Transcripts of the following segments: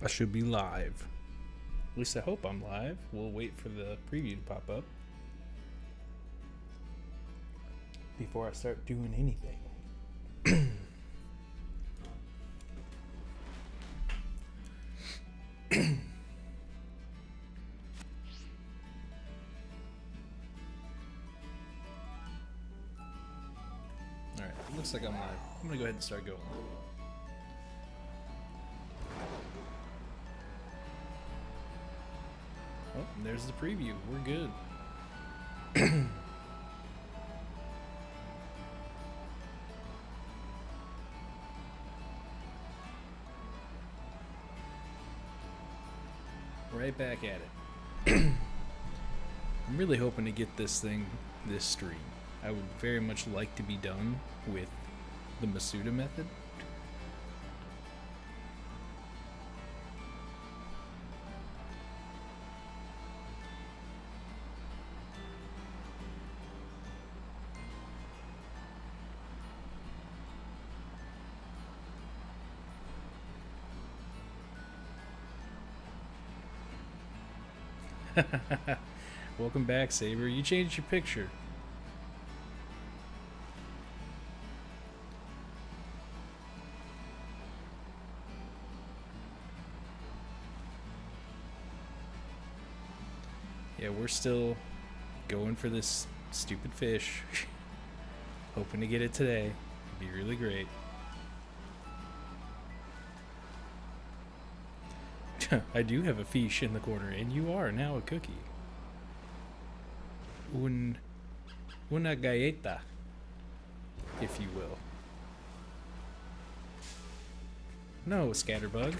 I should be live. At least I hope I'm live. We'll wait for the preview to pop up before I start doing anything. Alright, looks like I'm live. I'm gonna go ahead and start going. Oh, and there's the preview. We're good. Right back at it. I'm really hoping to get this stream. I would very much like to be done with the Masuda method. Welcome back, Saber. You changed your picture. Yeah, we're still going for this stupid fish. Hoping to get it today. It'd be really great. I do have a fish in the corner, and you are now a cookie. Una galleta, if you will. No, Scatterbug.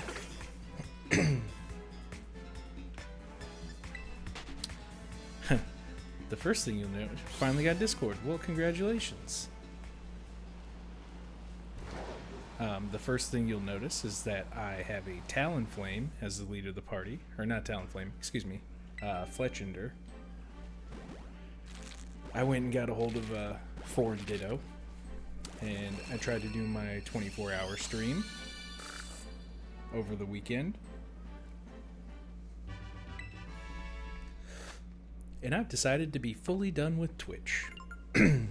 The first thing you'll know, finally got Discord. Well, congratulations. The first thing you'll notice is that I have a Talonflame as the leader of the party. Or not Talonflame, excuse me. Fletchender. I went and got a hold of Foreign Ditto. And I tried to do my 24-hour stream over the weekend. And I've decided to be fully done with Twitch. Not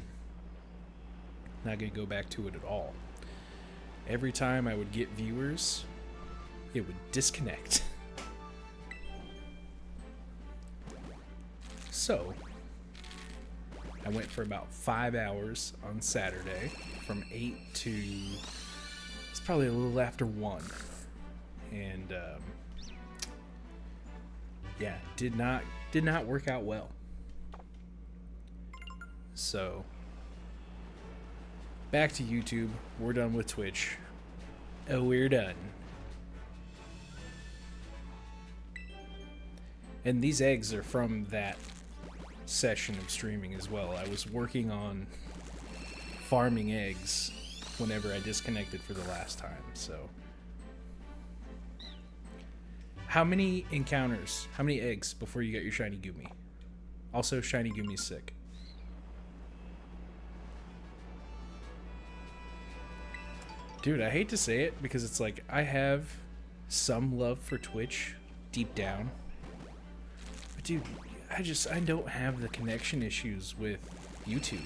going to go back to it at all. Every time I would get viewers, it would disconnect. So, I went for about 5 hours on Saturday, from 8 to, it's probably a little after 1. And, yeah, did not work out well. So, back to YouTube. We're done with Twitch. Oh, we're done. And these eggs are from that session of streaming as well. I was working on farming eggs whenever I disconnected for the last time, so. How many encounters, how many eggs before you got your shiny Goomy? Also, shiny Goomy's sick. Dude, I hate to say it because it's like I have some love for Twitch deep down. But dude, I don't have the connection issues with YouTube.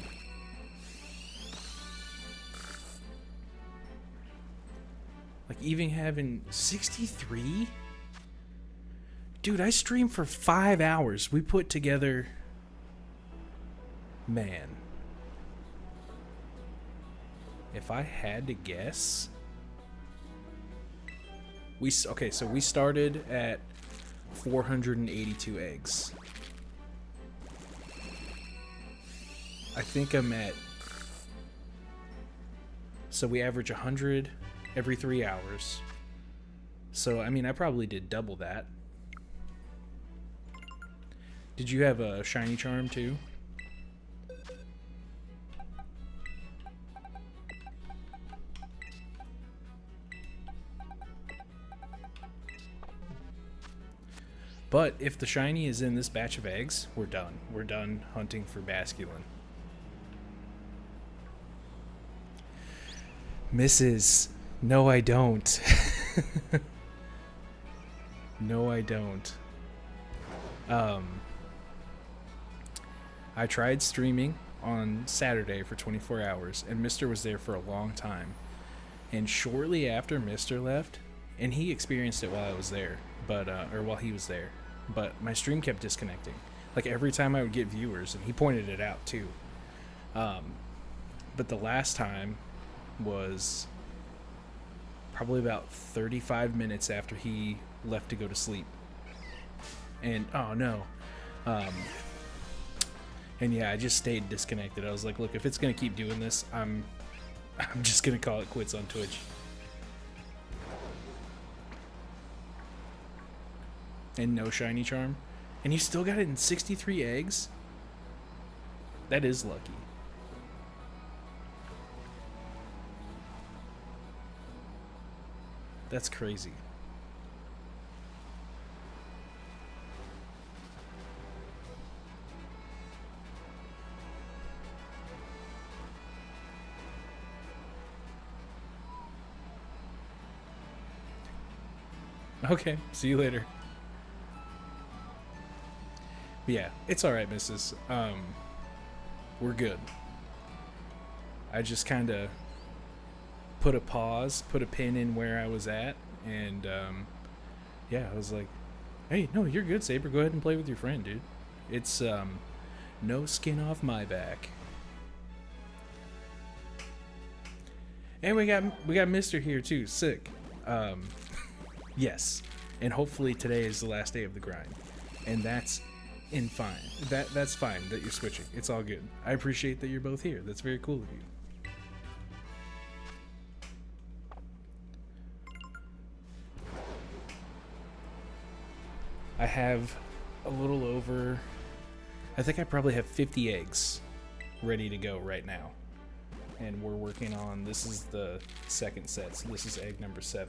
Like even having 63? Dude, I streamed for 5 hours. We put together, man. If I had to guess, so we started at 482 eggs. I think I'm at, so we average 100 every 3 hours. So, I mean, I probably did double that. Did you have a shiny charm too? But if the shiny is in this batch of eggs, we're done. We're done hunting for Basculin. Mrs. No, I don't. No, I don't. Um, I tried streaming on Saturday for 24 hours, and Mister was there for a long time. And shortly after Mister left, and he experienced it while I was there, but or while he was there, but my stream kept disconnecting. Like every time I would get viewers, and he pointed it out too. But the last time was probably about 35 minutes after he left to go to sleep. And oh no. And yeah, I just stayed disconnected. I was like, look, if it's gonna keep doing this, I'm just gonna call it quits on Twitch. And no shiny charm. And you still got it in 63 eggs? That is lucky. That's crazy. Okay, see you later. But yeah, it's alright, missus. We're good. I just kind of put a pause, put a pin in where I was at, and yeah, I was like, hey, no, you're good, Saber. Go ahead and play with your friend, dude. It's no skin off my back. And we got Mister here too. Sick. Yes. And hopefully today is the last day of the grind. And that's fine. That's fine that you're switching. It's all good. I appreciate that you're both here. That's very cool of you. I have a little over, I think I probably have 50 eggs ready to go right now. And we're working on, this is the second set, so this is egg number 7.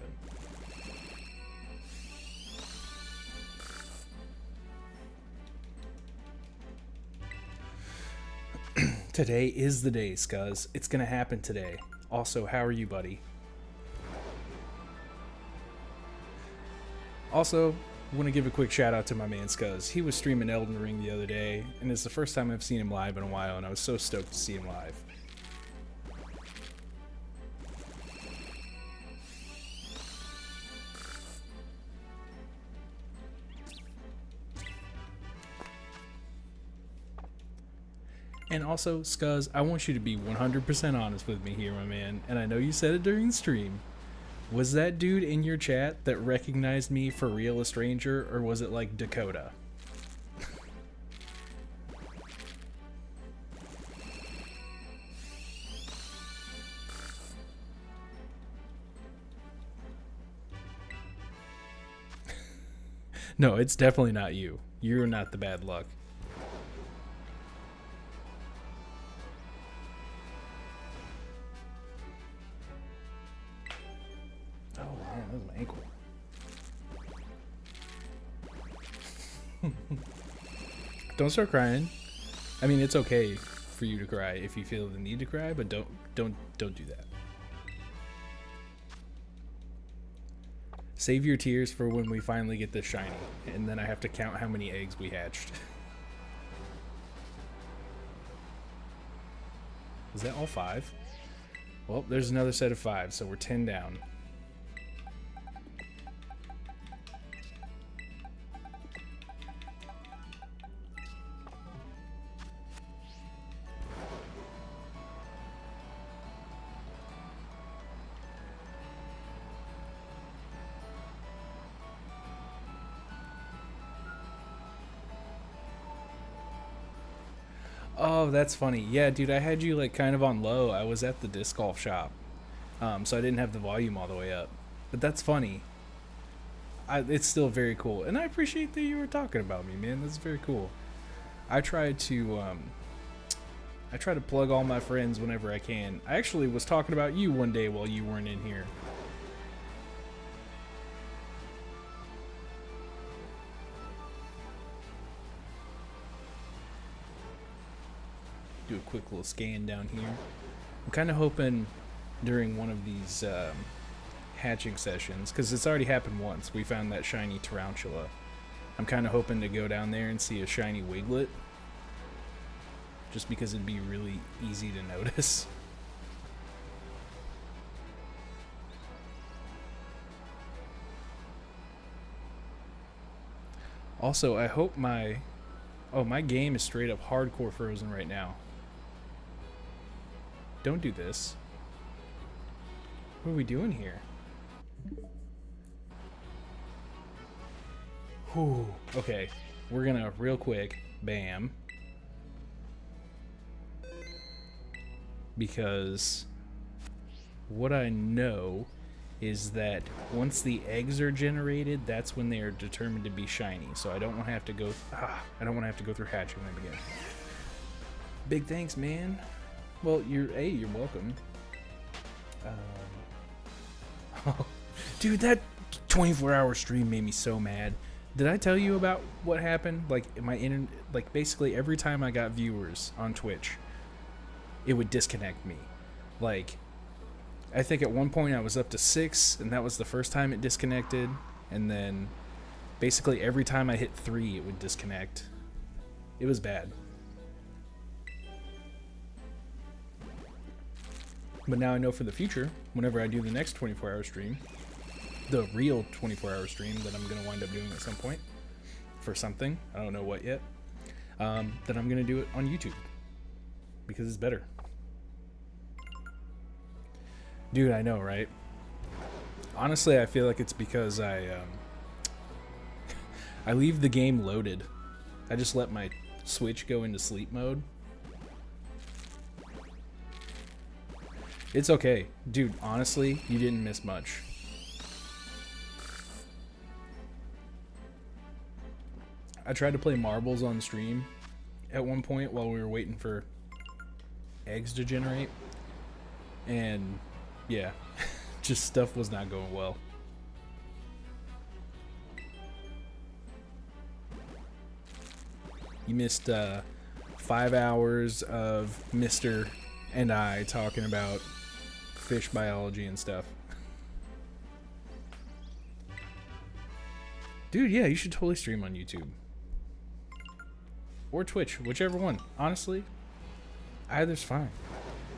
Today is the day, Scuzz. It's gonna happen today. Also, how are you, buddy? Also, I want to give a quick shout out to my man Scuzz. He was streaming Elden Ring the other day, and it's the first time I've seen him live in a while, and I was so stoked to see him live. And also, Scuzz, I want you to be 100% honest with me here, my man, and I know you said it during the stream. Was that dude in your chat that recognized me for real a stranger, or was it like Dakota? No, it's definitely not you. You're not the bad luck. Oh man, that was my ankle. Don't start crying. I mean, it's okay for you to cry if you feel the need to cry, but don't do that. Save your tears for when we finally get this shiny, and then I have to count how many eggs we hatched. Is that all 5? Well, there's another set of 5, so we're 10 down. Oh, that's funny. Yeah, dude, I had you like kind of on low. I was at the disc golf shop, so I didn't have the volume all the way up. But that's funny. It's still very cool, and I appreciate that you were talking about me, man. That's very cool. I try to plug all my friends whenever I can. I actually was talking about you one day while you weren't in here. Do a quick little scan down here. I'm kind of hoping during one of these hatching sessions, because it's already happened once. We found that shiny tarantula. I'm kind of hoping to go down there and see a shiny wiglet, just because it'd be really easy to notice. Also, I hope my game is straight up hardcore frozen right now. Don't do this. What are we doing here? Whew. Okay, we're gonna real quick, bam. Because what I know is that once the eggs are generated, that's when they are determined to be shiny. So I don't want to have to go. I don't want to have to go through hatching them again. Big thanks, man. Well, you're welcome. Oh, dude, that 24-hour stream made me so mad. Did I tell you about what happened? Like my internet, like basically every time I got viewers on Twitch, it would disconnect me. Like, I think at one point I was up to 6, and that was the first time it disconnected. And then basically every time I hit 3, it would disconnect. It was bad. But now I know for the future, whenever I do the next 24-hour stream, the real 24-hour stream that I'm going to wind up doing at some point for something, I don't know what yet, that I'm going to do it on YouTube because it's better. Dude, I know, right? Honestly, I feel like it's because I leave the game loaded. I just let my Switch go into sleep mode. It's okay. Dude, honestly, you didn't miss much. I tried to play marbles on stream at one point while we were waiting for eggs to generate. And yeah, just stuff was not going well. You missed 5 hours of Mr. and I talking about fish biology and stuff. Dude, yeah, you should totally stream on YouTube. Or Twitch, whichever one. Honestly, either's fine.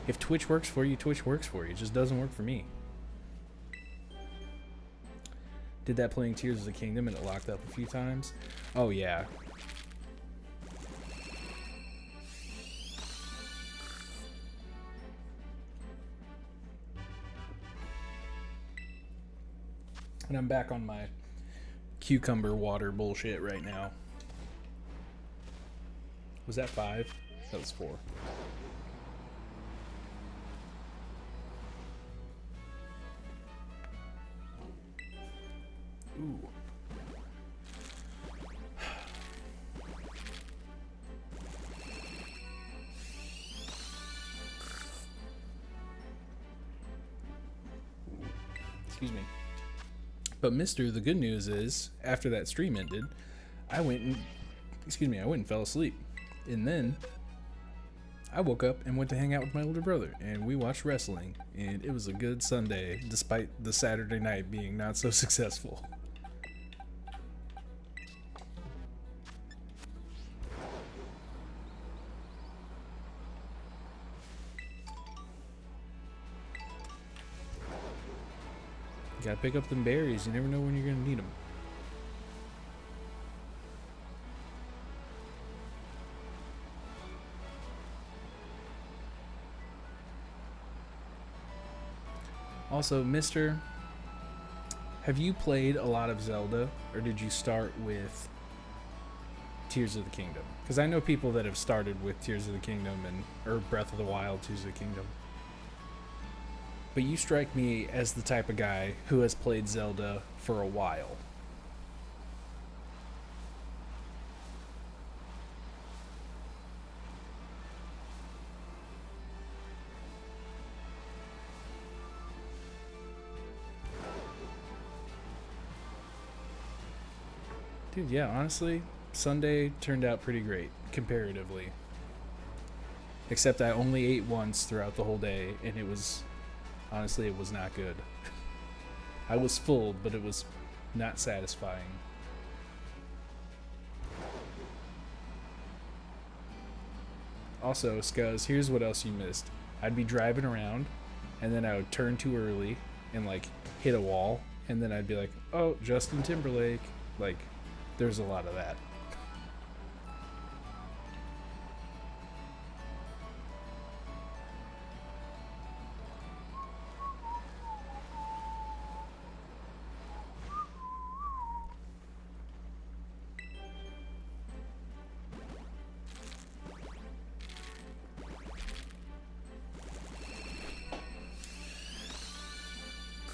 If Twitch works for you, Twitch works for you. It just doesn't work for me. Did that playing Tears of the Kingdom and it locked up a few times? Oh, yeah. And I'm back on my cucumber water bullshit right now. Was that 5? That was 4. Ooh. Excuse me. But Mister, the good news is, after that stream ended, I went and fell asleep. And then I woke up and went to hang out with my older brother, and we watched wrestling, and it was a good Sunday, despite the Saturday night being not so successful. You gotta pick up them berries. You never know when you're gonna need them. Also, Mister, have you played a lot of Zelda, or did you start with Tears of the Kingdom? Because I know people that have started with Tears of the Kingdom or Breath of the Wild, Tears of the Kingdom. But you strike me as the type of guy who has played Zelda for a while. Dude, yeah, honestly, Sunday turned out pretty great, comparatively. Except I only ate once throughout the whole day, and it was... honestly, it was not good. I was full, but it was not satisfying. Also, Scuzz, here's what else you missed. I'd be driving around, and then I would turn too early and, like, hit a wall, and then I'd be like, oh, Justin Timberlake. Like, there's a lot of that.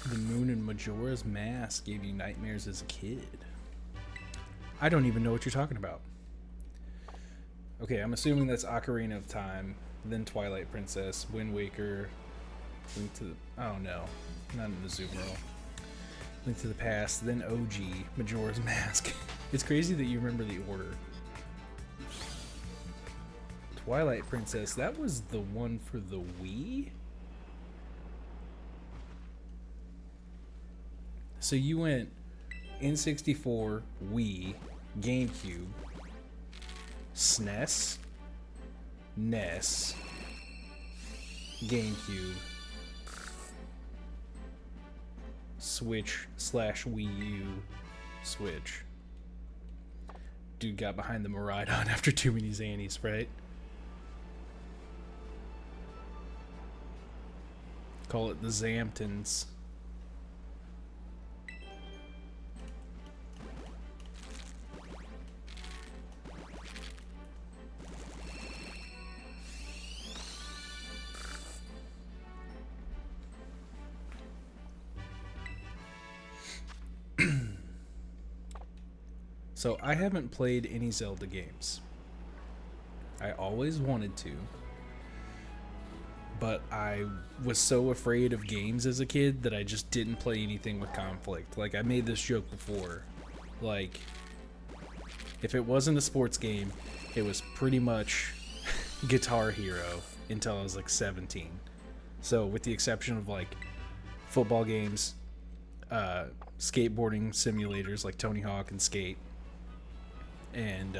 The moon in Majora's Mask gave you nightmares as a kid. I don't even know what you're talking about. Okay, I'm assuming that's Ocarina of Time, then Twilight Princess, Wind Waker, Link to the... Oh no, not in the Azumarill. Link to the Past, then OG, Majora's Mask. It's crazy that you remember the order. Twilight Princess, that was the one for the Wii? So you went N64, Wii, GameCube, SNES, NES, GameCube, Switch / Wii U, Switch. Dude got behind the Miraidon after too many Xannies, right? Call it the Zamptons. So I haven't played any Zelda games. I always wanted to, but I was so afraid of games as a kid that I just didn't play anything with conflict. Like, I made this joke before. Like, if it wasn't a sports game, it was pretty much Guitar Hero until I was like 17. So with the exception of like football games, skateboarding simulators like Tony Hawk and Skate, and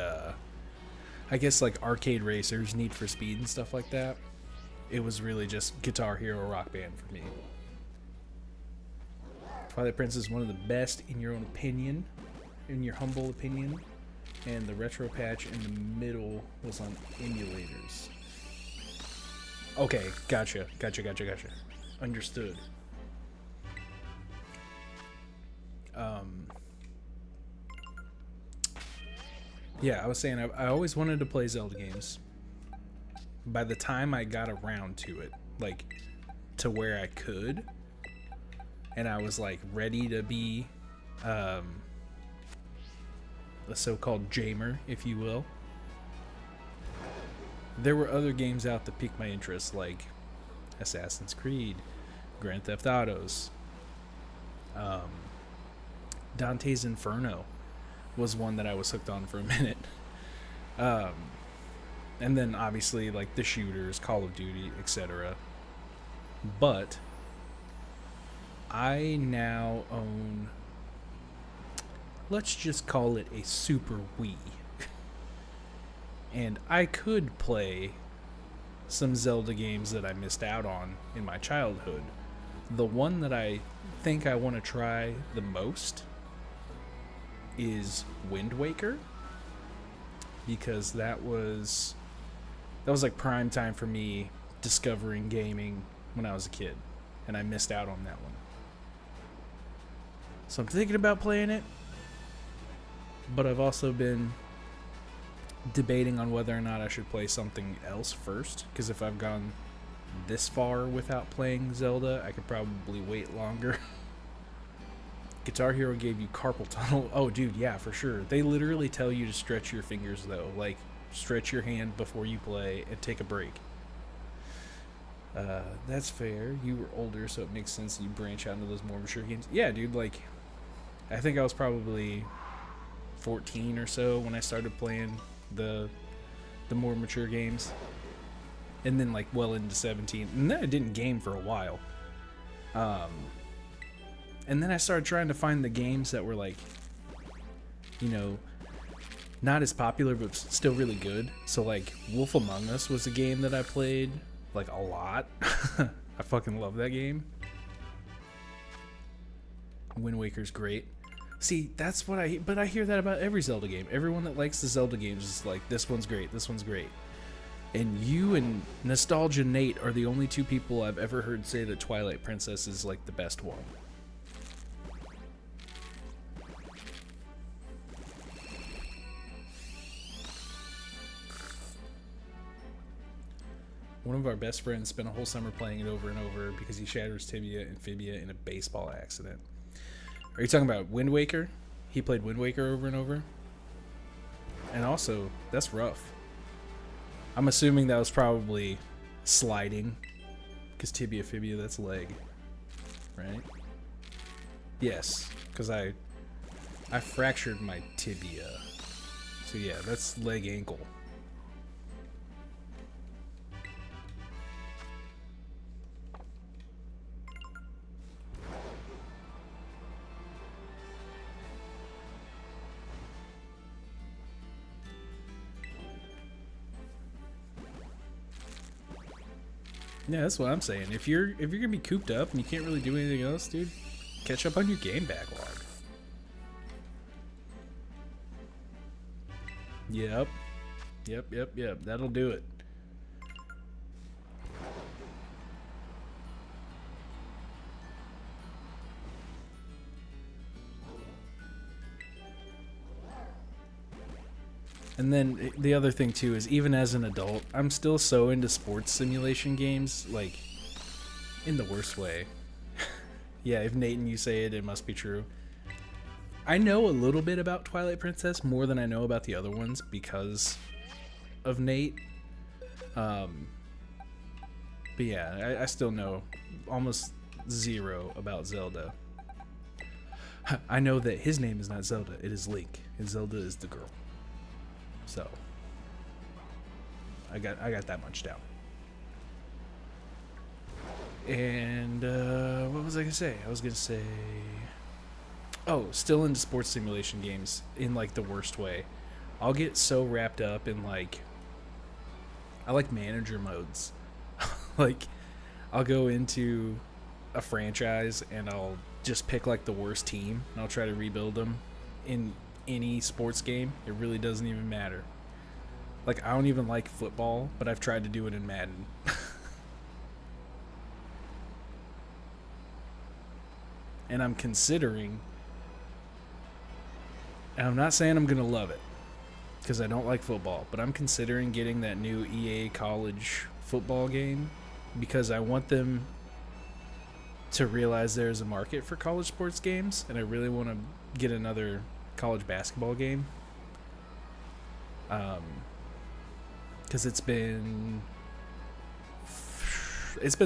I guess like arcade racers, Need for Speed and stuff like that, it was really just Guitar Hero, Rock Band for me. Twilight Princess is one of the best in your own opinion, in your humble opinion, and the retro patch in the middle was on emulators. Okay, gotcha. Understood. Yeah, I was saying I always wanted to play Zelda games. By the time I got around to it, like to where I could, and I was like ready to be a so-called Jamer, if you will, there were other games out that piqued my interest, like Assassin's Creed, Grand Theft Autos, Dante's Inferno was one that I was hooked on for a minute. And then obviously like the shooters, Call of Duty, etc. But I now own, let's just call it a Super Wii. And I could play some Zelda games that I missed out on in my childhood. The one that I think I want to try the most is Wind Waker, because that was like prime time for me discovering gaming when I was a kid, and I missed out on that one. So I'm thinking about playing it, but I've also been debating on whether or not I should play something else first, because if I've gone this far without playing Zelda, I could probably wait longer. Guitar Hero gave you carpal tunnel. Oh, dude, yeah, for sure. They literally tell you to stretch your fingers, though. Like, stretch your hand before you play and take a break. That's fair. You were older, so it makes sense that you branch out into those more mature games. Yeah, dude, like, I think I was probably 14 or so when I started playing the more mature games. And then, like, well into 17. And then I didn't game for a while. And then I started trying to find the games that were like, you know, not as popular but still really good. So like Wolf Among Us was a game that I played like a lot. I fucking love that game. Wind Waker's great. See, that's what but I hear that about every Zelda game. Everyone that likes the Zelda games is like, this one's great, this one's great. And you and Nostalgia Nate are the only two people I've ever heard say that Twilight Princess is like the best one. One of our best friends spent a whole summer playing it over and over because he shattered his tibia and fibia in a baseball accident. Are you talking about Wind Waker? He played Wind Waker over and over? And also, that's rough. I'm assuming that was probably sliding. Because tibia, fibia, that's leg. Right? Yes. Because I fractured my tibia. So yeah, that's leg ankle. Yeah, that's what I'm saying. If you're gonna be cooped up and you can't really do anything else, dude, catch up on your game backlog. Yep. That'll do it. And then the other thing too is, even as an adult, I'm still so into sports simulation games, like in the worst way. Yeah, if Nate and you say it, it must be true. I know a little bit about Twilight Princess, more than I know about the other ones because of Nate. But yeah, I still know almost zero about Zelda. I know that his name is not Zelda, it is Link, and Zelda is the girl. So I got that much down. And what was I gonna say? I was gonna say, oh, still into sports simulation games in like the worst way. I'll get so wrapped up in like, I like manager modes. Like, I'll go into a franchise and I'll just pick like the worst team and I'll try to rebuild them in any sports game. It really doesn't even matter. Like, I don't even like football, but I've tried to do it in Madden. And I'm considering, and I'm not saying I'm gonna love it because I don't like football, but I'm considering getting that new EA college football game because I want them to realize there's a market for college sports games, and I really want to get another college basketball game, because it's been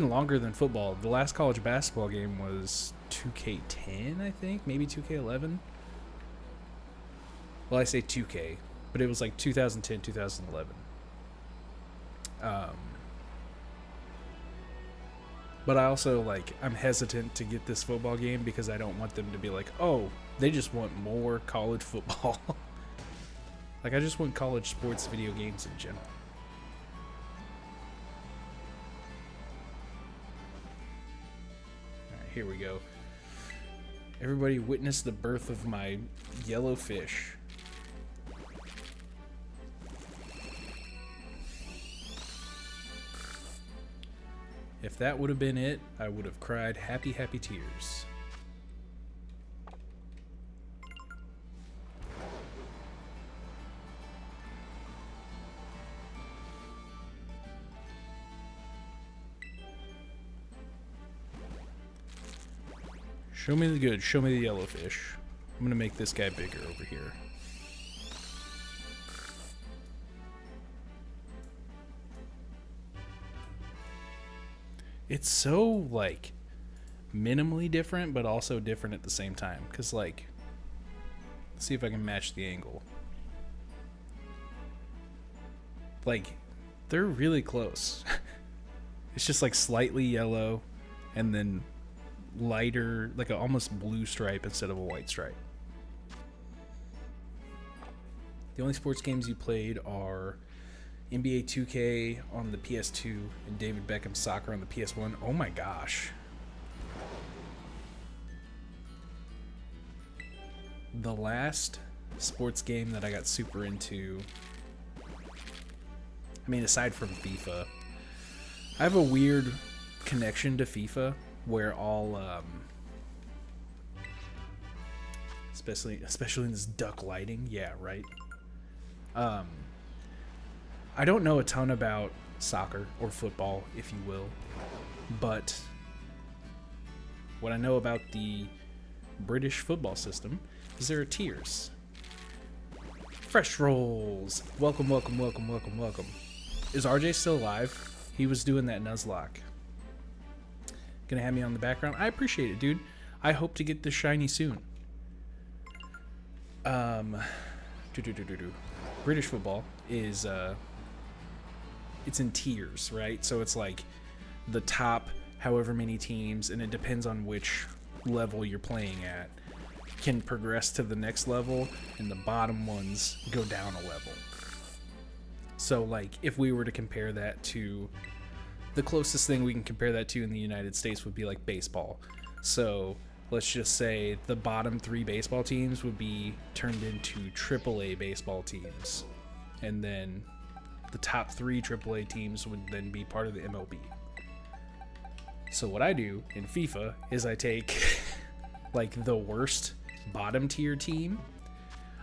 longer than football. The last college basketball game was 2K10, I think, maybe 2K11. Well, I say 2K, but it was like 2010, 2011. But I also, like, I'm hesitant to get this football game because I don't want them to be like, oh, they just want more college football. Like, I just want college sports video games in general. Alright, here we go. Everybody witness the birth of my yellow fish. If that would have been it, I would have cried happy, happy tears. Show me the good, show me the yellow fish. I'm gonna make this guy bigger over here. It's so, like, minimally different, but also different at the same time. Because, like, let's see if I can match the angle. Like, they're really close. It's just, like, slightly yellow and then lighter, like a almost blue stripe instead of a white stripe. The only sports games you played are NBA 2K on the PS2 and David Beckham Soccer on the PS1. Oh my gosh. The last sports game that I got super into, I mean, aside from FIFA, I have a weird connection to FIFA where all, especially in this duck lighting, yeah, right. I don't know a ton about soccer or football, if you will, but what I know about the British football system is there are tiers. Fresh rolls. Welcome. Is RJ still alive? He was doing that Nuzlocke. Gonna have me on the background. I appreciate it, dude. I hope to get this shiny soon. British football is it's in tiers, right? So it's like the top however many teams, and it depends on which level you're playing at, can progress to the next level, and the bottom ones go down a level. So like if we were to compare that to, the closest thing we can compare that to in the United States would be like baseball. So let's just say the bottom 3 baseball teams would be turned into AAA baseball teams, and then the top 3 AAA teams would then be part of the MLB. So what I do in FIFA is I take like the worst bottom tier team,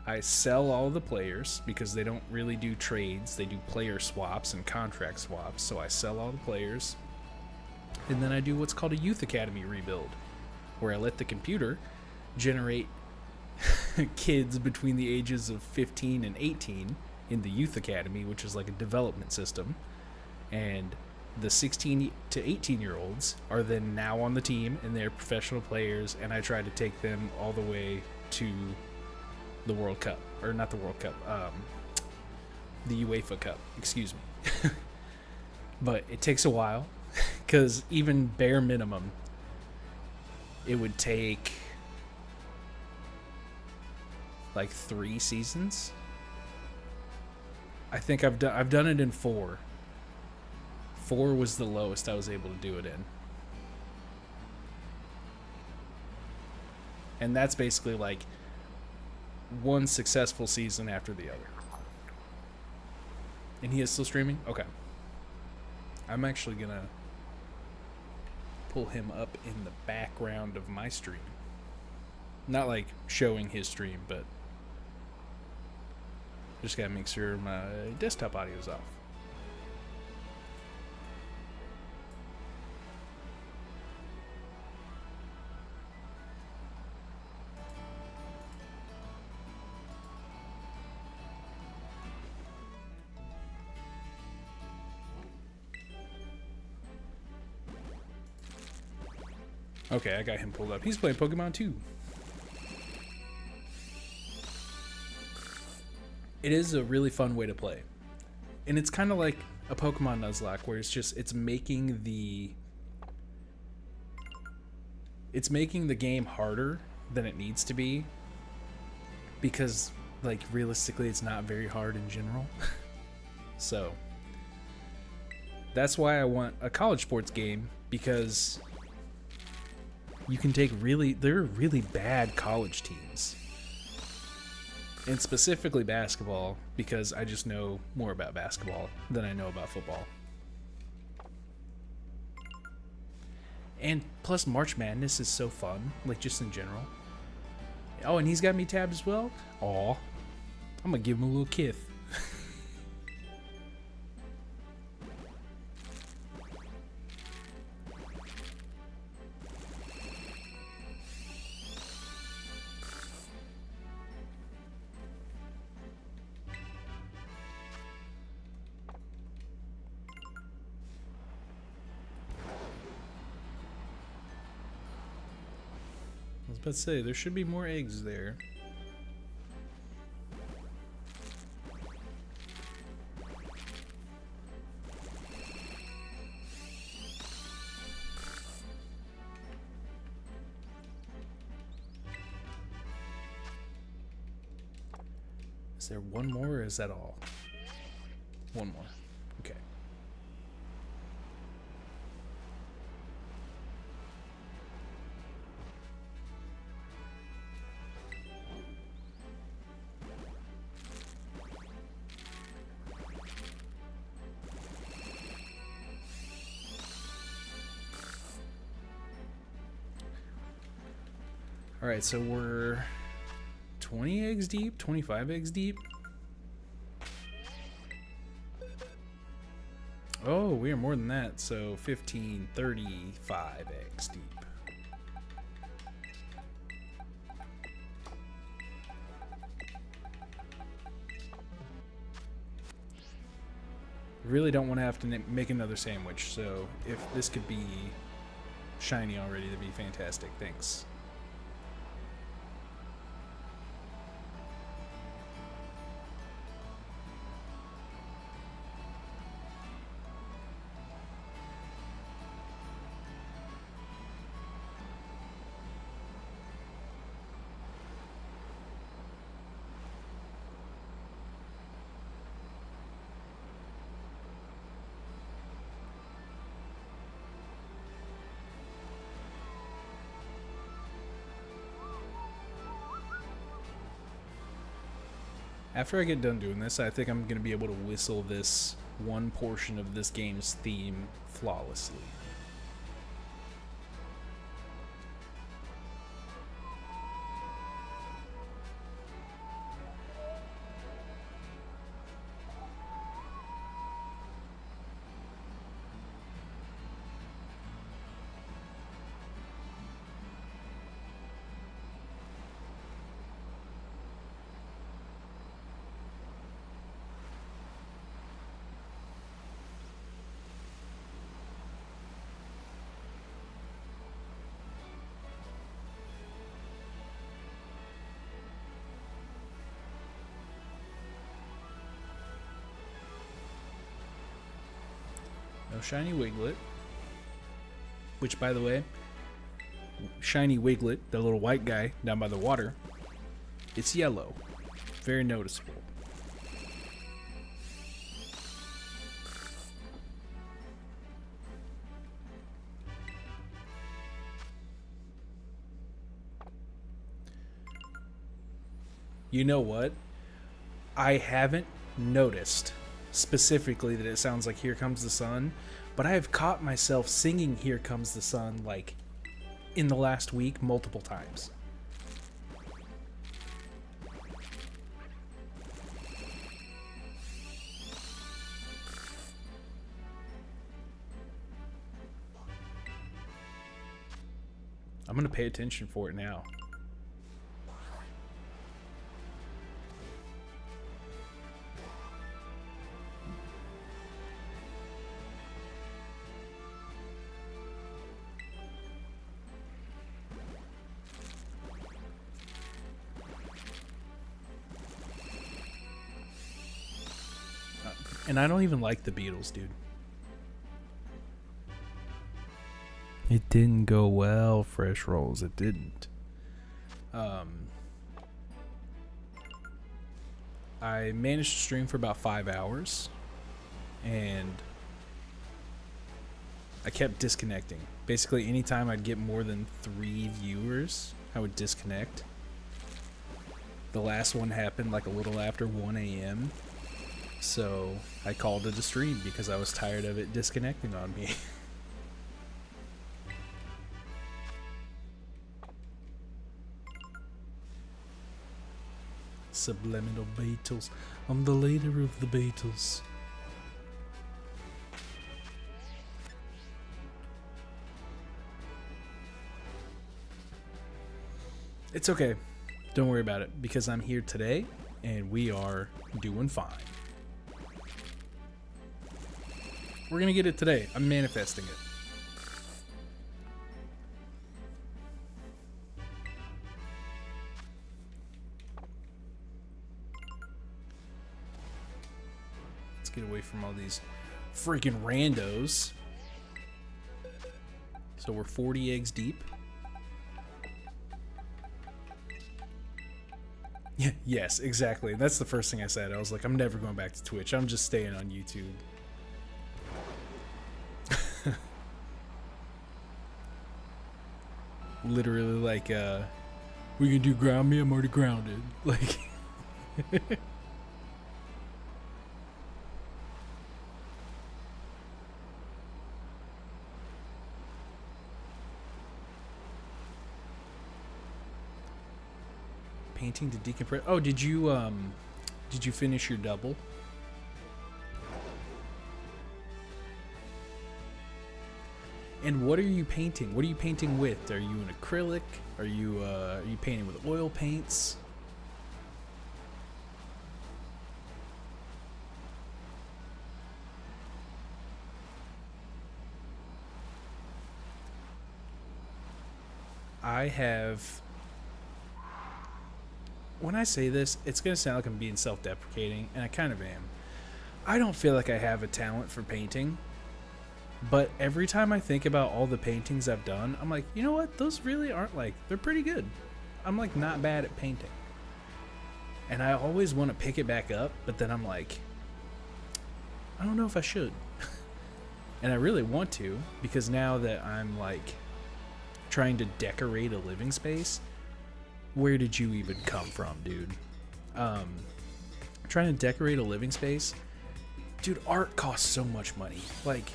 I sell all the players because they don't really do trades, they do player swaps and contract swaps. So I sell all the players, and then I do what's called a youth academy rebuild, where I let the computer generate kids between the ages of 15 and 18 in the youth academy, which is like a development system, and the 16 to 18 year olds are then now on the team and they're professional players, and I try to take them all the way to the World Cup, or not the World Cup, the UEFA Cup, excuse me. But it takes a while, because even bare minimum, it would take like 3 seasons. I think I've done it in 4. 4 was the lowest I was able to do it in. And that's basically like one successful season after the other. And he is still streaming? Okay. I'm actually gonna pull him up in the background of my stream. Not like showing his stream, but just gotta make sure my desktop audio is off. Okay, I got him pulled up. He's playing Pokemon too. It is a really fun way to play. And it's kind of like a Pokemon Nuzlocke, where it's making the game harder than it needs to be, because like realistically it's not very hard in general. So that's why I want a college sports game, because you can take there are really bad college teams. And specifically basketball, because I just know more about basketball than I know about football. And plus March Madness is so fun, like just in general. Oh, and he's got me tabbed as well? Aw. I'm gonna give him a little kiss. I was about to say, there should be more eggs there. Is there one more or is that all? One more. Okay. Alright, so we're 20 eggs deep, 25 eggs deep. Oh, we are more than that, so 15, 35 eggs deep. Really don't want to have to make another sandwich, so if this could be shiny already, that'd be fantastic. Thanks. After I get done doing this, I think I'm going to be able to whistle this one portion of this game's theme flawlessly. No shiny Wiglet. Which, by the way, shiny Wiglet, the little white guy down by the water, it's yellow. Very noticeable. You know what? I haven't noticed specifically that it sounds like Here Comes the Sun, but I have caught myself singing Here Comes the Sun like in the last week multiple times. I'm gonna pay attention for it now. And I don't even like the Beatles, dude. It didn't go well, Fresh Rolls. It didn't. I managed to stream for about 5 hours, and I kept disconnecting. Basically, anytime I'd get more than 3 viewers, I would disconnect. The last one happened like a little after 1 a.m., so I called it a stream because I was tired of it disconnecting on me. Subliminal Beatles. I'm the leader of the Beatles. It's okay. Don't worry about it because I'm here today and we are doing fine. We're gonna get it today. I'm manifesting it. Let's get away from all these freaking randos. So we're 40 eggs deep. Yeah, yes, exactly. That's the first thing I said. I was like, I'm never going back to Twitch. I'm just staying on YouTube. Literally, like, we can do ground me. I'm already grounded. Like, painting to decompress. Oh, did you finish your double? And what are you painting? What are you painting with? Are you an acrylic? Are you painting with oil paints? I have. When I say this, it's gonna sound like I'm being self-deprecating, and I kind of am. I don't feel like I have a talent for painting. But every time I think about all the paintings I've done, I'm like, you know what? Those really aren't like, they're pretty good. I'm like not bad at painting. And I always want to pick it back up, but then I'm like, I don't know if I should. And I really want to, because now that I'm like trying to decorate a living space, where did you even come from, dude? Trying to decorate a living space, dude, art costs so much money. Like,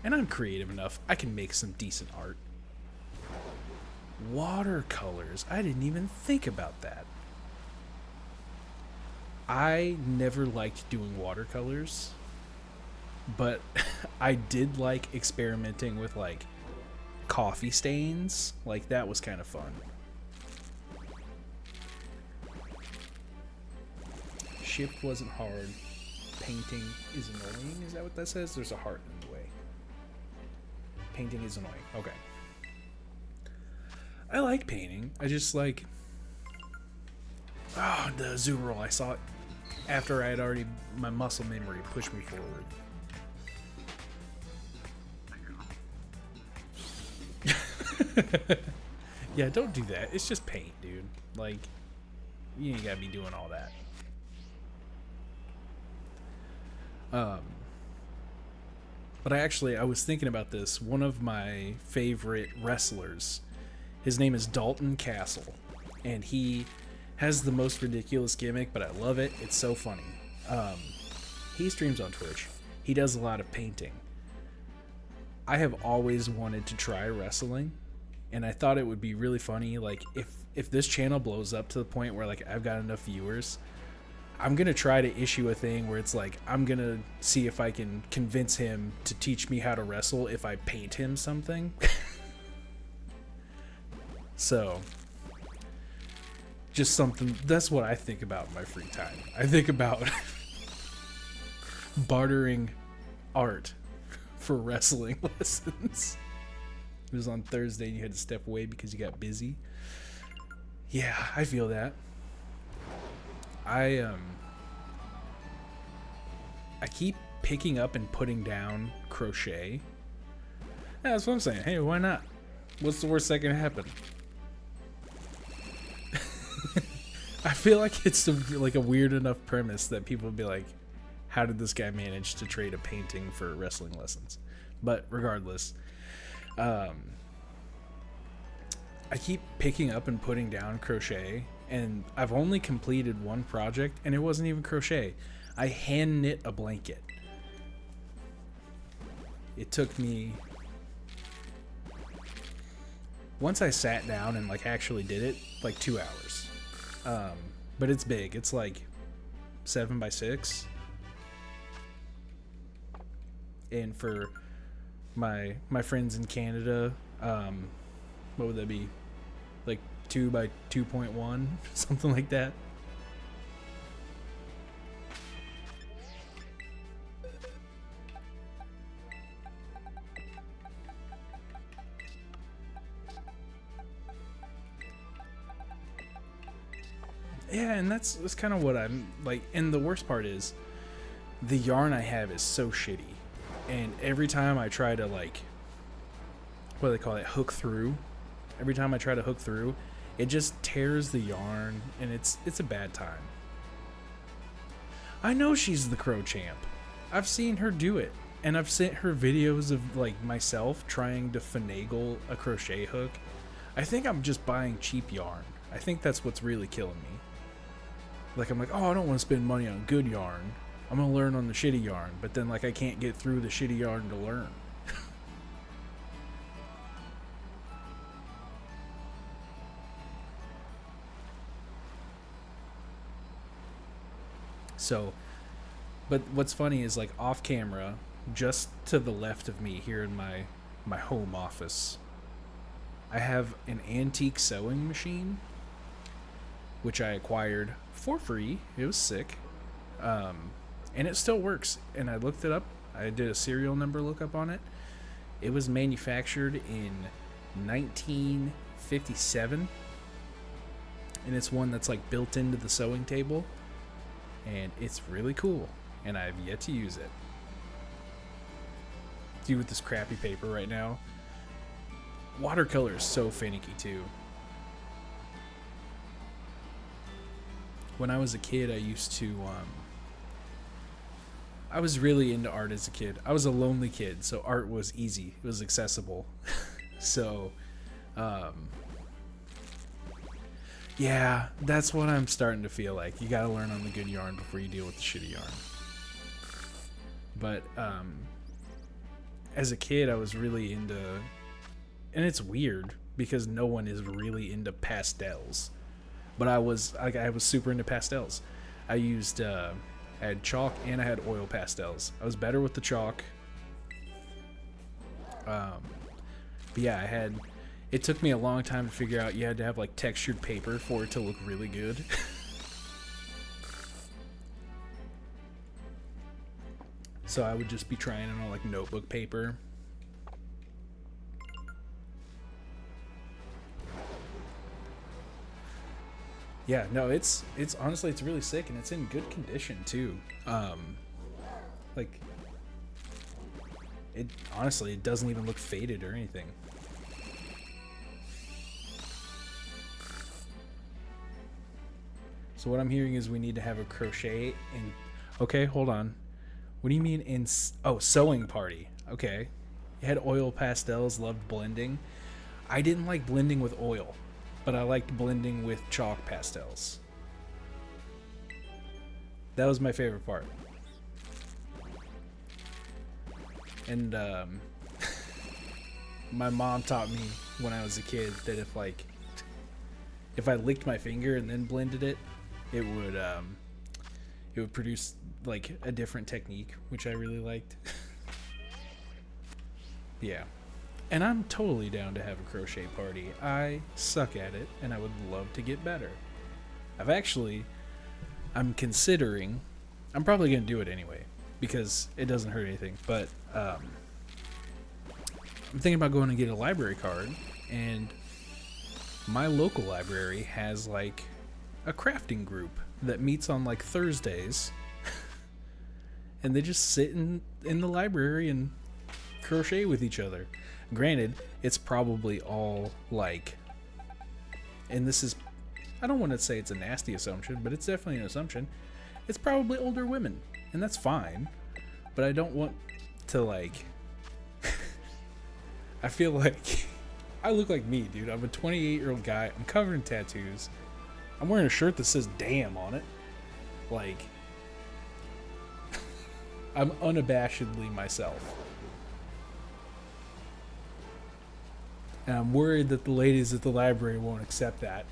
and I'm creative enough, I can make some decent art. Watercolors, I didn't even think about that. I never liked doing watercolors, but I did like experimenting with like coffee stains. Like, that was kind of fun. Shift wasn't hard. Painting is annoying. Is that what that says? There's a heart in the way. Painting is annoying. Okay. I like painting. I just like... Oh, the zoom roll. I saw it after I had already... My muscle memory pushed me forward. Yeah, don't do that. It's just paint, dude. Like, you ain't gotta be doing all that. But I was thinking about this. One of my favorite wrestlers, his name is Dalton Castle, and he has the most ridiculous gimmick, but I love it. It's so funny. He streams on Twitch. He does a lot of painting. I have always wanted to try wrestling, and I thought it would be really funny. Like, if this channel blows up to the point where like I've got enough viewers, I'm gonna try to issue a thing where it's like I'm gonna see if I can convince him to teach me how to wrestle if I paint him something. So, just something. That's what I think about in my free time. I think about bartering art for wrestling lessons. It was on Thursday and you had to step away because you got busy. Yeah, I feel that. I keep picking up and putting down crochet. Yeah, that's what I'm saying. Hey, why not? What's the worst that can happen? I feel like it's like a weird enough premise that people would be like, how did this guy manage to trade a painting for wrestling lessons? But regardless, I keep picking up and putting down crochet, and I've only completed one project, and it wasn't even crochet. I hand knit a blanket. It took me... Once I sat down and like actually did it, like 2 hours. But it's big. It's like 7 by 6. And for my friends in Canada, what would that be? Like 2 by 2.1, something like that. Yeah, and that's kind of what I'm like. And the worst part is, the yarn I have is so shitty, and every time I try to like, what do they call it, hook through? Every time I try to hook through, It just tears the yarn, and it's a bad time. I know she's the crow champ. I've seen her do it, and I've sent her videos of like myself trying to finagle a crochet hook. I think I'm just buying cheap yarn. I think that's what's really killing me. Like, I'm like, oh, I don't want to spend money on good yarn. I'm gonna learn on the shitty yarn, but then like I can't get through the shitty yarn to learn. So, but what's funny is like off camera, just to the left of me here in my home office, I have an antique sewing machine, which I acquired for free. It was sick. And it still works. And I looked it up. I did a serial number lookup on it. It was manufactured in 1957. And it's one that's like built into the sewing table. And it's really cool. And I've yet to use it. See, with this crappy paper right now. Watercolor is so finicky too. When I was a kid, I used to I was really into art as a kid. I was a lonely kid, so art was easy. It was accessible. So, yeah, that's what I'm starting to feel like. You gotta learn on the good yarn before you deal with the shitty yarn. But, as a kid, I was really into... And it's weird, because no one is really into pastels. But I was super into pastels. I used... I had chalk and I had oil pastels. I was better with the chalk. But yeah, it took me a long time to figure out you had to have like textured paper for it to look really good. So I would just be trying it on like notebook paper. Yeah, no, it's honestly, it's really sick, and it's in good condition too. Like, it honestly, it doesn't even look faded or anything. So what I'm hearing is we need to have a crochet and... Okay, hold on. What do you mean in... Oh, sewing party. Okay. You had oil pastels, loved blending. I didn't like blending with oil, but I liked blending with chalk pastels. That was my favorite part. And my mom taught me when I was a kid that if I licked my finger and then blended it, it would produce like a different technique, which I really liked. Yeah. And I'm totally down to have a crochet party. I suck at it, and I would love to get better. I'm considering, I'm probably going to do it anyway, because it doesn't hurt anything, but I'm thinking about going and get a library card, and my local library has like a crafting group that meets on like Thursdays, and they just sit in the library and crochet with each other. Granted, it's probably all like, and this is, I don't want to say it's a nasty assumption, but it's definitely an assumption. It's probably older women, and that's fine, but I don't want to like, I feel like I look like me, dude. I'm a 28-year-old guy. I'm covered in tattoos. I'm wearing a shirt that says damn on it. Like, I'm unabashedly myself. And I'm worried that the ladies at the library won't accept that.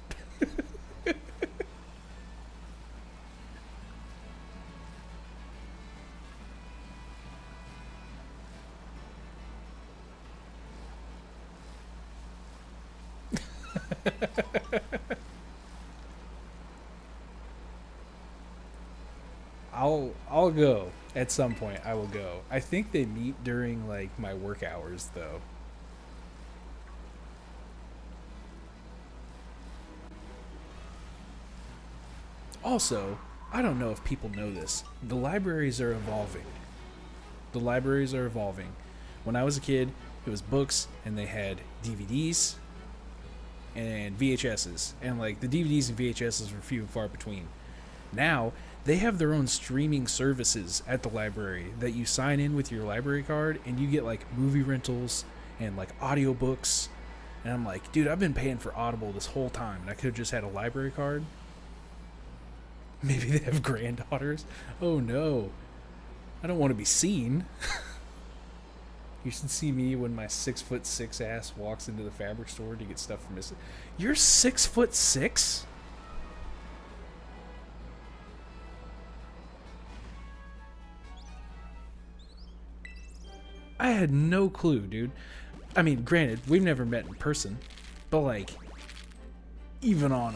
I'll go at some point. I will go. I think they meet during like my work hours though. Also, I don't know if people know this. The libraries are evolving. The libraries are evolving. When I was a kid, it was books and they had DVDs. and VHSs, and like the DVDs and VHSs were few and far between. Now they have their own streaming services at the library that you sign in with your library card, and you get like movie rentals and like audiobooks. And I'm like, dude, I've been paying for Audible this whole time, and I could have just had a library card. Maybe they have granddaughters. Oh no, I don't want to be seen. You should see me when my 6'6" ass walks into the fabric store to get stuff from Mrs. You're 6'6"? I had no clue, dude. I mean, granted, we've never met in person, but like, even on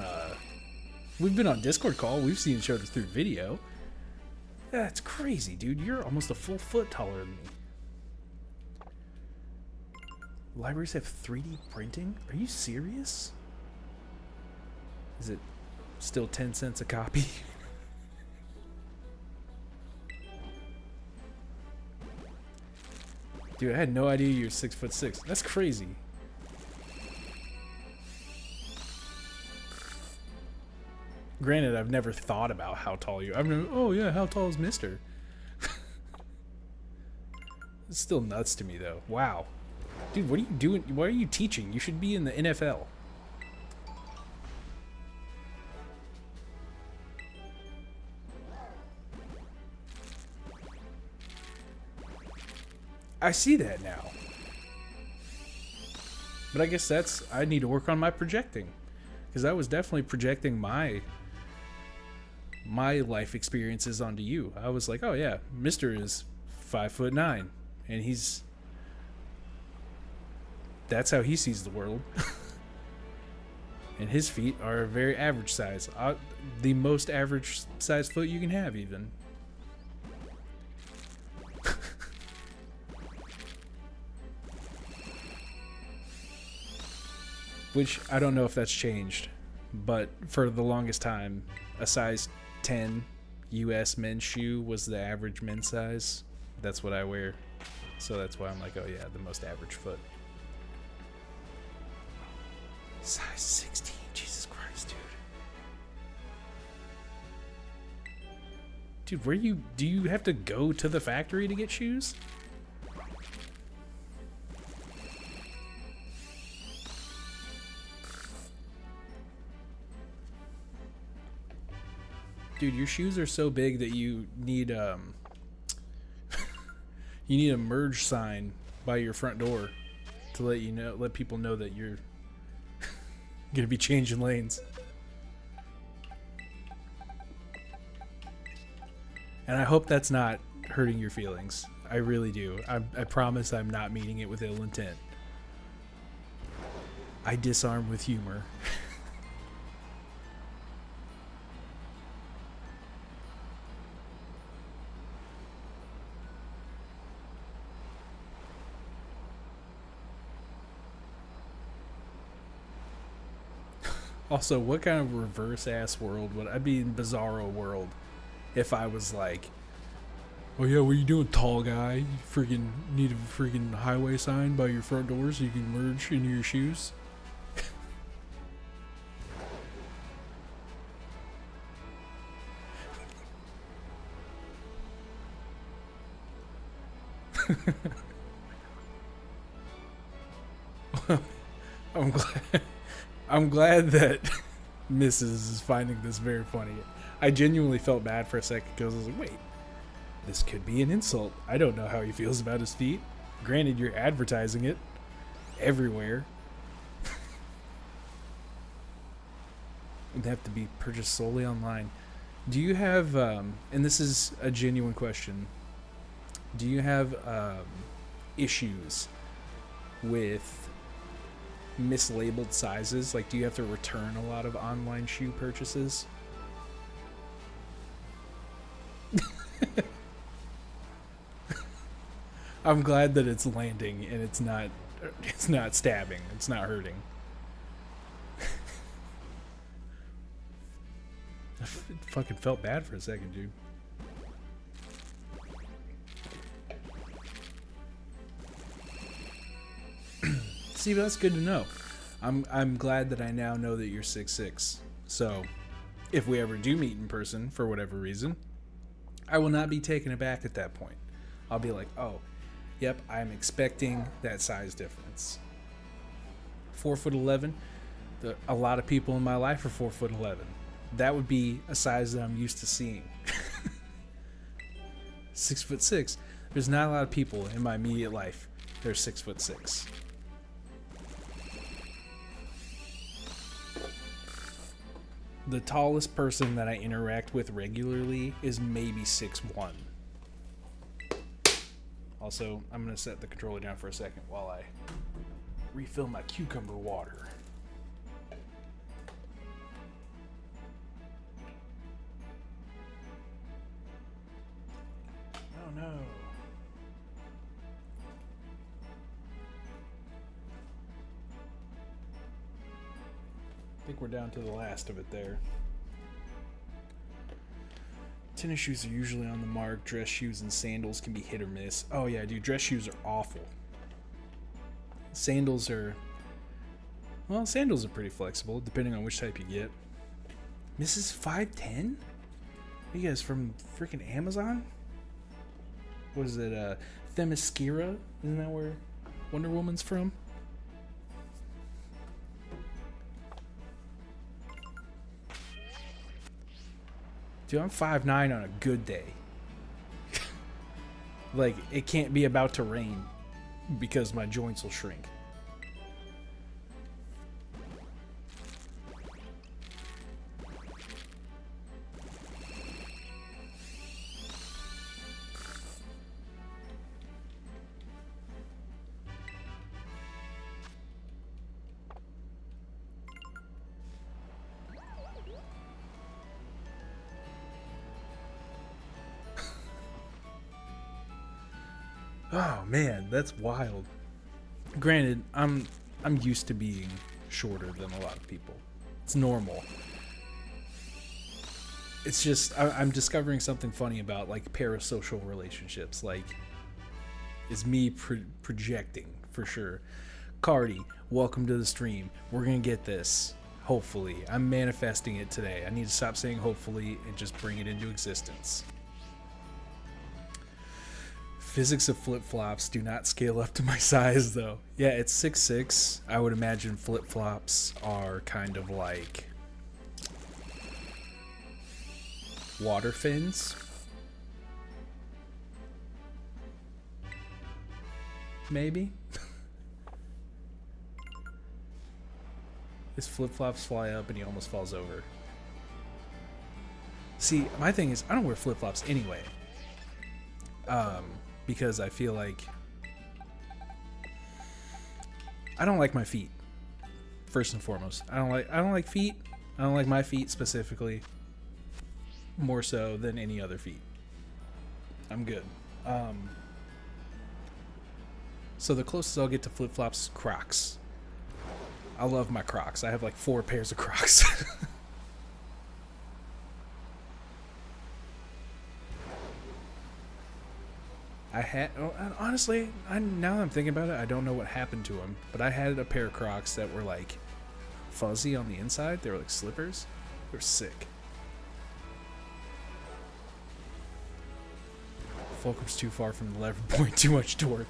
we've been on Discord call, we've seen each other through video. That's crazy, dude. You're almost a full foot taller than me. Libraries have 3D printing? Are you serious? Is it still 10 cents a copy? Dude, I had no idea you were 6'6". That's crazy. Granted, I've never thought about how tall you are. I've never, oh yeah, how tall is Mister? It's still nuts to me though. Wow. Dude, what are you doing? What are you teaching? You should be in the NFL. I see that now. But I guess I need to work on my projecting. Because I was definitely projecting my life experiences onto you. I was like, oh yeah, Mister is 5'9", and that's how he sees the world. And his feet are a very average size. The most average size foot you can have, even. Which, I don't know if that's changed, but for the longest time, a size 10 US men's shoe was the average men's size. That's what I wear. So that's why I'm like, oh yeah, the most average foot. Size 16, Jesus Christ, dude. Dude, do you have to go to the factory to get shoes? Dude, your shoes are so big that you need you need a merge sign by your front door to let people know that you're gonna be changing lanes. And I hope that's not hurting your feelings. I really do. I promise I'm not meaning it with ill intent. I disarm with humor. Also, what kind of reverse-ass world would I be in? Bizarro world if I was like, oh yeah, what are you doing, tall guy? You freaking need a freaking highway sign by your front door so you can merge into your shoes? I'm glad that Mrs. is finding this very funny. I genuinely felt bad for a second because I was like, wait, this could be an insult. I don't know how he feels about his feet. Granted, you're advertising it everywhere. It'd have to be purchased solely online. Do you have, and this is a genuine question, do you have issues with mislabeled sizes? Like, do you have to return a lot of online shoe purchases? I'm glad that it's landing and it's not stabbing, it's not hurting. I fucking felt bad for a second, dude. See, but that's good to know. I'm glad that I now know that you're 6'6". So, if we ever do meet in person for whatever reason, I will not be taken aback at that point. I'll be like, oh, yep, I'm expecting that size difference. 4'11". A lot of people in my life are 4'11". That would be a size that I'm used to seeing. 6'6". There's not a lot of people in my immediate life that are 6'6". The tallest person that I interact with regularly is maybe 6'1". Also, I'm going to set the controller down for a second while I refill my cucumber water. Oh no. I think we're down to the last of it there. Tennis shoes are usually on the mark. Dress shoes and sandals can be hit or miss. Oh yeah, dude, dress shoes are awful. Sandals are... Well, sandals are pretty flexible, depending on which type you get. Mrs. 5'10"? Are you guys from freaking Amazon? What is it, Themyscira? Isn't that where Wonder Woman's from? Dude, I'm 5'9" on a good day. Like, it can't be about to rain because my joints will shrink. Oh man, that's wild. Granted, I'm used to being shorter than a lot of people. It's normal. It's just I'm discovering something funny about like parasocial relationships. Like, is me projecting for sure. Cardi, welcome to the stream. We're gonna get this. Hopefully, I'm manifesting it today. I need to stop saying hopefully and just bring it into existence. Physics of flip-flops do not scale up to my size, though. Yeah, it's 6'6". I would imagine flip-flops are kind of like water fins. Maybe? His flip-flops fly up and he almost falls over. See, my thing is, I don't wear flip-flops anyway. Because I feel like I don't like my feet. First and foremost, I don't like feet. I don't like my feet specifically, more so than any other feet. I'm good. So the closest I'll get to flip-flops is Crocs. I love my Crocs. I have like 4 pairs of Crocs. I had, honestly, now that I'm thinking about it, I don't know what happened to them, but I had a pair of Crocs that were like fuzzy on the inside. They were like slippers. They were sick. Fulcrum's too far from the lever point, too much torque.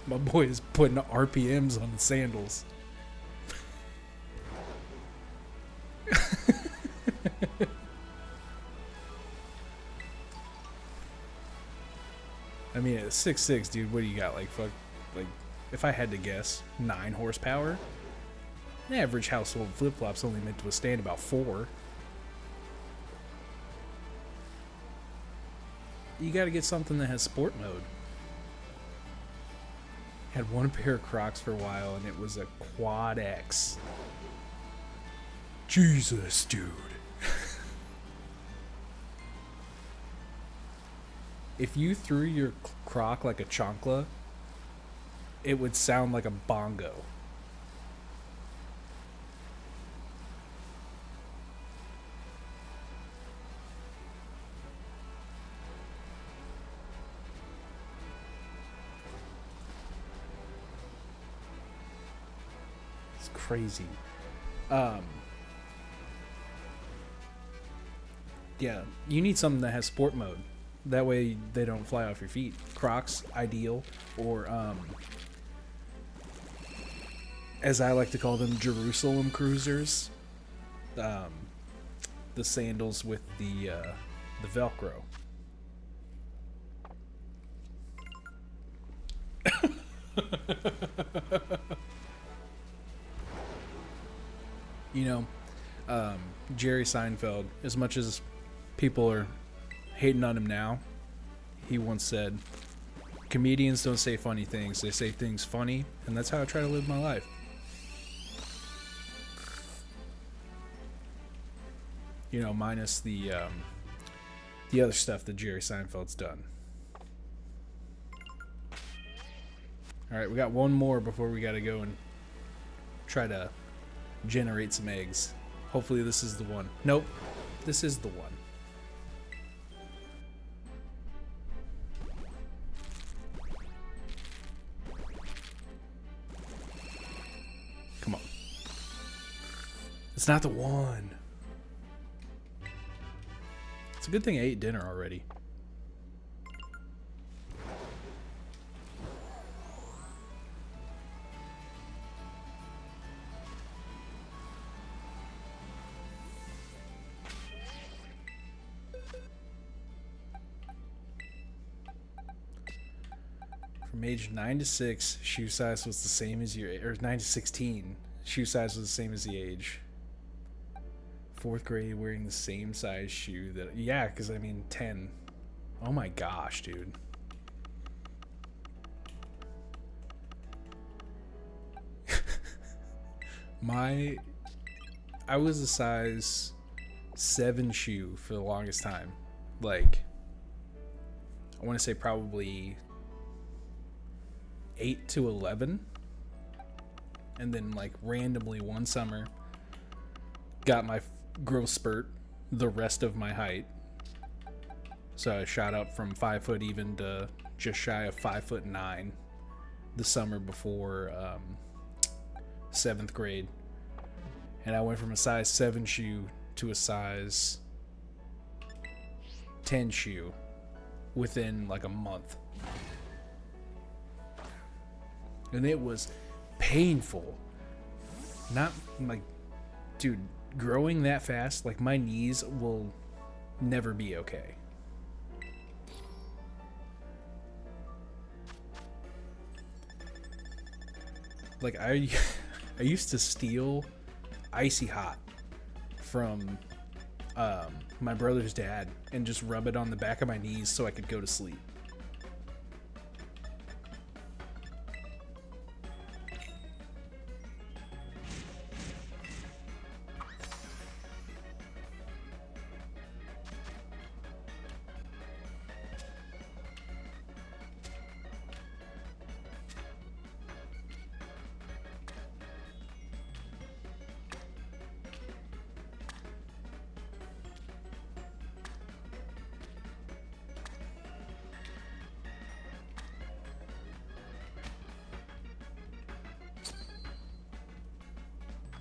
My boy is putting RPMs on the sandals. I mean, at 6'6", dude, what do you got? Like, if I had to guess, 9 horsepower? An average household flip-flop's only meant to withstand about 4. You gotta get something that has sport mode. Had one pair of Crocs for a while, and it was a Quad X. Jesus, dude. If you threw your Croc like a chancla, it would sound like a bongo. crazy. Yeah, you need something that has sport mode. That way they don't fly off your feet. Crocs, ideal, or as I like to call them, Jerusalem cruisers. The sandals with the Velcro. You know, Jerry Seinfeld, as much as people are hating on him now, he once said, comedians don't say funny things, they say things funny, and that's how I try to live my life. You know, minus the other stuff that Jerry Seinfeld's done. Alright, we got one more before we gotta go and try to generate some eggs. Hopefully this is the one. Nope, this is the one. Come on. It's not the one. It's a good thing I ate dinner already. From age 9 to 6, shoe size was the same as your, or 9 to 16, shoe size was the same as the age. 4th grade, wearing the same size shoe that, yeah, because I mean 10. Oh my gosh, dude. I was a size 7 shoe for the longest time. Like, I want to say probably 8 to 11, and then like randomly one summer got my growth spurt, the rest of my height, so I shot up from 5 foot even to just shy of 5'9" the summer before 7th grade, and I went from a size 7 shoe to a size 10 shoe within like a month. And it was painful. Not like, dude, growing that fast, like my knees will never be okay. Like I used to steal Icy Hot from my brother's dad and just rub it on the back of my knees so I could go to sleep.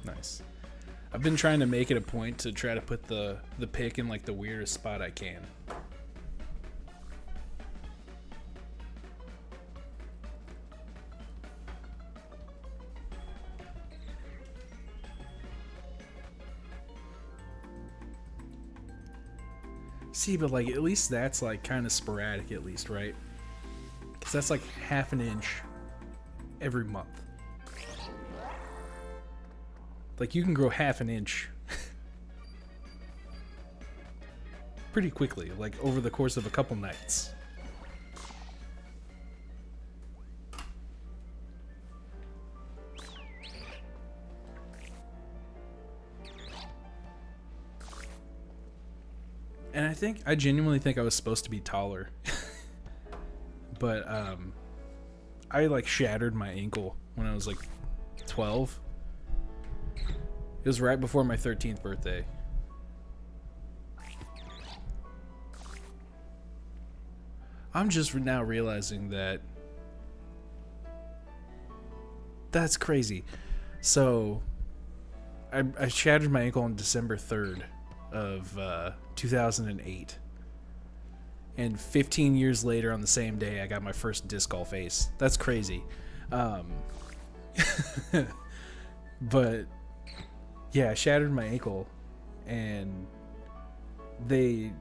Nice. I've been trying to make it a point to try to put the pick in like the weirdest spot I can. See, but like at least that's like kind of sporadic at least, right? Because that's like half an inch every month. Like you can grow half an inch pretty quickly, like over the course of a couple nights. And I genuinely think I was supposed to be taller. But I like shattered my ankle when I was like 12. It was right before my 13th birthday. I'm just now realizing that that's crazy. So I shattered my ankle on December 3rd of 2008. And 15 years later on the same day, I got my first disc golf ace. That's crazy. But yeah, I shattered my ankle, and they,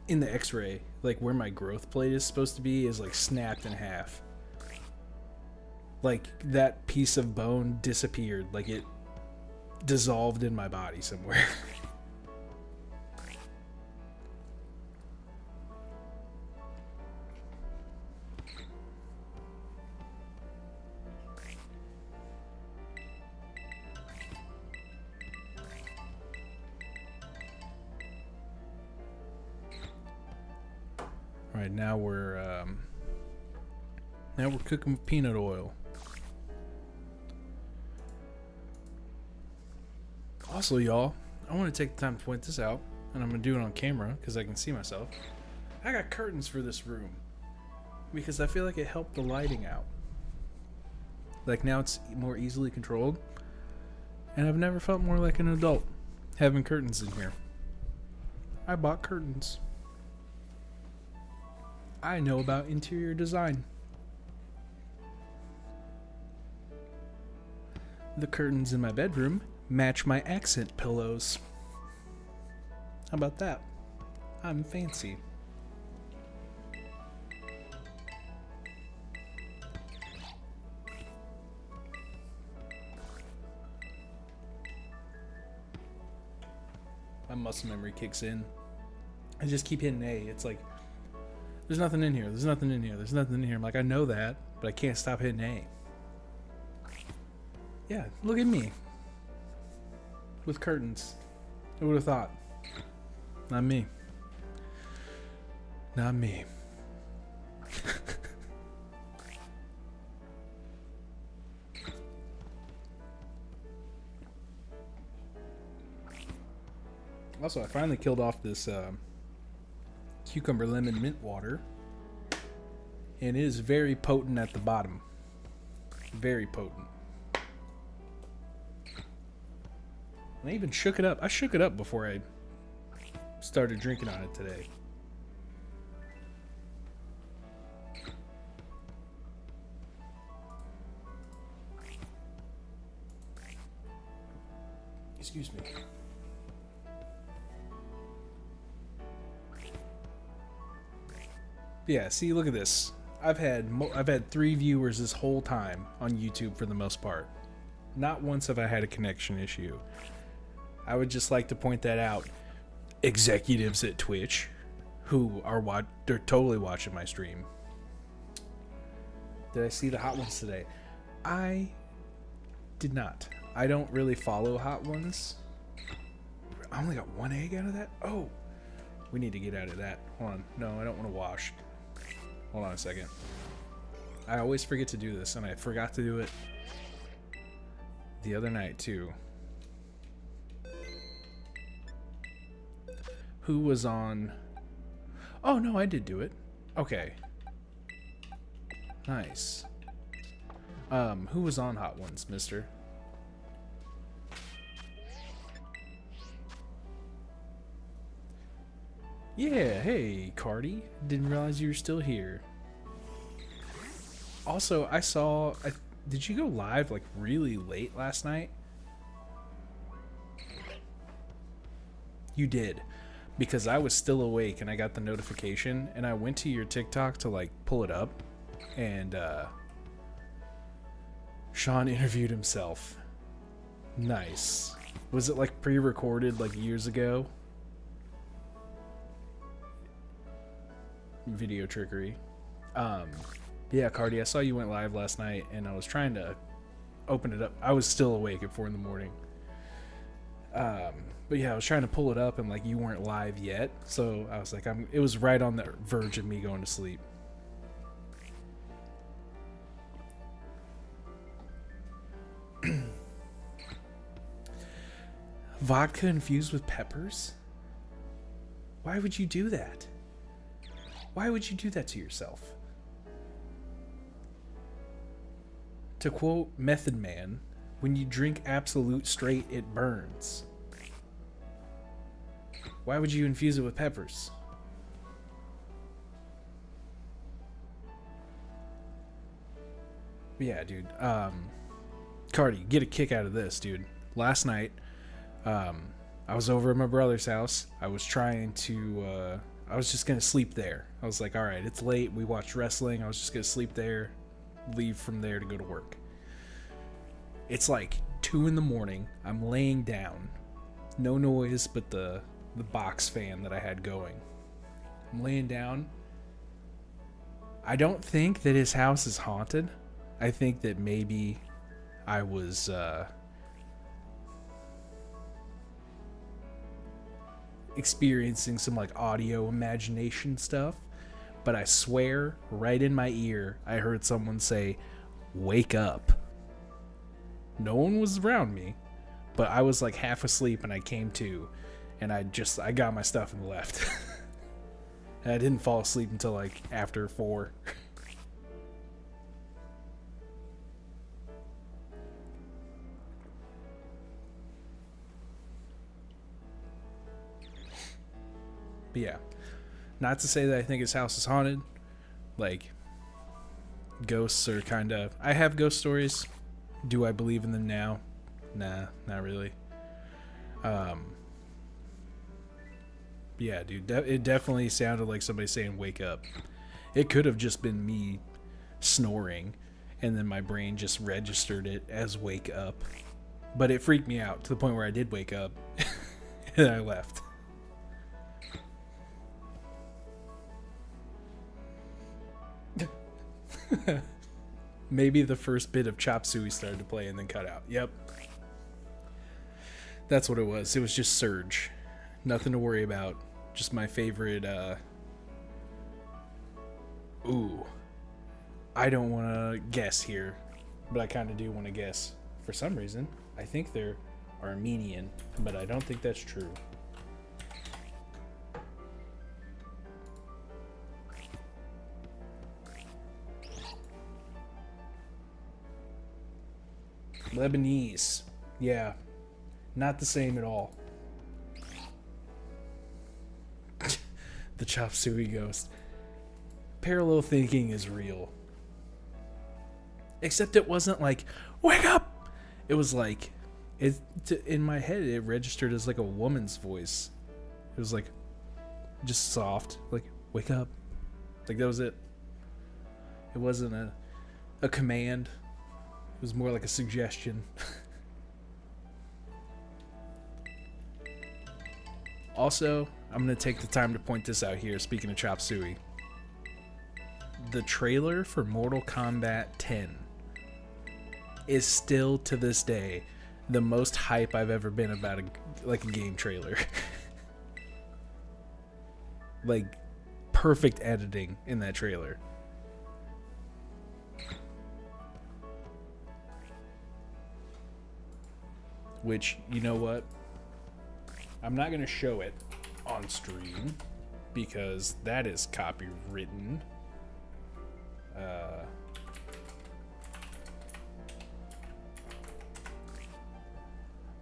in the x-ray, like where my growth plate is supposed to be is like snapped in half. Like that piece of bone disappeared, like it dissolved in my body somewhere. All right, now we're cooking with peanut oil. Also, y'all, I want to take the time to point this out, and I'm going to do it on camera because I can see myself. I got curtains for this room because I feel like it helped the lighting out. Like now it's more easily controlled, and I've never felt more like an adult having curtains in here. I bought curtains. I know about interior design. The curtains in my bedroom match my accent pillows. How about that? I'm fancy. My muscle memory kicks in. I just keep hitting A. It's like, there's nothing in here. There's nothing in here. There's nothing in here. I'm like, I know that, but I can't stop hitting A. Yeah, look at me. With curtains. Who would have thought? Not me. Not me. Also, I finally killed off this cucumber lemon mint water, and it is very potent at the bottom. Very potent. And I even shook it up. I shook it up before I started drinking on it today. Excuse me. Yeah, see, look at this. I've had 3 viewers this whole time on YouTube for the most part. Not once have I had a connection issue. I would just like to point that out. Executives at Twitch who are they're totally watching my stream. Did I see the hot ones today? I did not. I don't really follow hot ones. I only got 1 egg out of that? Oh, we need to get out of that. Hold on. No, I don't want to wash. Hold on a second. I always forget to do this, and I forgot to do it the other night too. Who was on? Oh no, I did do it. Okay. Nice. Who was on Hot Ones, mister? Yeah, hey, Cardi. Didn't realize you were still here. Also, I saw... did you go live, like, really late last night? You did. Because I was still awake and I got the notification, and I went to your TikTok to, like, pull it up. And, Sean interviewed himself. Nice. Was it, like, pre-recorded, like, years ago? Video trickery. Yeah, Cardi, I saw you went live last night, and I was trying to open it up. I was still awake at 4 in the morning. But yeah, I was trying to pull it up, and like you weren't live yet, so I was like, it was right on the verge of me going to sleep. Vodka infused with peppers? Why would you do that? Why would you do that to yourself? To quote Method Man, When you drink Absolute straight, it burns. Why would you infuse it with peppers? Yeah, dude. Cardi, get a kick out of this, dude. Last night, I was over at my brother's house. I was trying to, I was just gonna sleep there. I was like, alright, it's late. We watched wrestling. I was just gonna sleep there, leave from there to go to work. It's like 2 in the morning. I'm laying down. No noise but the box fan that I had going. I'm laying down. I don't think that his house is haunted. I think that maybe I was experiencing some like audio imagination stuff, but I swear right in my ear I heard someone say, "Wake up." No one was around me, but I was like half asleep and I came to, and I got my stuff and left. And I didn't fall asleep until like after 4. But yeah, not to say that I think his house is haunted. Like, ghosts are kind of... I have ghost stories. Do I believe in them now? Nah, not really. Yeah, dude, it definitely sounded like somebody saying "wake up." It could have just been me snoring, and then my brain just registered it as "wake up." But it freaked me out to the point where I did wake up, and I left. Maybe the first bit of Chop Suey started to play and then cut out. Yep. That's what it was. It was just Surge. Nothing to worry about. Just my favorite, Ooh. I don't want to guess here, but I kind of do want to guess. For some reason, I think they're Armenian, but I don't think that's true. Lebanese. Yeah. Not the same at all. The Chop Suey ghost. Parallel thinking is real. Except it wasn't like, "Wake up!" It was like, in my head, it registered as like a woman's voice. It was like, just soft. Like, "Wake up." Like, that was it. It wasn't a command. It was more like a suggestion. Also, I'm going to take the time to point this out here, speaking of Chop Suey. The trailer for Mortal Kombat 10 is still, to this day, the most hype I've ever been about a game trailer. Like, perfect editing in that trailer. Which, you know what? I'm not going to show it on stream because that is copywritten.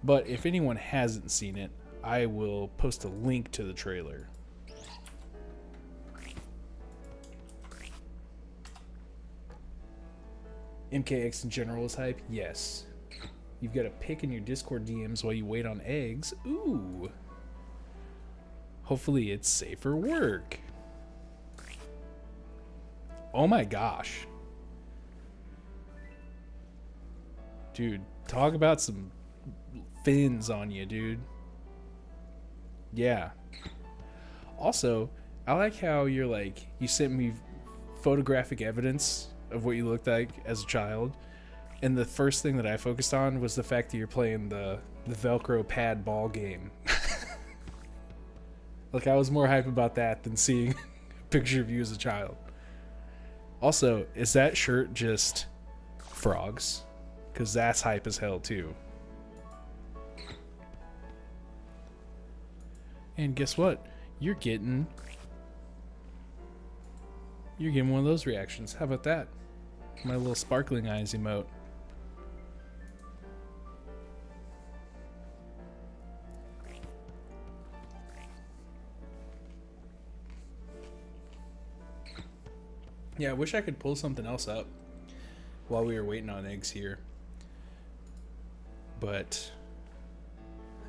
But if anyone hasn't seen it, I will post a link to the trailer. MKX in general is hype? Yes. You've got a pic in your Discord DMs while you wait on eggs. Ooh. Hopefully it's safer work. Oh my gosh. Dude, talk about some fins on you, dude. Yeah. Also, I like how you're like, you sent me photographic evidence of what you looked like as a child. And the first thing that I focused on was the fact that you're playing the Velcro pad ball game. Like, I was more hype about that than seeing a picture of you as a child. Also, is that shirt just frogs? Because that's hype as hell, too. And guess what? You're getting one of those reactions. How about that? My little sparkling eyes emote. Yeah, I wish I could pull something else up while we were waiting on eggs here. But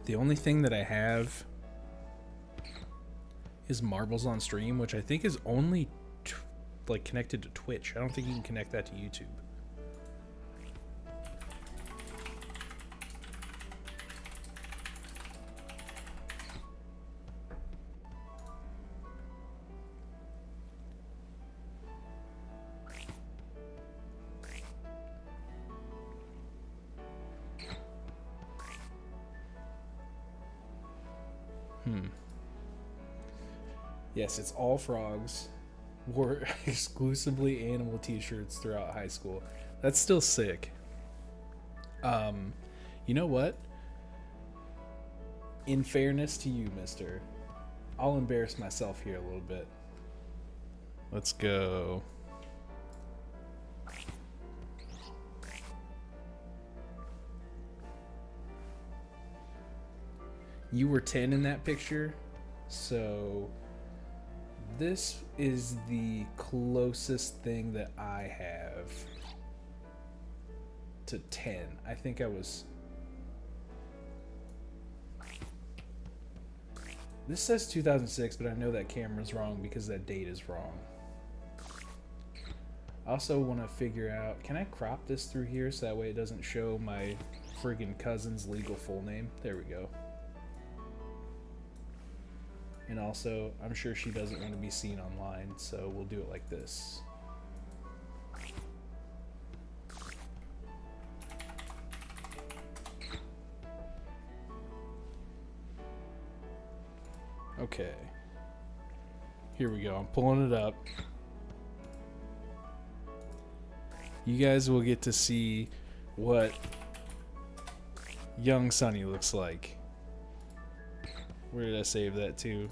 the only thing that I have is Marbles on Stream, which I think is only like connected to Twitch. I don't think you can connect that to YouTube. Yes, it's all frogs. Wore exclusively animal t-shirts throughout high school. That's still sick. You know what? In fairness to you, mister, I'll embarrass myself here a little bit. Let's go. You were 10 in that picture, so this is the closest thing that I have to 10. I think I was... This says 2006, but I know that camera's wrong because that date is wrong. I also want to figure out, can I crop this through here so that way it doesn't show my friggin' cousin's legal full name? There we go. And also, I'm sure she doesn't want to be seen online, so we'll do it like this. Okay. Here we go. I'm pulling it up. You guys will get to see what young Sunny looks like. Where did I save that to?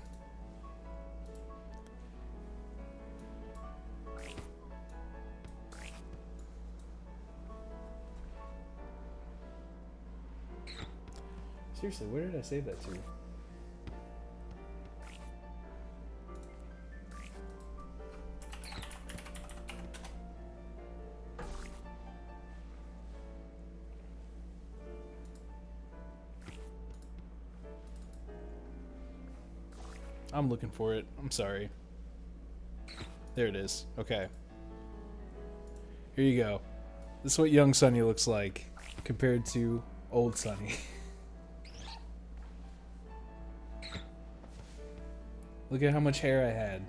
Seriously, where did I save that to? I'm looking for it. I'm sorry. There it is. Okay. Here you go. This is what young Sunny looks like compared to old Sunny. Look at how much hair I had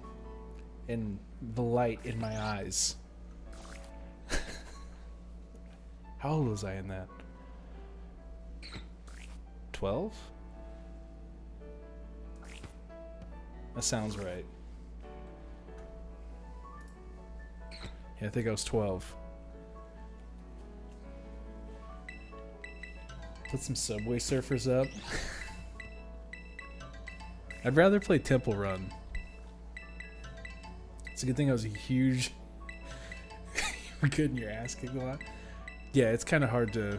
and the light in my eyes. How old was I in that? 12? That sounds right. Yeah, I think I was 12. Put some Subway Surfers up. I'd rather play Temple Run. It's a good thing I was a huge... You were good in your ass kicked a lot. Yeah, it's kind of hard to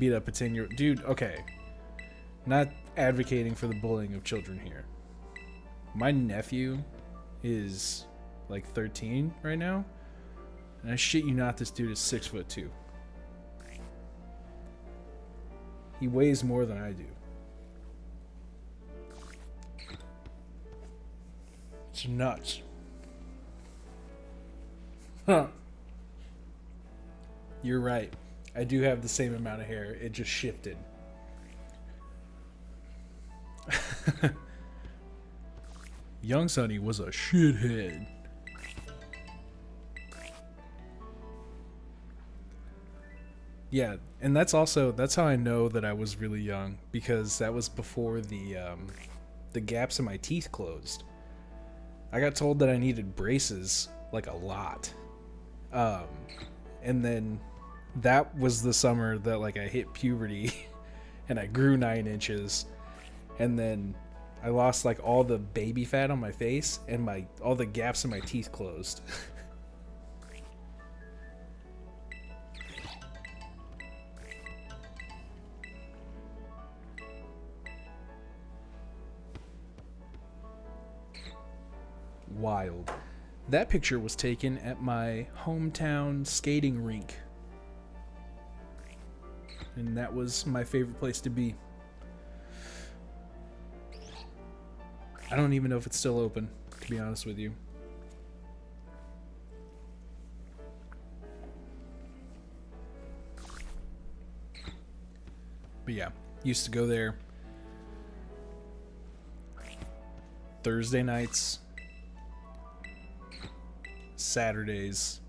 beat up a 10-year-old. Dude, okay. Not advocating for the bullying of children here. My nephew is like 13 right now, and I shit you not, this dude is 6'2". He weighs more than I do. It's nuts. Huh. You're right. I do have the same amount of hair. It just shifted. Young Sunny was a shithead. Yeah, and that's how I know that I was really young, because that was before the gaps in my teeth closed. I got told that I needed braces like a lot. And then that was the summer that like I hit puberty and I grew 9 inches, and then I lost like all the baby fat on my face, and all the gaps in my teeth closed. Wild. That picture was taken at my hometown skating rink. And that was my favorite place to be. I don't even know if it's still open, to be honest with you. But yeah, used to go there Thursday nights, Saturdays,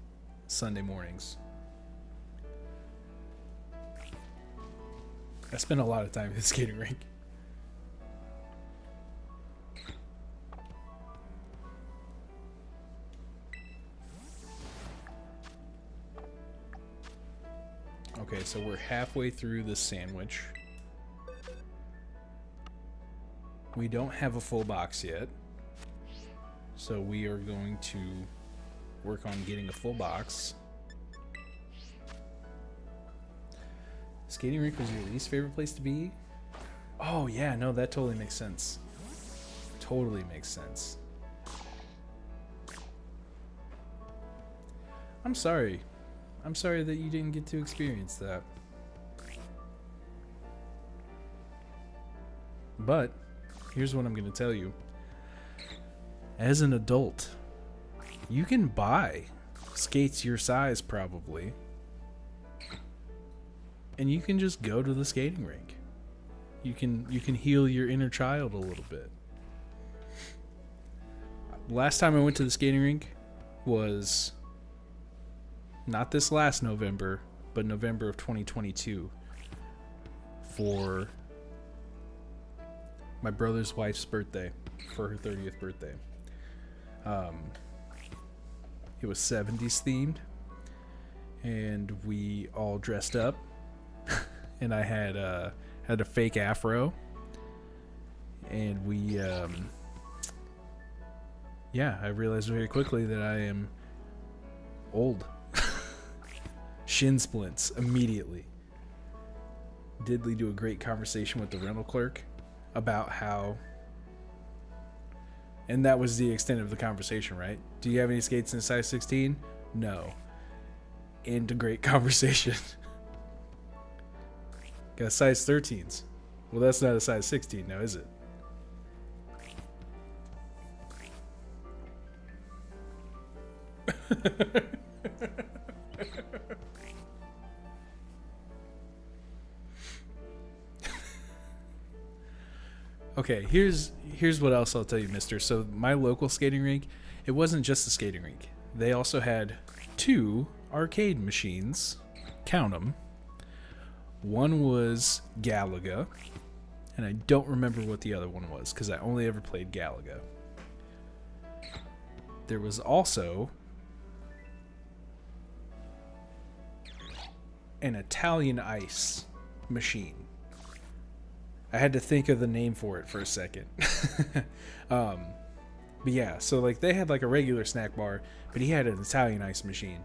Sunday mornings. I spent a lot of time at the skating rink. Okay, so we're halfway through the sandwich. We don't have a full box yet. So we are going to work on getting a full box. Skating rink was your least favorite place to be? Oh yeah, no, that totally makes sense. Totally makes sense. I'm sorry. I'm sorry that you didn't get to experience that. But here's what I'm going to tell you. As an adult, you can buy skates your size probably. And you can just go to the skating rink. You can heal your inner child a little bit. Last time I went to the skating rink was not this last November, but November of 2022 for my brother's wife's birthday, for her 30th birthday. It was 70s themed, and we all dressed up, and I had a fake afro, and we I realized very quickly that I am old. Shin splints immediately. Did lead to a great conversation with the rental clerk about how, and that was the extent of the conversation, right? Do you have any skates in a size 16? No. End of great conversation. Got size 13s. Well, that's not a size 16 now, is it? Okay, here's what else I'll tell you, mister. So my local skating rink, it wasn't just a skating rink. They also had 2 arcade machines. Count them. One was Galaga, and I don't remember what the other one was because I only ever played Galaga. There was also an Italian ice machine. I had to think of the name for it for a second. But yeah, so like they had like a regular snack bar, but he had an Italian ice machine.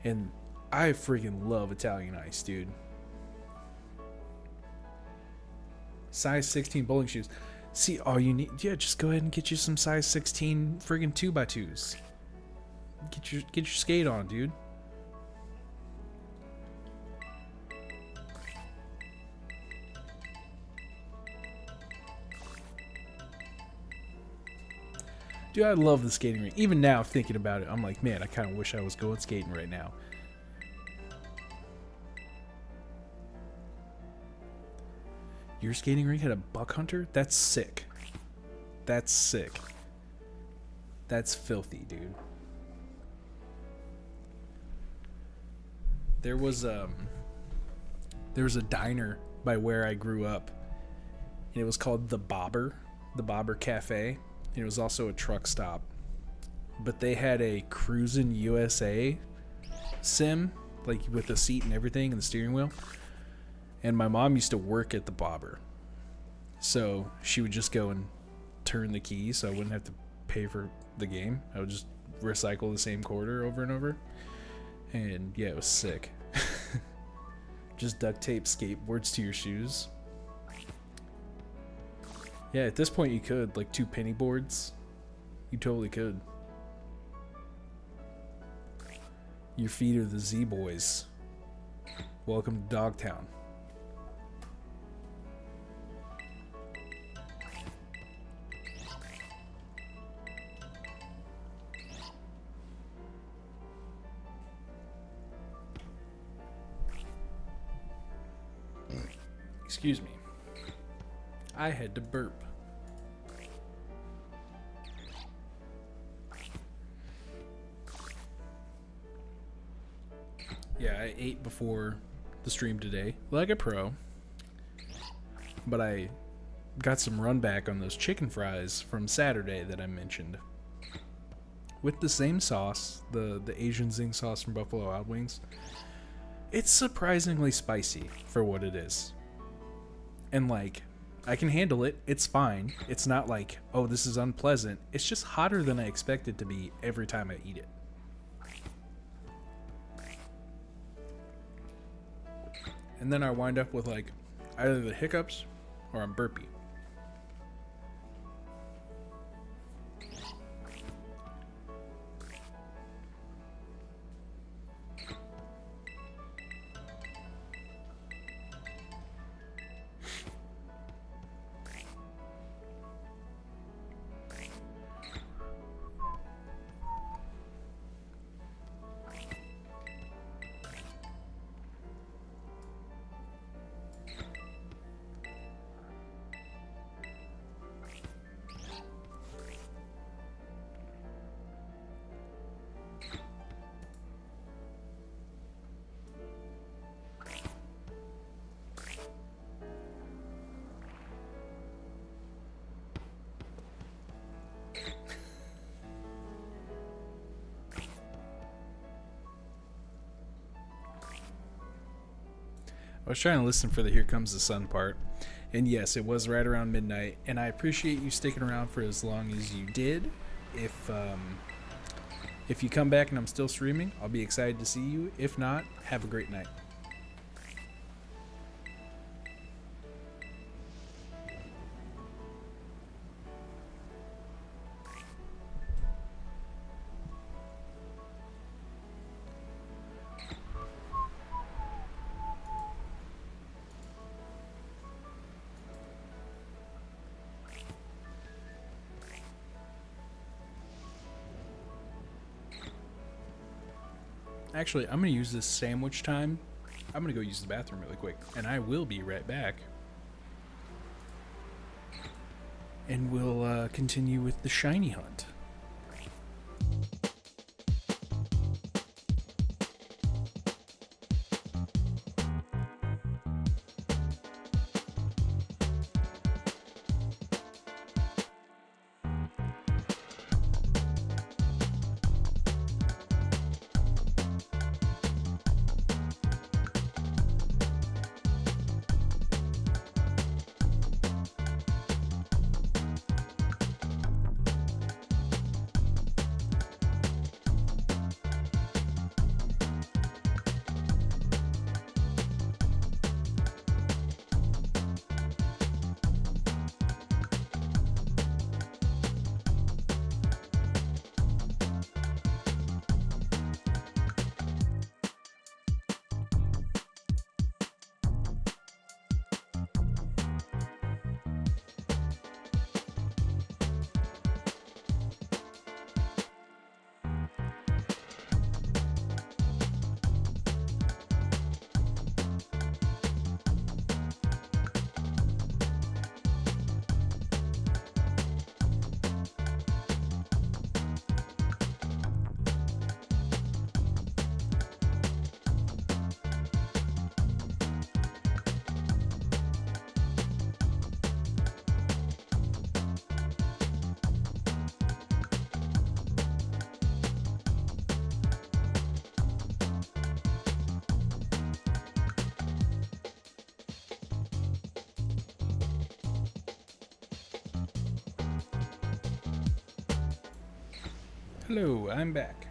And I freaking love Italian ice, dude. Size 16 bowling shoes. See, all you need, yeah, just go ahead and get you some size 16 friggin' 2x2s. Get your skate on, dude. Dude, I love the skating rink. Even now, thinking about it, I'm like, man, I kind of wish I was going skating right now. Your skating rink had a buck hunter? That's sick. That's sick. That's filthy, dude. There was a diner by where I grew up, and it was called the Bobber Cafe. And it was also a truck stop, but they had a Cruisin' USA sim, like with the seat and everything and the steering wheel. And my mom used to work at the Bobber, so she would just go and turn the key, so I wouldn't have to pay for the game. I would just recycle the same quarter over and over, and yeah, it was sick. Just duct tape skateboards to your shoes. Yeah, at this point you could, like 2 penny boards. You totally could. Your feet are the Z-Boys. Welcome to Dogtown. Excuse me. I had to burp. Yeah, I ate before the stream today, like a pro. But I got some run back on those chicken fries from Saturday that I mentioned. With the same sauce, the Asian zing sauce from Buffalo Wild Wings. It's surprisingly spicy for what it is. And like, I can handle it. It's fine. It's not like, oh, this is unpleasant. It's just hotter than I expect it to be every time I eat it. And then I wind up with like either the hiccups or I'm burpy. I was trying to listen for the "Here Comes the Sun" part, and yes, it was right around midnight. And I appreciate you sticking around for as long as you did. If you come back and I'm still streaming, I'll be excited to see you. If not, have a great night. Actually, I'm going to use this sandwich time. I'm going to go use the bathroom really quick, and I will be right back. And we'll continue with the shiny hunt. Hello, I'm back.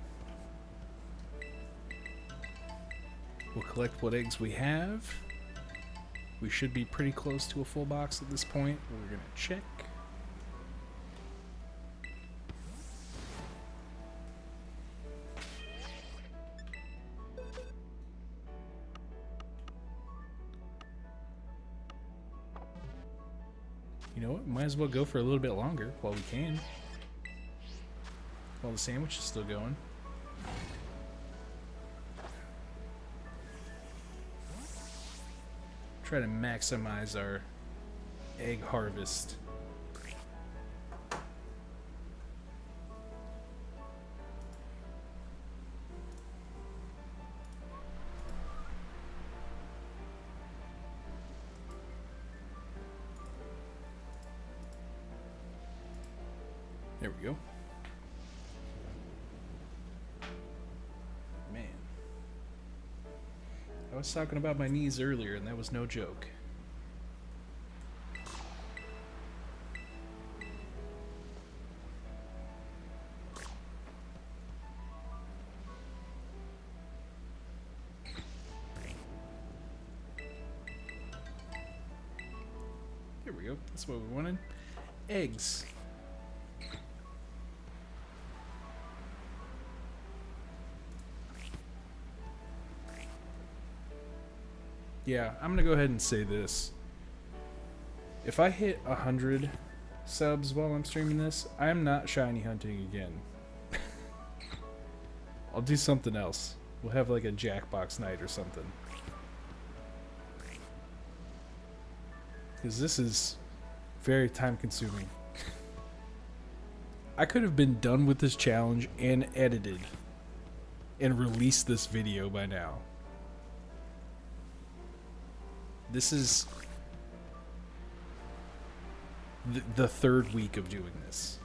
We'll collect what eggs we have. We should be pretty close to a full box at this point. We're gonna check. You know what? Might as well go for a little bit longer while we can. While the sandwich is still going. Try to maximize our egg harvest. There we go. Man. I was talking about my knees earlier, and that was no joke. There we go. That's what we wanted. Eggs. Yeah, I'm gonna go ahead and say this. If I hit 100 subs while I'm streaming this, I'm not shiny hunting again. I'll do something else. We'll have like a Jackbox night or something. Because this is very time consuming. I could have been done with this challenge and edited and released this video by now. This is the third week of doing this.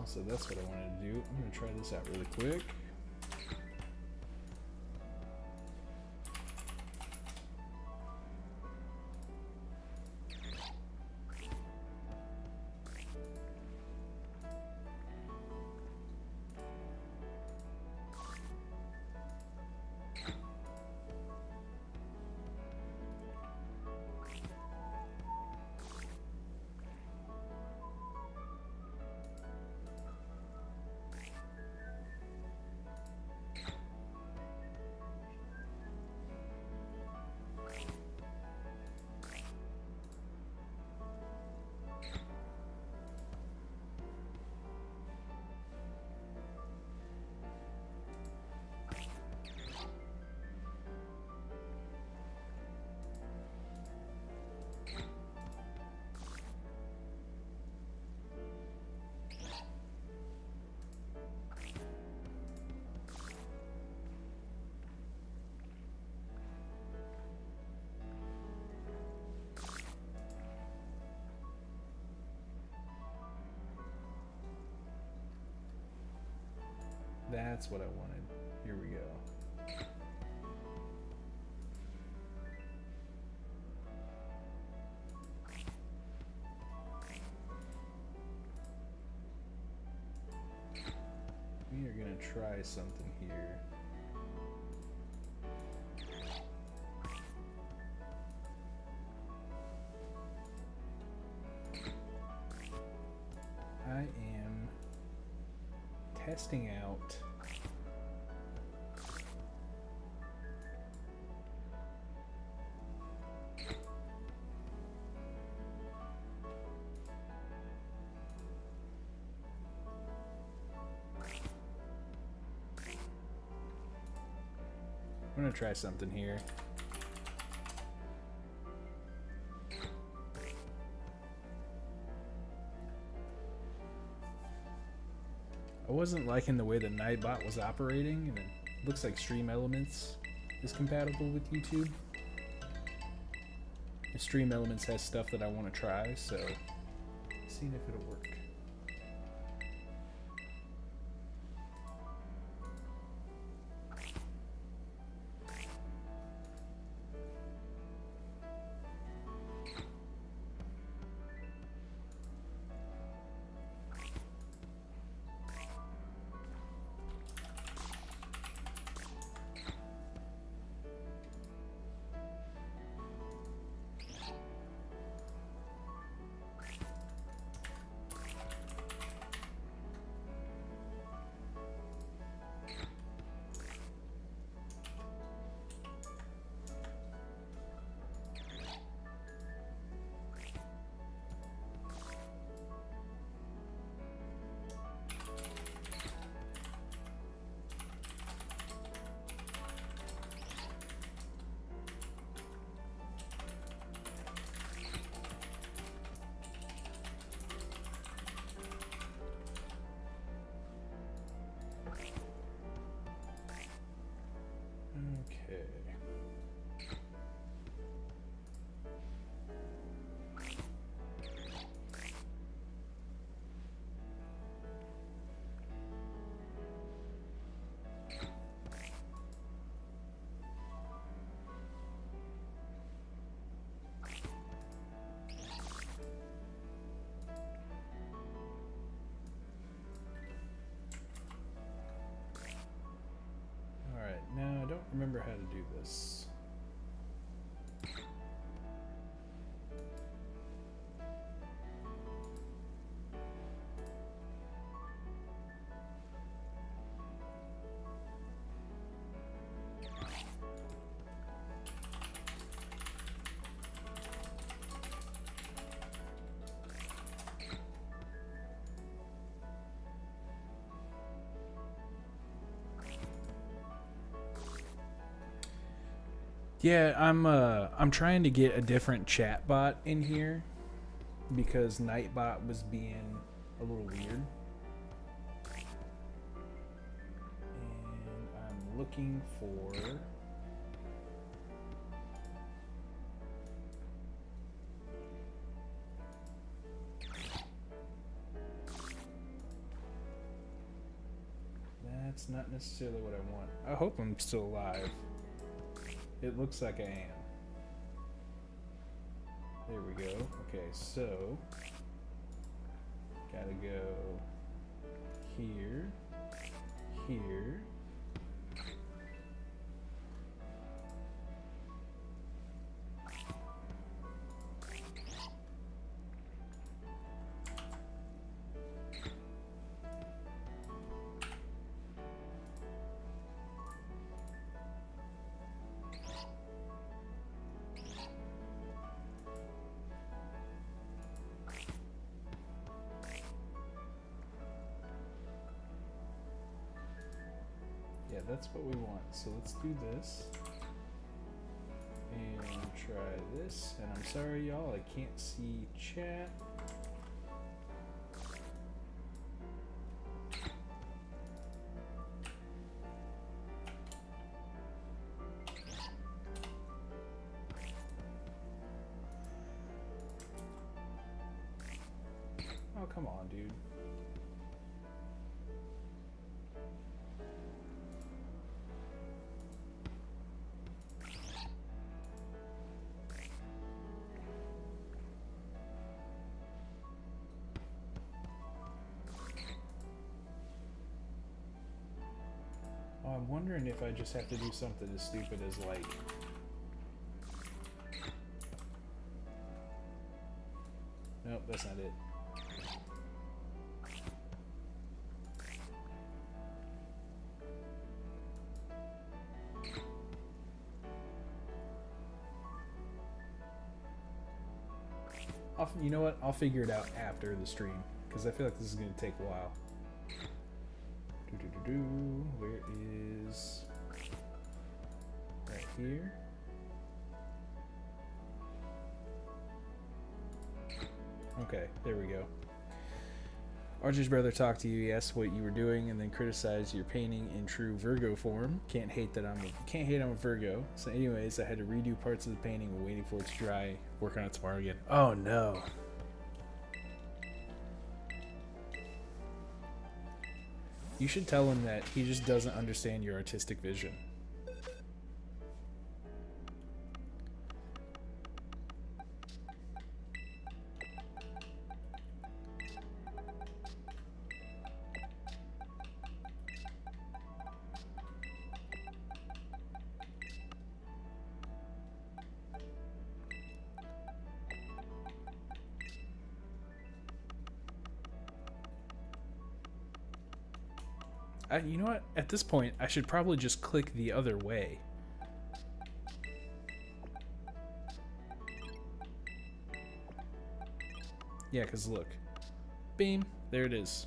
So that's what I wanted to do. I'm going to try this out really quick. That's what I wanted. Here we go. We are going to try something here. I am testing out I'm gonna try something here. I wasn't liking the way the Nightbot was operating, and it looks like Stream Elements is compatible with YouTube. And Stream Elements has stuff that I want to try, so seeing if it'll work. remember how to do this. Yeah, I'm trying to get a different chat bot in here because Nightbot was being a little weird. And I'm looking for that's not necessarily what I want. I hope I'm still alive. It looks like I am. There we go. Okay, so gotta go here, here. Yeah, that's what we want. So let's do this. And try this. And I'm sorry, y'all, I can't see chat. Oh, come on, dude. Oh, I'm wondering if I just have to do something as stupid as like... Nope, that's not it. You know what? I'll figure it out after the stream because I feel like this is going to take a while. Where is... Right here. Okay, there we go. RJ's brother talked to you. He asked what you were doing, and then criticized your painting in true Virgo form. Can't hate I'm a Virgo. So, anyways, I had to redo parts of the painting, waiting for it to dry. Working on it tomorrow again. Oh no. You should tell him that he just doesn't understand your artistic vision. You know what? At this point, I should probably just click the other way. Yeah, because look. Beam. There it is.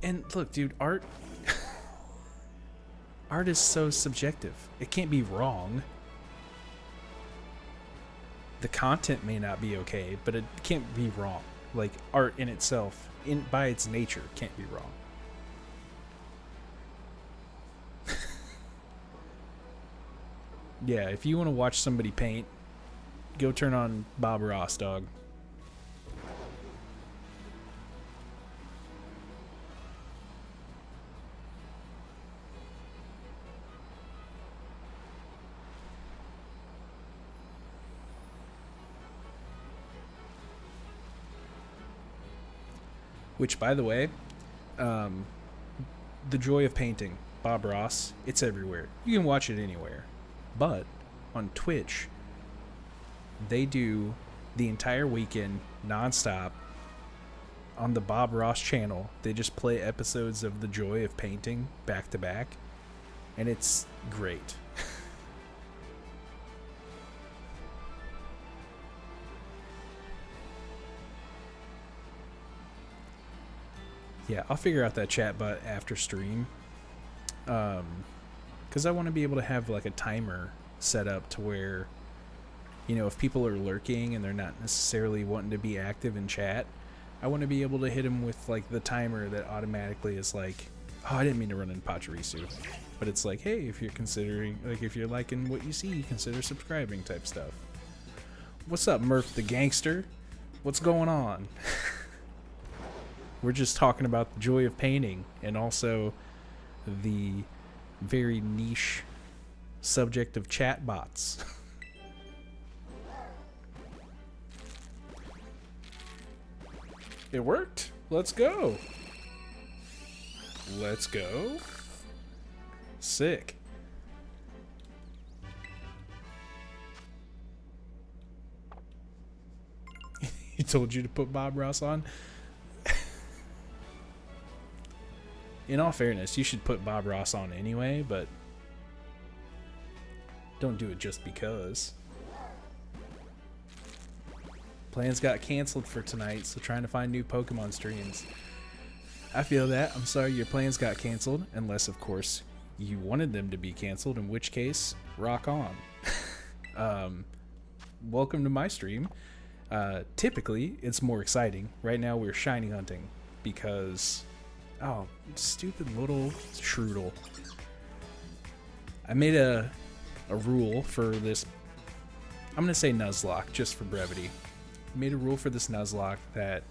And look, dude, art... art is so subjective. It can't be wrong. The content may not be okay, but it can't be wrong. Like, art in itself, by its nature, can't be wrong. Yeah, if you want to watch somebody paint, go turn on Bob Ross, dog. Which, by the way, um, The Joy of Painting, Bob Ross, it's everywhere. You can watch it anywhere. But on Twitch, they do the entire weekend nonstop on the Bob Ross channel. They just play episodes of The Joy of Painting back to back, and it's great. Yeah, I'll figure out that chat bot after stream. Because I want to be able to have like a timer set up to where, you know, if people are lurking and they're not necessarily wanting to be active in chat, I want to be able to hit them with like the timer that automatically is like, oh, I didn't mean to run into Pachirisu. But it's like, hey, if you're considering, like, if you're liking what you see, consider subscribing type stuff. What's up, Murph the Gangster? What's going on? We're just talking about the joy of painting and also the very niche subject of chatbots. It worked. Let's go. Let's go. Sick. He told you to put Bob Ross on? In all fairness, you should put Bob Ross on anyway, but don't do it just because. Plans got canceled for tonight, so trying to find new Pokemon streams. I feel that. I'm sorry your plans got canceled, unless, of course, you wanted them to be canceled, in which case, rock on. Welcome to my stream. Typically, it's more exciting. Right now, we're shiny hunting because... Oh, stupid little Strudel. I made a rule for this. I'm going to say Nuzlocke, just for brevity. I made a rule for this Nuzlocke that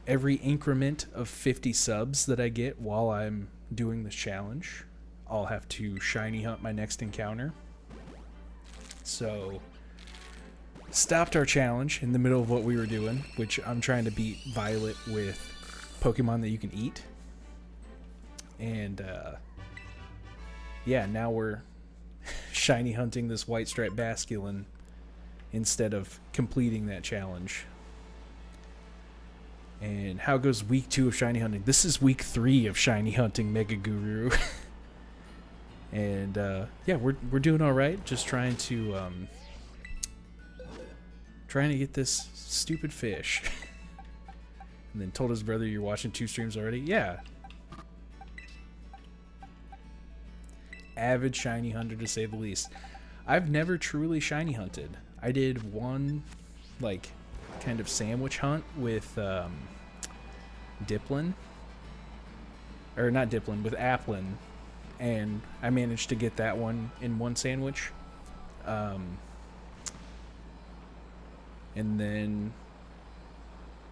every increment of 50 subs that I get while I'm doing this challenge, I'll have to shiny hunt my next encounter. So... stopped our challenge in the middle of what we were doing, which I'm trying to beat Violet with Pokemon that you can eat. And yeah, now we're shiny hunting this white striped Basculin instead of completing that challenge. And how goes week 2 of shiny hunting? This is week 3 of shiny hunting Mega Guru. And yeah, we're doing all right. Just trying to get this stupid fish. And then told his brother, you're watching 2 streams already? Yeah. Avid shiny hunter, to say the least. I've never truly shiny hunted. I did one, like, kind of sandwich hunt with Diplin. Or not Diplin, with Applin. And I managed to get that one in one sandwich. And then...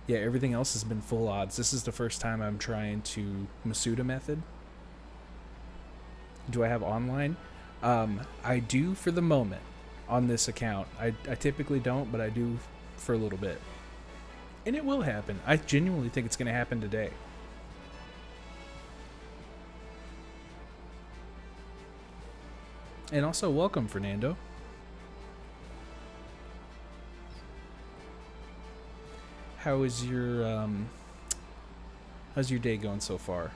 yeah, everything else has been full odds. This is the first time I'm trying to Masuda method. Do I have online? I do for the moment on this account. I typically don't, but I do for a little bit. And it will happen. I genuinely think it's going to happen today. And also, welcome, Fernando. How's your day going so far?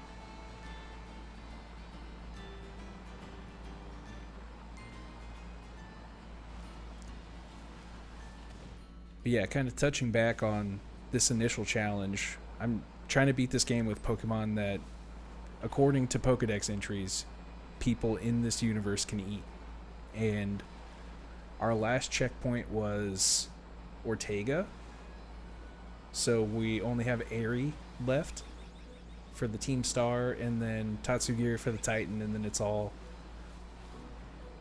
But yeah, kind of touching back on this initial challenge, I'm trying to beat this game with Pokemon that, according to Pokedex entries, people in this universe can eat. And our last checkpoint was Ortega. So we only have Aerie left for the Team Star, and then Tatsugiri for the Titan, and then it's all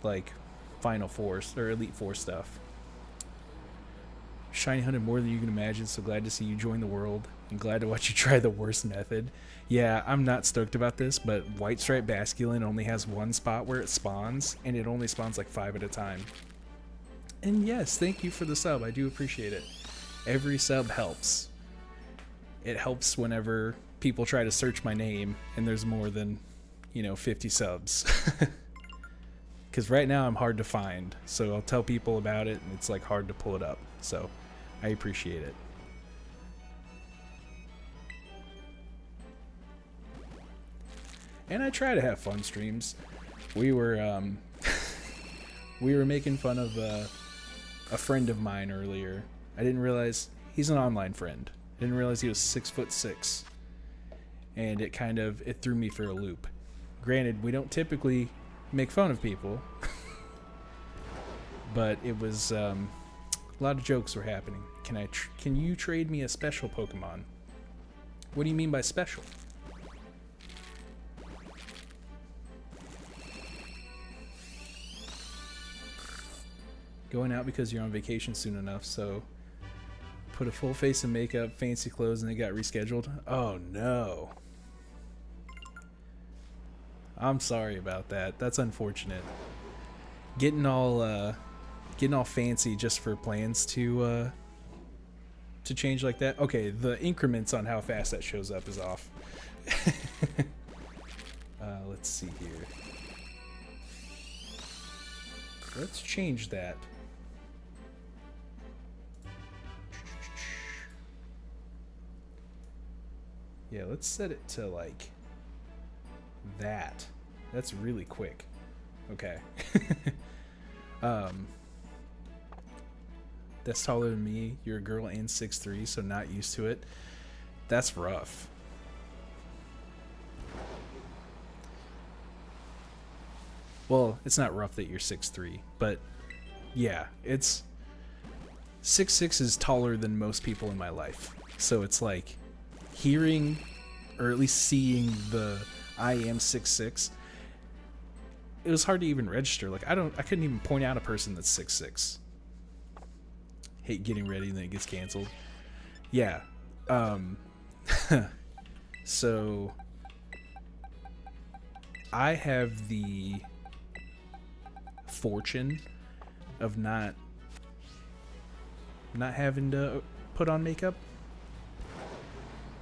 like Final Four or Elite Four stuff. Shiny hunted more than you can imagine, so glad to see you join the world, and glad to watch you try the worst method. Yeah, I'm not stoked about this, but White Stripe Basculin only has one spot where it spawns, and it only spawns like 5 at a time. And yes, thank you for the sub, I do appreciate it. Every sub helps. it helps whenever people try to search my name and there's more than, 50 subs. Because right now I'm hard to find, so I'll tell people about it and it's like hard to pull it up, so I appreciate it. And I try to have fun streams. We were we were making fun of a friend of mine earlier. I didn't realize he's an online friend. I didn't realize he was 6'6", and it threw me for a loop. Granted, we don't typically make fun of people, but it was a lot of jokes were happening. Can you trade me a special Pokemon? What do you mean by special? Going out because you're on vacation soon enough, so put a full face of makeup, fancy clothes, and they got rescheduled. Oh no. I'm sorry about that. That's unfortunate. Getting all fancy just for plans to change like that. Okay, the increments on how fast that shows up is off. Let's see here. Let's change that. Yeah, let's set it to like that. That's really quick. Okay. That's taller than me. You're a girl and 6'3", so not used to it. That's rough. Well, it's not rough that you're 6'3", but yeah, it's 6'6" is taller than most people in my life. So it's like hearing, or at least seeing the I am 6'6", it was hard to even register. Like I couldn't even point out a person that's 6'6". Hate getting ready and then it gets canceled. Yeah. So I have the fortune of not having to put on makeup.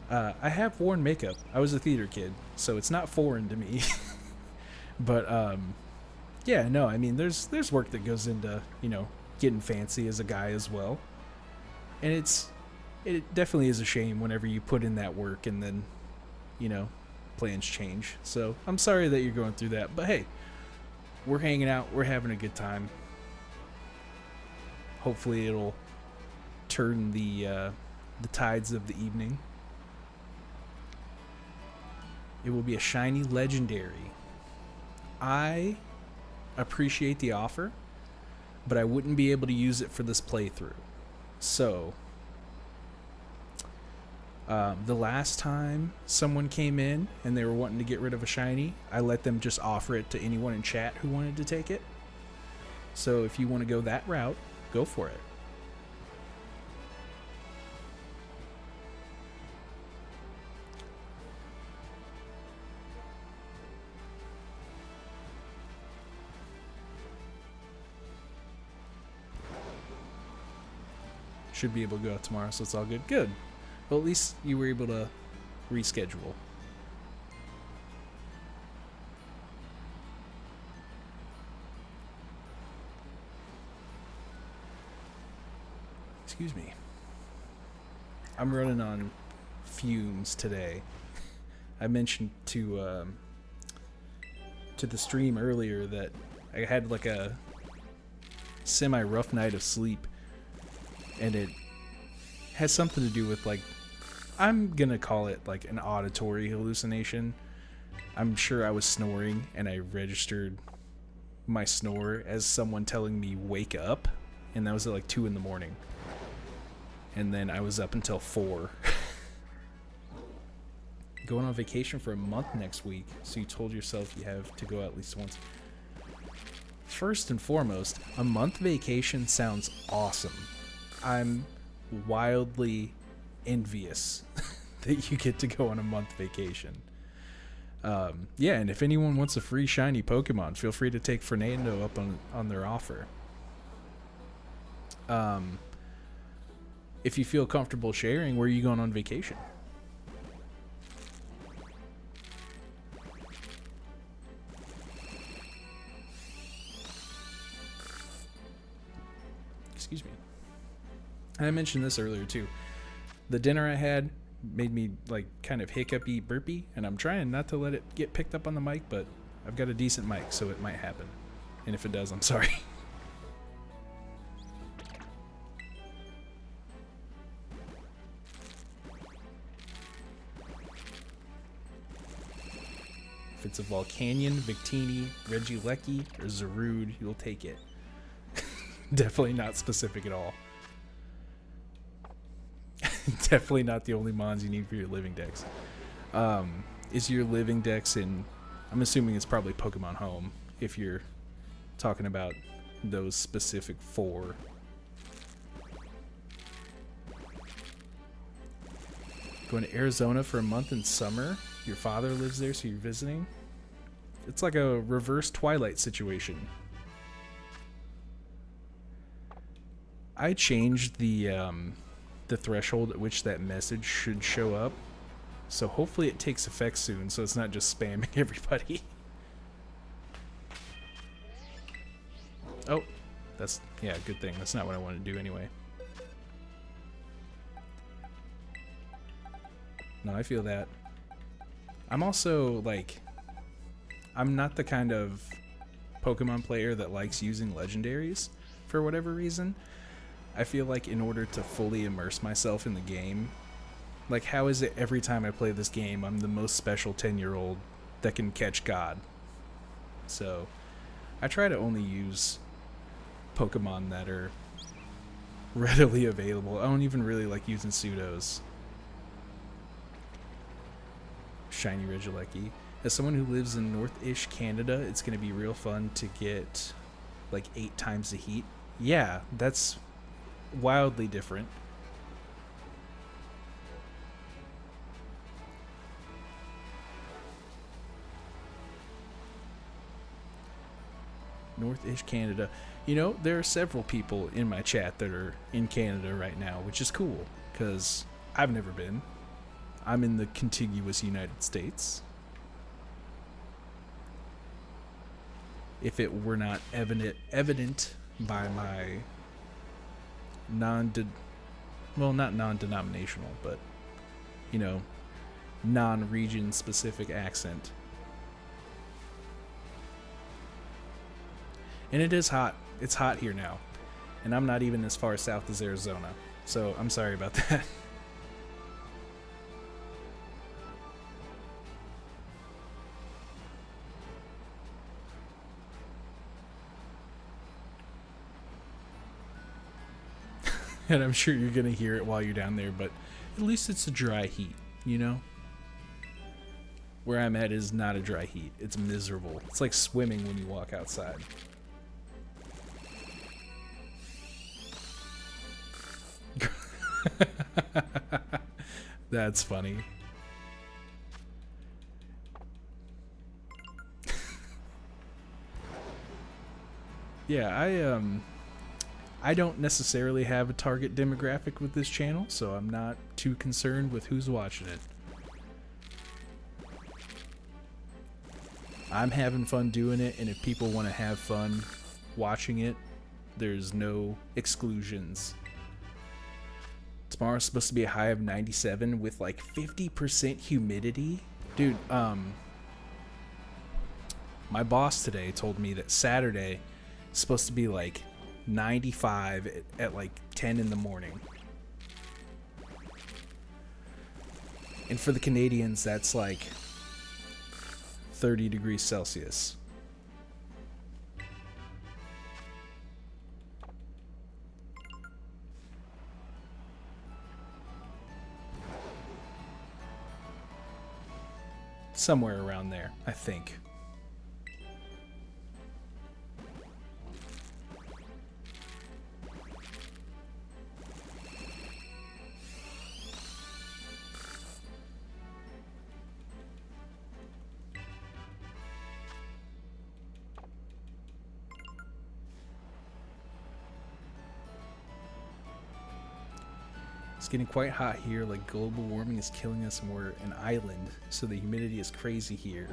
I have worn makeup. I was a theater kid, so it's not foreign to me. But yeah, no, I mean there's work that goes into, getting fancy as a guy as well. And it definitely is a shame whenever you put in that work and then, plans change. So I'm sorry that you're going through that, but hey, we're hanging out, we're having a good time. Hopefully it'll turn the tides of the evening. It will be a shiny legendary. I appreciate the offer, but I wouldn't be able to use it for this playthrough. So, the last time someone came in and they were wanting to get rid of a shiny, I let them just offer it to anyone in chat who wanted to take it. So if you want to go that route, go for it. Should be able to go out tomorrow, so it's all good. Good. Well, at least you were able to reschedule. Excuse me. I'm running on fumes today. I mentioned to the stream earlier that I had like a semi-rough night of sleep. And it has something to do with, like, I'm gonna call it like an auditory hallucination. I'm sure I was snoring and I registered my snore as someone telling me wake up, and that was at like 2 in the morning. And then I was up until 4. Going on vacation for a month next week, so you told yourself you have to go out at least once. First and foremost, a month vacation sounds awesome. I'm wildly envious that you get to go on a month vacation. Yeah, and if anyone wants a free shiny Pokemon, feel free to take Fernando up on their offer. If you feel comfortable sharing, where are you going on vacation? Excuse me. And I mentioned this earlier too. The dinner I had made me like kind of hiccupy burpy, and I'm trying not to let it get picked up on the mic, but I've got a decent mic, so it might happen. And if it does, I'm sorry. If it's a Volcanion, Victini, Regieleki, or Zarude, you'll take it. Definitely not specific at all. Definitely not the only mons you need for your living decks. Is your living decks in... I'm assuming it's probably Pokemon Home, if you're talking about those specific 4. Going to Arizona for a month in summer. Your father lives there, so you're visiting. It's like a reverse Twilight situation. I changed the threshold at which that message should show up, so hopefully it takes effect soon, so it's not just spamming everybody. Oh, that's, yeah, good thing. That's not what I want to do anyway. No, I feel that. I'm also, like, I'm not the kind of Pokemon player that likes using legendaries for whatever reason. I feel like in order to fully immerse myself in the game, like, how is it every time I play this game I'm the most special 10-year-old that can catch God? So I try to only use Pokemon that are readily available. I don't even really like using pseudos. Shiny Regieleki. As someone who lives in north-ish Canada, it's going to be real fun to get like 8 times the heat. Yeah, that's wildly different. North-ish Canada. You know, there are several people in my chat that are in Canada right now, which is cool, because I've never been. I'm in the contiguous United States. If it were not evident by my not non-denominational, but, you know, non-region specific accent. And it is hot. It's hot here now. And I'm not even as far south as Arizona. So I'm sorry about that. And I'm sure you're going to hear it while you're down there, but at least it's a dry heat, you know? Where I'm at is not a dry heat. It's miserable. It's like swimming when you walk outside. That's funny. Yeah, I don't necessarily have a target demographic with this channel, so I'm not too concerned with who's watching it. I'm having fun doing it, and if people want to have fun watching it, there's no exclusions. Tomorrow's supposed to be a high of 97 with like 50% humidity. Dude, my boss today told me that Saturday is supposed to be like 95 at like 10 in the morning. And for the Canadians, that's like 30 degrees Celsius. Somewhere around there, I think. It's getting quite hot here, like global warming is killing us and we're an island, so the humidity is crazy here.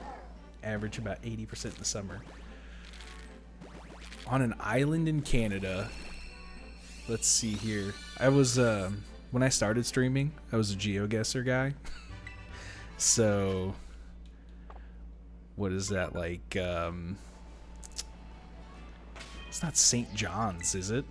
Average about 80% in the summer. On an island in Canada, Let's see here. I was when I started streaming, I was a GeoGuessr guy. So what is that like? It's not St. John's, is it?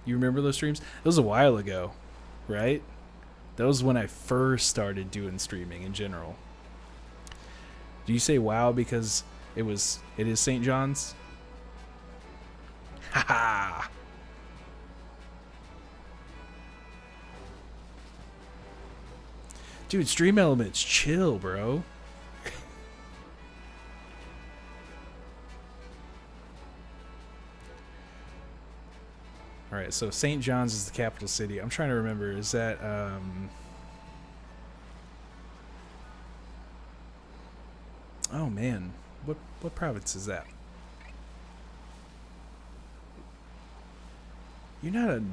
You remember those streams? It was a while ago, right? That was when I first started doing streaming in general. Do you say wow because it is St. John's? Haha. Dude, Stream Elements, chill, bro. All right, so St. John's is the capital city. I'm trying to remember. Is that oh man, what province is that? You're not a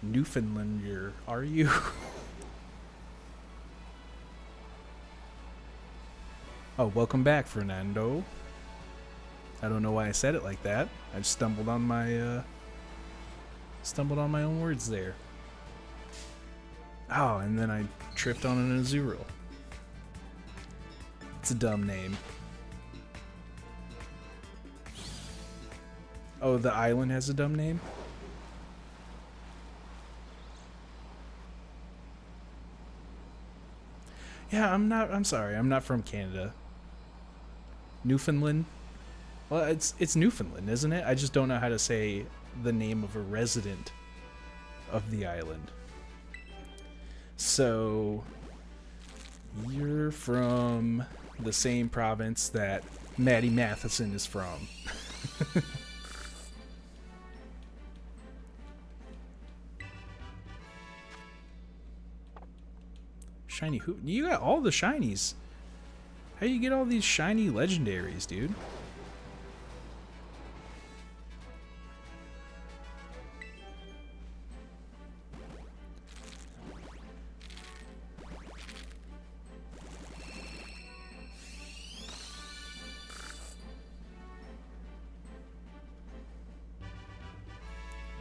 Newfoundlander, are you? Oh, welcome back, Fernando. I don't know why I said it like that. I just stumbled on my own words there. Oh, and then I tripped on an Azurill. It's a dumb name. Oh, the island has a dumb name? Yeah, I'm sorry. I'm not from Canada. Newfoundland? Well, it's Newfoundland, isn't it? I just don't know how to say the name of a resident of the island. So you're from the same province that Maddie Matheson is from. Shiny who? You got all the shinies. How do you get all these shiny legendaries, dude?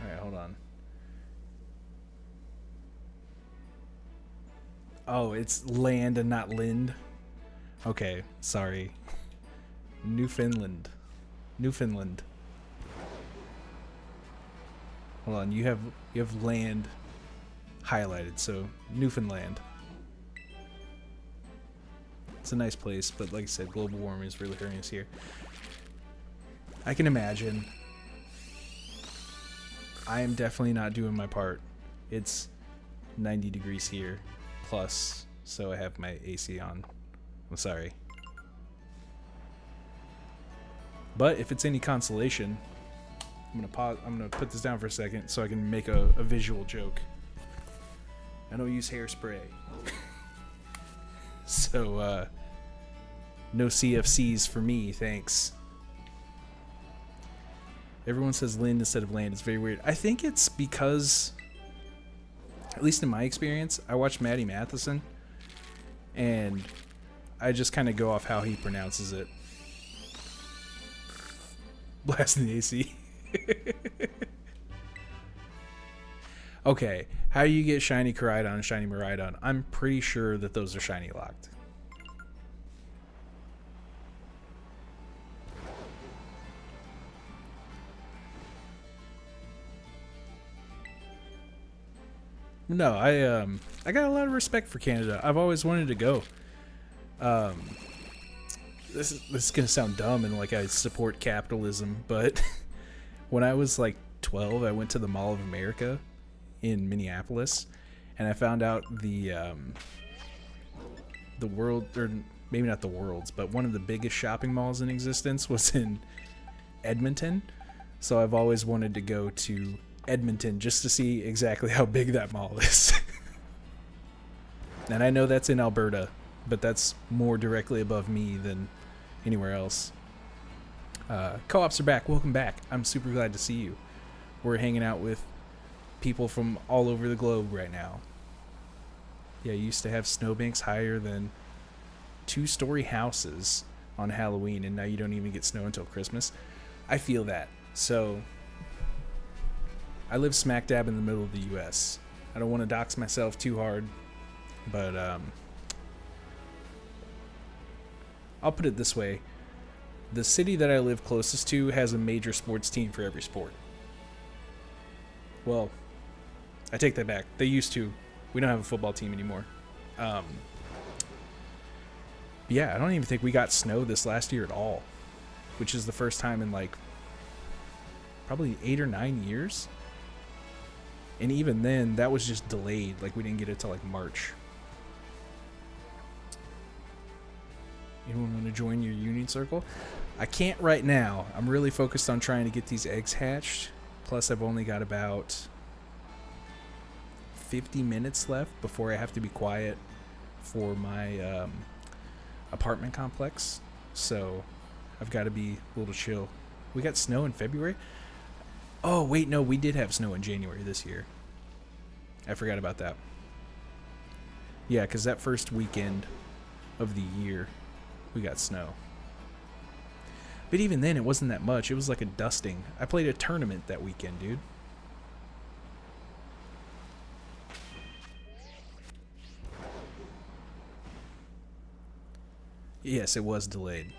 Alright, hold on. Oh, it's land and not Lind. Okay, sorry. Newfoundland. Newfoundland. Hold on, you have land highlighted, so Newfoundland. It's a nice place, but like I said, global warming is really hurting us here. I can imagine. I am definitely not doing my part. It's 90 degrees here, plus, so I have my AC on. I'm sorry. But if it's any consolation, I'm gonna pause. I'm gonna put this down for a second so I can make a visual joke. I don't use hairspray, so no CFCs for me, thanks. Everyone says Lind instead of land. It's very weird. I think it's because, at least in my experience, I watch Maddie Matheson, and I just kind of go off how he pronounces it. Blasting the AC. Okay, how do you get shiny Koraidon and shiny Miraidon? I'm pretty sure that those are shiny locked. No, I got a lot of respect for Canada. I've always wanted to go. This is gonna sound dumb and like I support capitalism, but when I was like 12, I went to the Mall of America in Minneapolis, and I found out the world, or maybe not the world's, but one of the biggest shopping malls in existence was in Edmonton. So I've always wanted to go to Edmonton just to see exactly how big that mall is. And I know that's in Alberta, but that's more directly above me than anywhere else. Co-ops are back. Welcome back. I'm super glad to see you. We're hanging out with people from all over the globe right now. Yeah, you used to have snowbanks higher than 2-story houses on Halloween, and now you don't even get snow until Christmas. I feel that. So, I live smack dab in the middle of the U.S. I don't want to dox myself too hard, but I'll put it this way. The city that I live closest to has a major sports team for every sport. Well, I take that back. They used to. We don't have a football team anymore. Yeah, I don't even think we got snow this last year at all, which is the first time in like probably 8 or 9 years. And even then, that was just delayed. Like, we didn't get it till like March. Anyone want to join your union circle? I can't right now. I'm really focused on trying to get these eggs hatched. Plus, I've only got about 50 minutes left before I have to be quiet for my apartment complex. So, I've got to be a little chill. We got snow in February? Oh, wait, no, we did have snow in January this year. I forgot about that. Yeah, because that first weekend of the year, we got snow. But even then, it wasn't that much. It was like a dusting. I played a tournament that weekend, dude. Yes, it was delayed.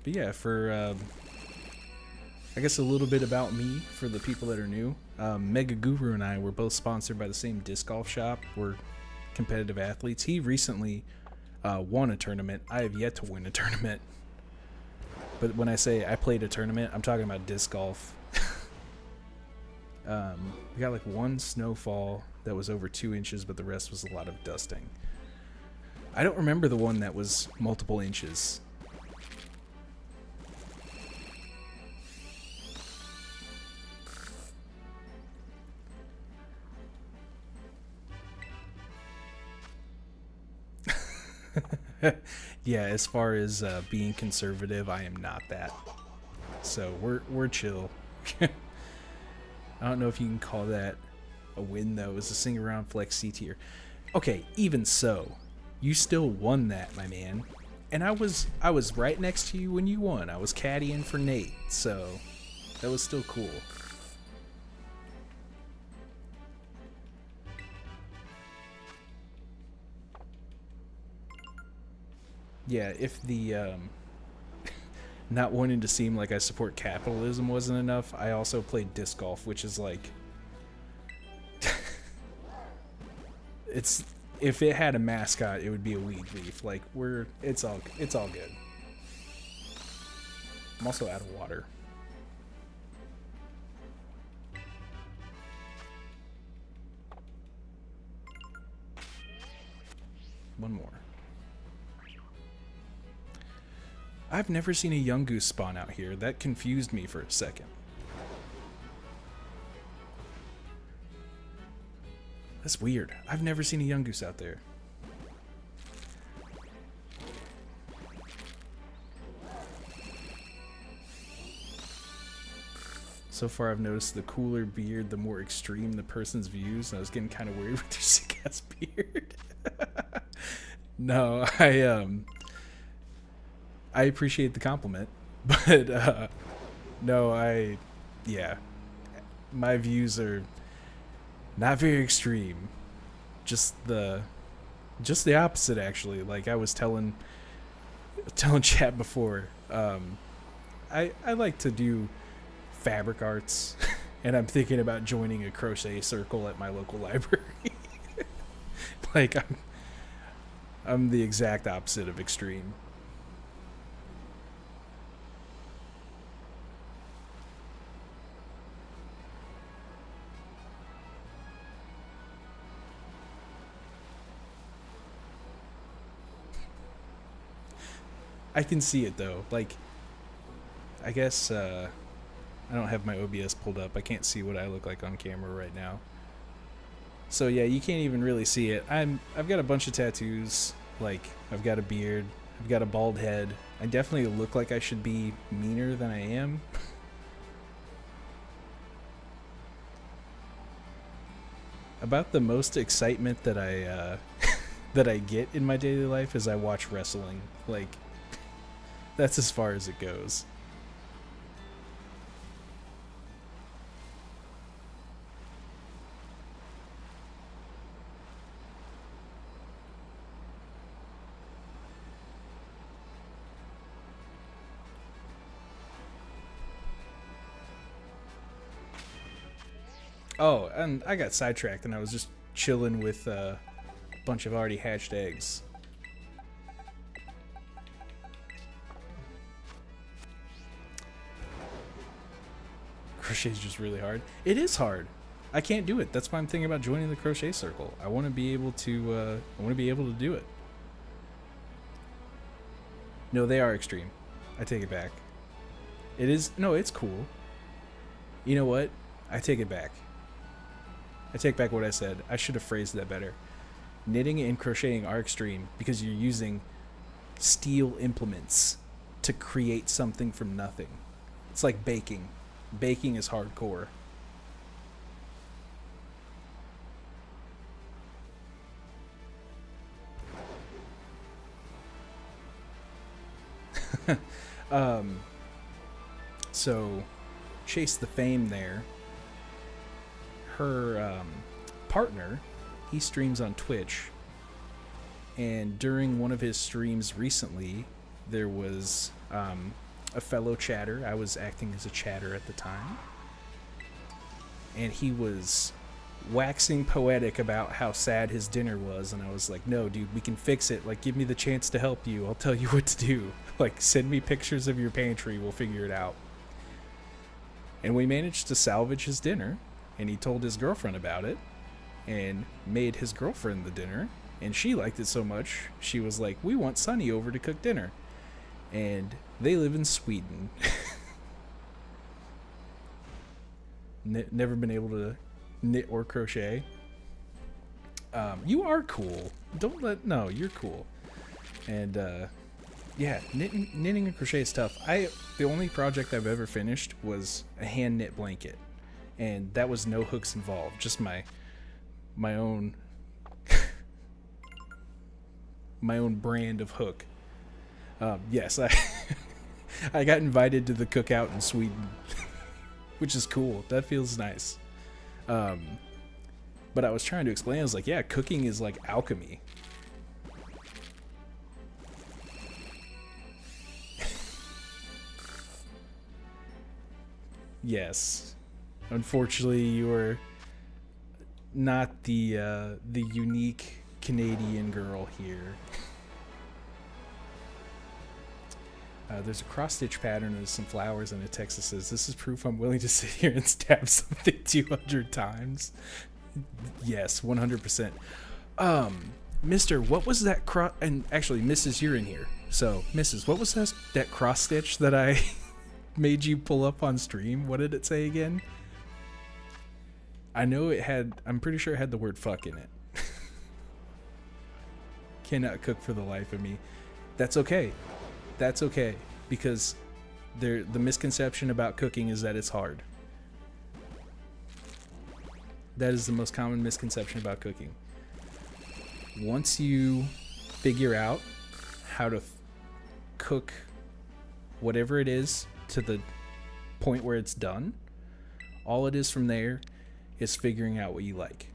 But yeah, for I guess a little bit about me for the people that are new. Mega Guru and I were both sponsored by the same disc golf shop. We're competitive athletes. He recently won a tournament. I have yet to win a tournament. But when I say I played a tournament, I'm talking about disc golf. We got like one snowfall that was over 2 inches, but the rest was a lot of dusting. I don't remember the one that was multiple inches. Yeah, as far as being conservative, I am not that. So we're chill. I don't know if you can call that a win though. It was a sing around flex C tier. Okay, even so, you still won that, my man. And I was right next to you when you won. I was caddying for Nate, so that was still cool. Yeah, if the not wanting to seem like I support capitalism wasn't enough, I also played disc golf, which is like it's if it had a mascot, it would be a weed leaf. Like it's all good. I'm also out of water. One more. I've never seen a young goose spawn out here. That confused me for a second. That's weird. I've never seen a young goose out there. So far I've noticed the cooler beard, the more extreme the person's views. I was getting kind of worried with their sick ass beard. No, I appreciate the compliment, but no, yeah, my views are not very extreme. Just the opposite, actually. Like I was telling chat before, I like to do fabric arts, and I'm thinking about joining a crochet circle at my local library. Like I'm the exact opposite of extreme. I can see it though. Like, I guess I don't have my OBS pulled up. I can't see what I look like on camera right now. So yeah, you can't even really see it. I've got a bunch of tattoos. Like, I've got a beard. I've got a bald head. I definitely look like I should be meaner than I am. About the most excitement that I that I get in my daily life is I watch wrestling. Like, that's as far as it goes. Oh, and I got sidetracked and I was just chilling with a bunch of already hatched eggs. Crochet is just really hard. It is hard. I can't do it. That's why I'm thinking about joining the crochet circle. I want to be able to. I want to be able to do it. No, they are extreme. I take it back. It is. No, it's cool. You know what? I take it back. I take back what I said. I should have phrased that better. Knitting and crocheting are extreme because you're using steel implements to create something from nothing. It's like baking. Baking is hardcore. So Chase the Fame there, her partner, he streams on Twitch, and during one of his streams recently, there was a fellow chatter. I was acting as a chatter at the time, and he was waxing poetic about how sad his dinner was, and I was like, no dude, we can fix it. Like, give me the chance to help you. I'll tell you what to do. Like, send me pictures of your pantry, we'll figure it out. And we managed to salvage his dinner, and he told his girlfriend about it and made his girlfriend the dinner, and she liked it so much she was like, we want Sunny over to cook dinner. And they live in Sweden. Never been able to knit or crochet. You are cool. Don't let... No, you're cool. And yeah, knitting and crochet is tough. The only project I've ever finished was a hand knit blanket, and that was no hooks involved, just my own my own brand of hook. Yes, I got invited to the cookout in Sweden, which is cool. That feels nice. But I was trying to explain, I was like, yeah, cooking is like alchemy. Yes. Unfortunately, you are not the unique Canadian girl here. There's a cross-stitch pattern and some flowers, and a text that says, this is proof I'm willing to sit here and stab something 200 times. Yes, 100%. Mister, what was that and actually, Mrs., you're in here. So, Mrs., what was that cross-stitch that I made you pull up on stream? What did it say again? I know it had... I'm pretty sure it had the word fuck in it. Cannot cook for the life of me. That's okay. That's okay, because the misconception about cooking is that it's hard. That is the most common misconception about cooking. Once you figure out how to cook whatever it is to the point where it's done, all it is from there is figuring out what you like.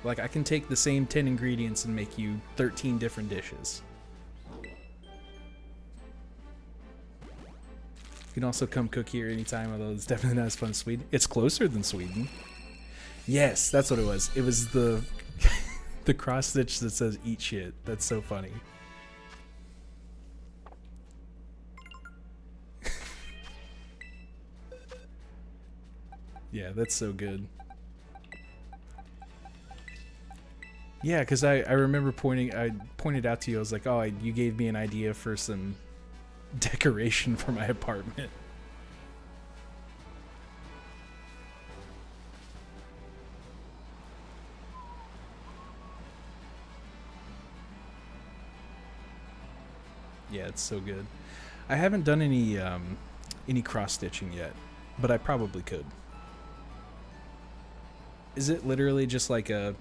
Like, I can take the same 10 ingredients and make you 13 different dishes. You can also come cook here anytime, although it's definitely not as fun as Sweden. It's closer than Sweden. Yes, that's what it was. It was the the cross stitch that says eat shit. That's so funny. Yeah, that's so good. Yeah, because I remember I pointed out to you, I was like, oh, you gave me an idea for some decoration for my apartment. Yeah, it's so good. I haven't done any cross stitching yet, but I probably could. Is it literally just like a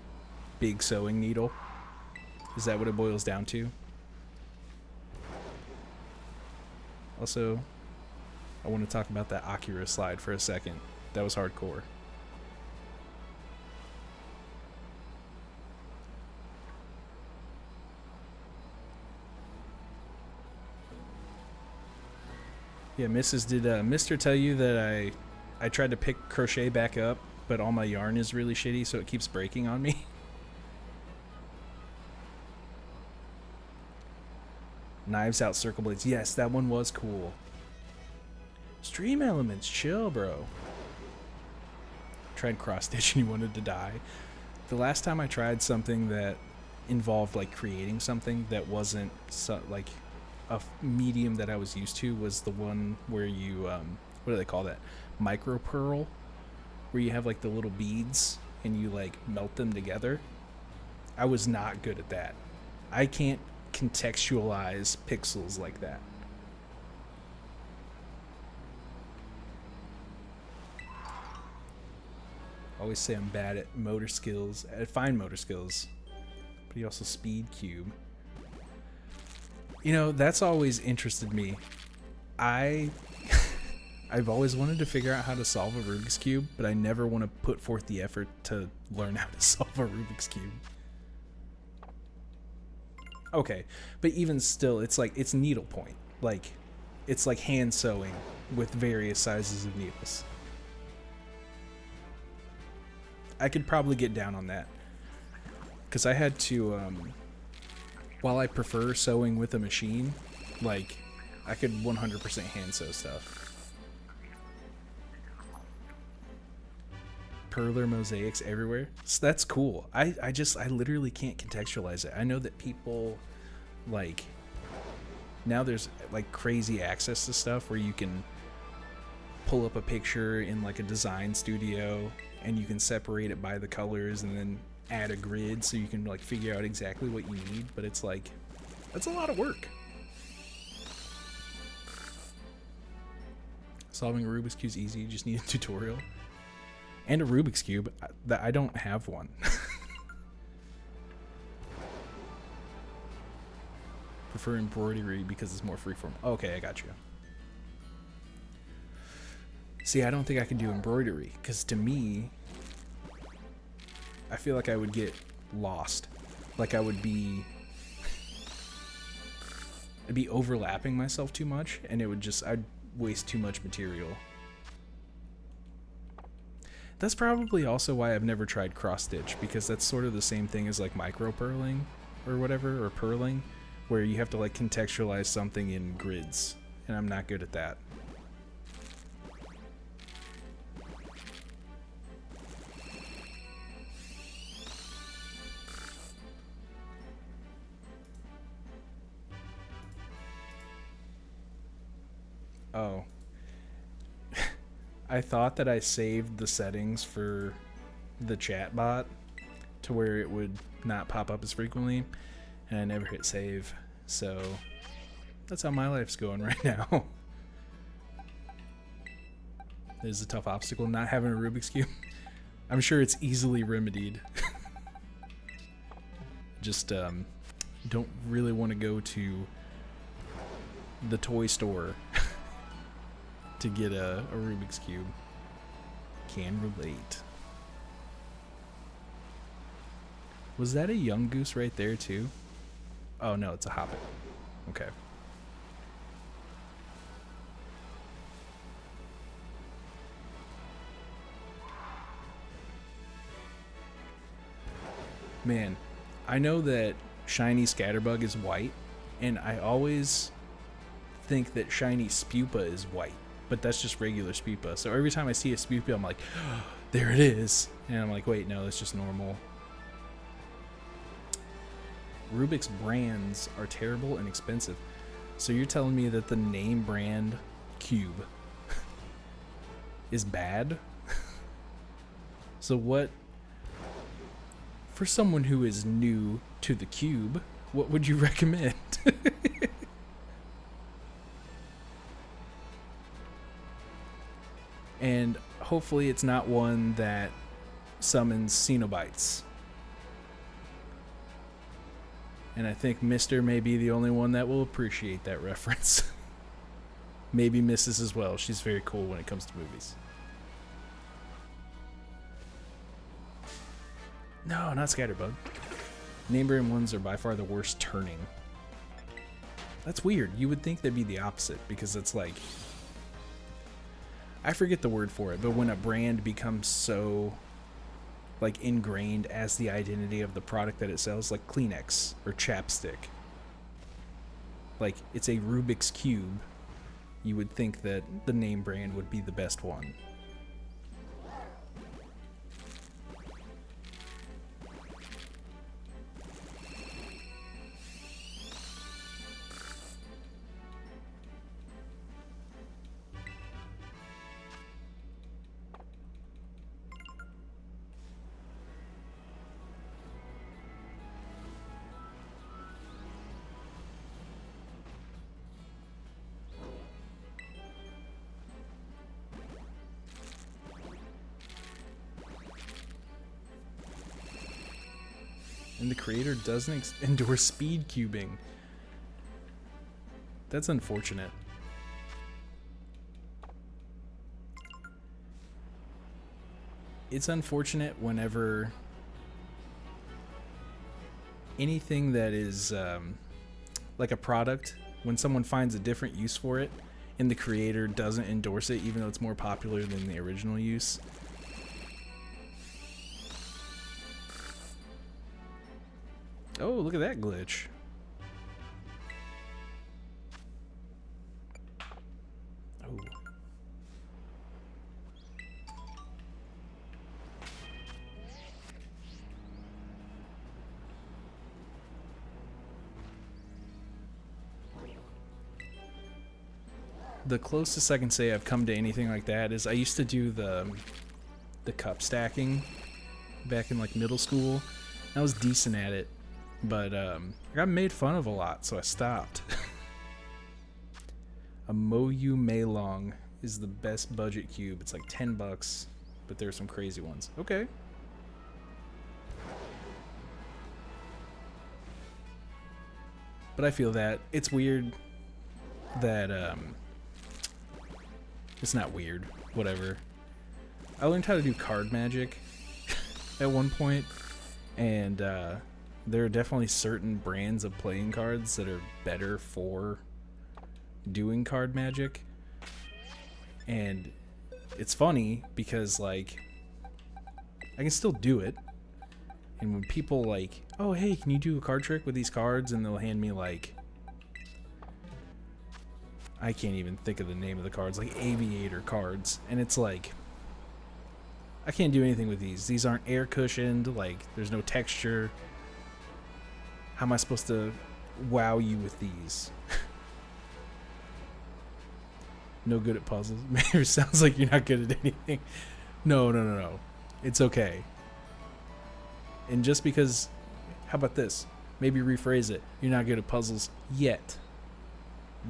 big sewing needle? Is that what it boils down to? Also, I want to talk about that Akira slide for a second. That was hardcore. Yeah, Mrs. Did Mr. tell you that I tried to pick crochet back up, but all my yarn is really shitty, so it keeps breaking on me? Knives Out Circle Blades. Yes, that one was cool. Stream Elements. Chill, bro. Tried cross-stitch and you wanted to die. The last time I tried something that involved, like, creating something that wasn't, like, a medium that I was used to was the one where you, what do they call that? Micro pearl? Where you have, like, the little beads and you, like, melt them together. I was not good at that. I can't contextualize pixels like that. Always say I'm bad at motor skills, at fine motor skills, but he also speed cube. You know, that's always interested me. I've always wanted to figure out how to solve a Rubik's Cube, but I never want to put forth the effort to learn how to solve a Rubik's Cube. Okay, but even still, it's like, it's needlepoint. Like, it's like hand sewing with various sizes of needles. I could probably get down on that. Because I had to, while I prefer sewing with a machine, like, I could 100% hand sew stuff. Perler mosaics everywhere. So that's cool. I literally can't contextualize it. I know that people, like, now there's, like, crazy access to stuff where you can pull up a picture in, like, a design studio and you can separate it by the colors and then add a grid so you can, like, figure out exactly what you need. But it's like, that's a lot of work. Solving a Rubik's Cube is easy. You just need a tutorial. And a Rubik's Cube. I don't have one. Prefer embroidery because it's more freeform. Okay, I got you. See, I don't think I can do embroidery because to me, I feel like I would get lost. Like I'd be overlapping myself too much and I'd waste too much material. That's probably also why I've never tried cross stitch, because that's sort of the same thing as like micro purling or whatever, or purling, where you have to like contextualize something in grids, and I'm not good at that. Oh. I thought that I saved the settings for the chat bot to where it would not pop up as frequently, and I never hit save, so that's how my life's going right now. It is a tough obstacle, not having a Rubik's Cube. I'm sure it's easily remedied. Just don't really want to go to the toy store to get a Rubik's Cube. Can relate. Was that a young goose right there too? Oh no, it's a hobbit. Okay. Man, I know that shiny Scatterbug is white, and I always think that shiny Spupa is white. But that's just regular Spupa. So every time I see a Spupa, I'm like, oh, there it is. And I'm like, wait, no, that's just normal. Rubik's brands are terrible and expensive. So you're telling me that the name brand cube is bad? So what, for someone who is new to the cube, what would you recommend? And hopefully it's not one that summons Cenobites. And I think Mr. may be the only one that will appreciate that reference. Maybe Mrs. as well. She's very cool when it comes to movies. No, not Scatterbug. Name brand ones are by far the worst turning. That's weird. You would think they'd be the opposite, because it's like, I forget the word for it, but when a brand becomes so like ingrained as the identity of the product that it sells, like Kleenex or chapstick, like it's a Rubik's Cube, you would think that the name brand would be the best one. And the creator doesn't endorse speed cubing. That's unfortunate. It's unfortunate whenever anything that is like a product, when someone finds a different use for it and the creator doesn't endorse it even though it's more popular than the original use. Oh, look at that glitch. Oh. The closest I can say I've come to anything like that is I used to do the cup stacking back in like middle school. I was decent at it. But I got made fun of a lot, so I stopped. A Moyu Meilong is the best budget cube. It's like $10, but there's some crazy ones. Okay. But I feel that it's weird that it's not weird. Whatever. I learned how to do card magic at one point, and there are definitely certain brands of playing cards that are better for doing card magic. And it's funny because, like, I can still do it. And when people like, oh, hey, can you do a card trick with these cards? And they'll hand me, like, I can't even think of the name of the cards, like aviator cards. And it's like, I can't do anything with these. These aren't air cushioned, like, there's no texture. How am I supposed to wow you with these? No good at puzzles. It sounds like you're not good at anything. No. It's okay. And just because, how about this? Maybe rephrase it. You're not good at puzzles yet.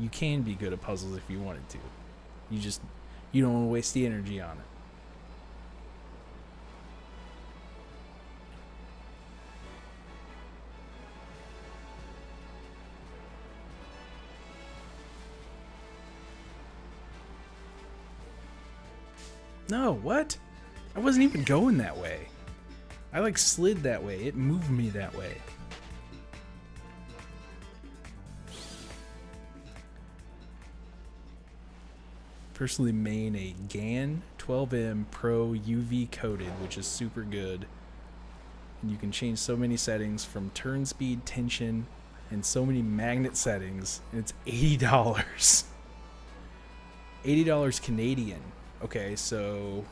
You can be good at puzzles if you wanted to. You don't want to waste the energy on it. No, what? I wasn't even going that way. I like slid that way. It moved me that way. Personally main a GAN 12M Pro UV coated, which is super good. And you can change so many settings from turn speed, tension, and so many magnet settings. And it's $80. $80 Canadian. Okay, so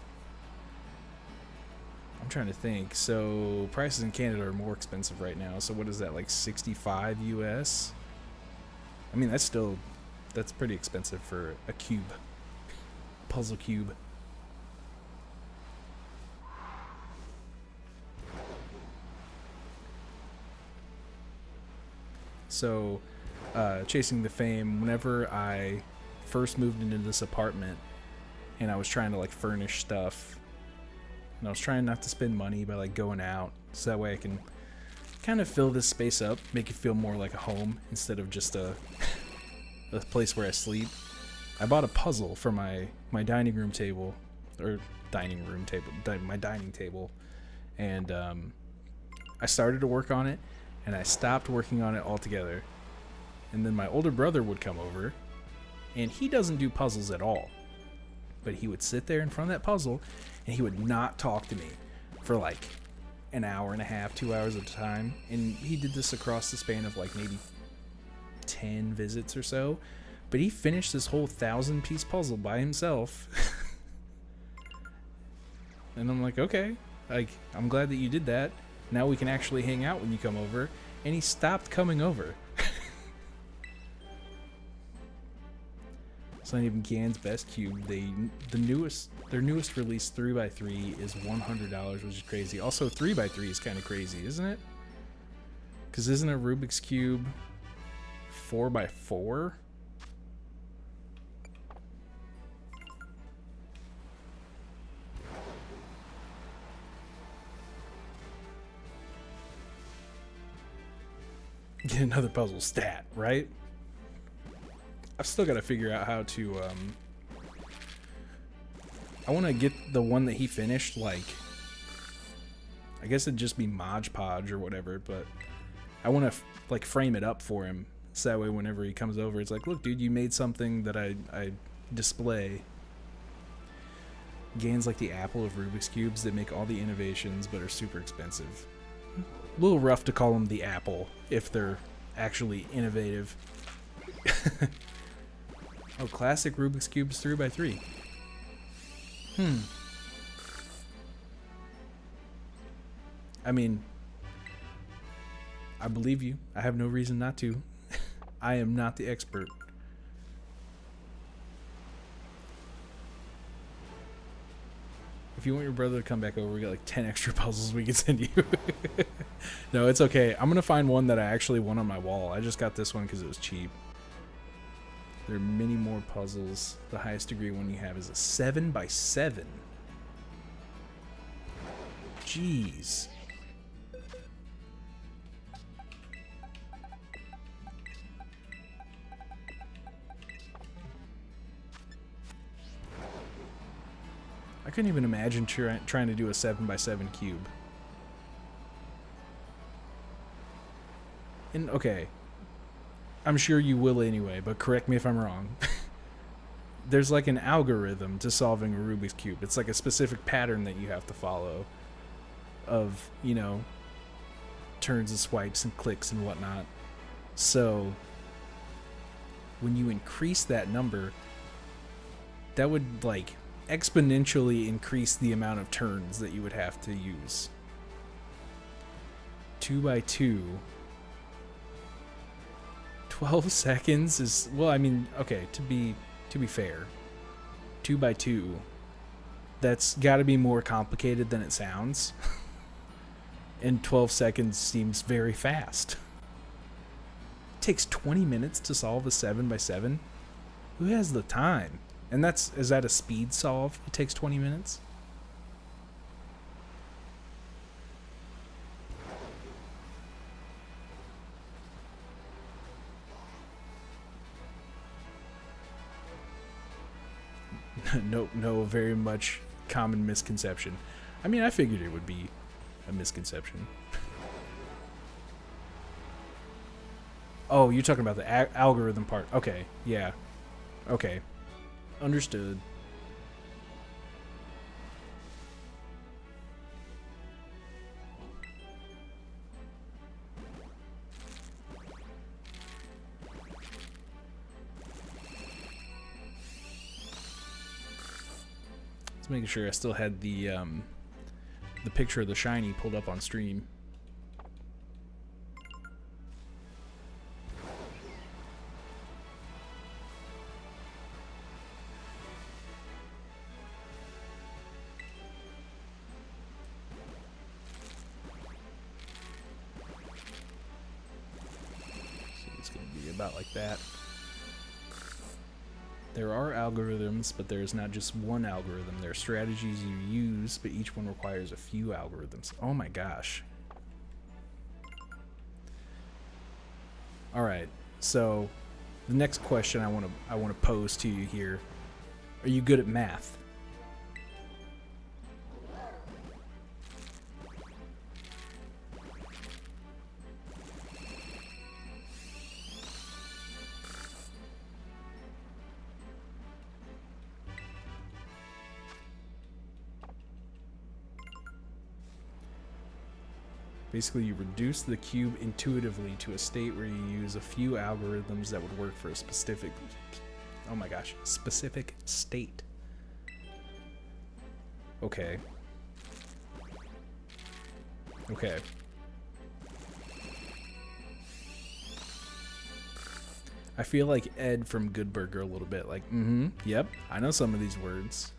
I'm trying to think. So prices in Canada are more expensive right now. So what is that, like 65 US? I mean, that's pretty expensive for a cube, puzzle cube. So, chasing the fame, whenever I first moved into this apartment and I was trying to like furnish stuff, and I was trying not to spend money by like going out, so that way I can kind of fill this space up, make it feel more like a home instead of just a place where I sleep. I bought a puzzle for my dining room table, or my dining table, and I started to work on it, and I stopped working on it altogether. And then my older brother would come over, and he doesn't do puzzles at all, but he would sit there in front of that puzzle, and he would not talk to me for like an hour and a half, 2 hours at a time. And he did this across the span of like maybe 10 visits or so, but he finished this whole 1,000-piece puzzle by himself. And I'm like, okay, like, I'm glad that you did that. Now we can actually hang out when you come over. And he stopped coming over. It's not even Gan's best cube. Their newest release 3x3 is $100, which is crazy. Also, 3x3 is kind of crazy, isn't it? Because isn't a Rubik's Cube 4x4? Get another puzzle stat, right? I've still got to figure out how to, I want to get the one that he finished, like, I guess it'd just be Mod Podge or whatever, but I want to, like, frame it up for him, so that way whenever he comes over, it's like, look, dude, you made something that I display. Gan's like the Apple of Rubik's Cubes. They make all the innovations, but are super expensive. A little rough to call them the Apple, if they're actually innovative. Oh, classic Rubik's Cubes 3x3. I mean, I believe you. I have no reason not to. I am not the expert. If you want your brother to come back over, we got like 10 extra puzzles we can send you. No, it's okay. I'm going to find one that I actually want on my wall. I just got this one because it was cheap. There are many more puzzles. The highest degree one you have is a 7x7. Jeez. I couldn't even imagine trying to do a 7x7 cube. And okay, I'm sure you will anyway, but correct me if I'm wrong. There's like an algorithm to solving a Rubik's Cube. It's like a specific pattern that you have to follow of, you know, turns and swipes and clicks and whatnot. So when you increase that number, that would like exponentially increase the amount of turns that you would have to use. 2x2. 12 seconds is, well, I mean, okay, to be fair, 2x2, that's got to be more complicated than it sounds. And 12 seconds seems very fast. It takes 20 minutes to solve a 7x7. Who has the time? And is that a speed solve? It takes 20 minutes? No, very much common misconception. I mean, I figured it would be a misconception. Oh, you're talking about the algorithm part. Okay, yeah. Okay. Understood. Just making sure I still had the the picture of the shiny pulled up on stream. So it's going to be about like that. There are algorithms, but there is not just one algorithm. There are strategies you use, but each one requires a few algorithms. Oh my gosh. All right. So, the next question I want to pose to you here: are you good at math? Basically, you reduce the cube intuitively to a state where you use a few algorithms that would work for a specific, oh my gosh, specific state. Okay. Okay. I feel like Ed from Good Burger a little bit, like, yep, I know some of these words.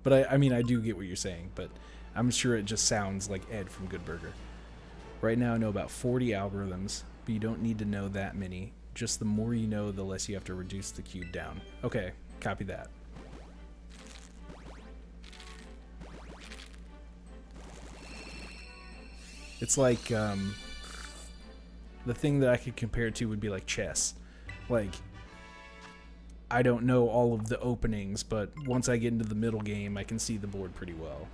But I mean, I do get what you're saying, but I'm sure it just sounds like Ed from Good Burger. Right now I know about 40 algorithms, but you don't need to know that many. Just the more you know, the less you have to reduce the cube down. Okay, copy that. It's like, the thing that I could compare it to would be like chess. Like, I don't know all of the openings, but once I get into the middle game, I can see the board pretty well.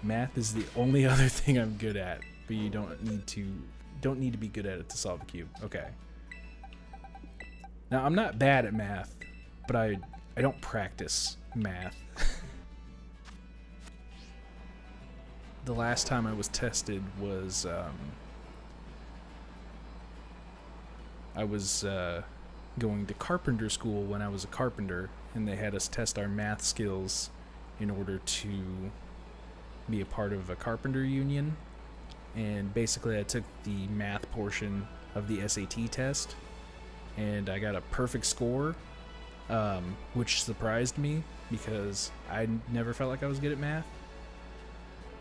Math is the only other thing I'm good at, but you don't need to be good at it to solve a cube. Okay. Now, I'm not bad at math, but I don't practice math. The last time I was tested was I was going to carpenter school when I was a carpenter, and they had us test our math skills in order to be a part of a carpenter union. And basically I took the math portion of the SAT test, and I got a perfect score, which surprised me because I never felt like I was good at math.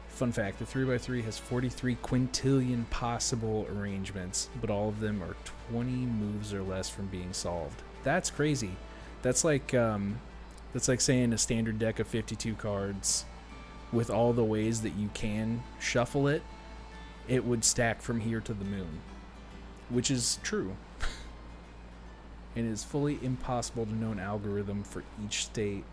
Fun fact, the 3x3 has 43 quintillion possible arrangements, but all of them are 20 moves or less from being solved. That's crazy. That's like saying a standard deck of 52 cards with all the ways that you can shuffle it, it would stack from here to the moon, which is true. And it is fully impossible to know an algorithm for each state.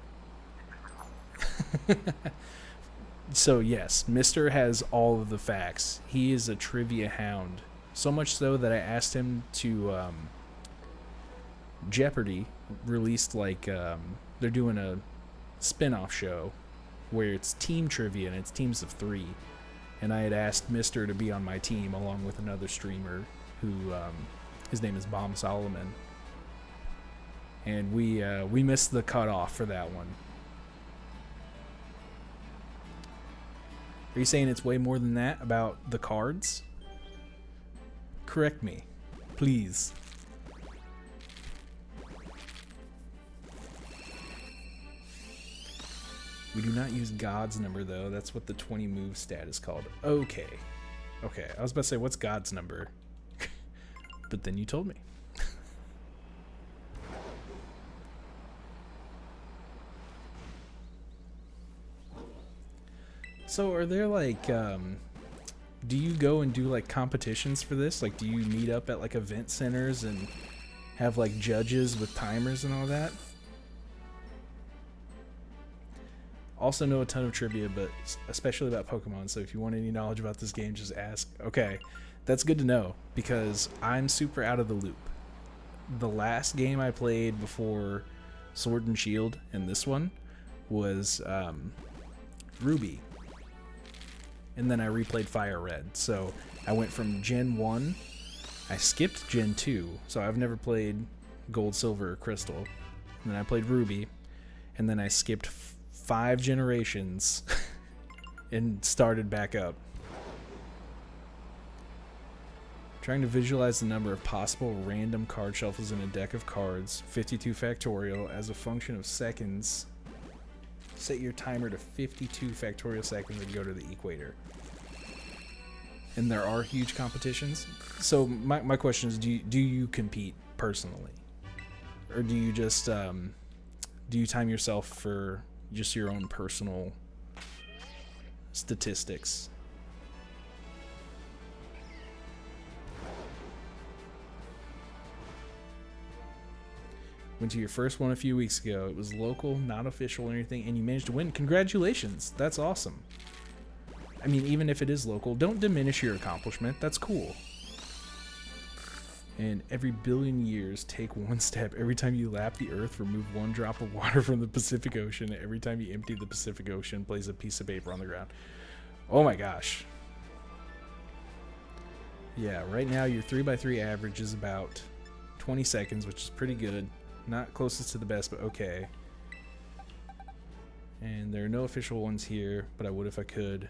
So yes, Mr. has all of the facts. He is a trivia hound. So much so that I asked him to, Jeopardy released they're doing a spin-off show where it's team trivia and it's teams of 3. And I had asked Mr. to be on my team along with another streamer who, his name is Bomb Solomon. And we missed the cutoff for that one. Are you saying it's way more than that about the cards? Correct me, please. We do not use God's number, though. That's what the 20 move stat is called. Okay. Okay, I was about to say, what's God's number? But then you told me. So are there do you go and do competitions for this? Like, do you meet up at event centers and have judges with timers and all that? Also know a ton of trivia, but especially about Pokemon, so if you want any knowledge about this game, just ask. Okay, that's good to know, because I'm super out of the loop. The last game I played before Sword and Shield and this one was Ruby. And then I replayed Fire Red. So I went from Gen 1, I skipped Gen 2, so I've never played Gold, Silver, or Crystal. And then I played Ruby, and then I skipped 5 generations and started back up. Trying to visualize the number of possible random card shuffles in a deck of cards, 52 factorial, as a function of seconds. Set your timer to 52 factorial seconds and go to the equator. And there are huge competitions. So my question is, do you compete personally? Or do you just, do you time yourself for just your own personal statistics? Went to your first one a few weeks ago. It was local, not official or anything, and you managed to win. Congratulations. That's awesome. I mean, even if it is local, don't diminish your accomplishment. That's cool. And every billion years, take one step. Every time you lap the earth, remove 1 drop of water from the Pacific Ocean. Every time you empty the Pacific Ocean, place a piece of paper on the ground. Oh my gosh. Yeah, right now your 3x3 average is about 20 seconds, which is pretty good. Not closest to the best, but okay. And there are no official ones here, but I would if I could.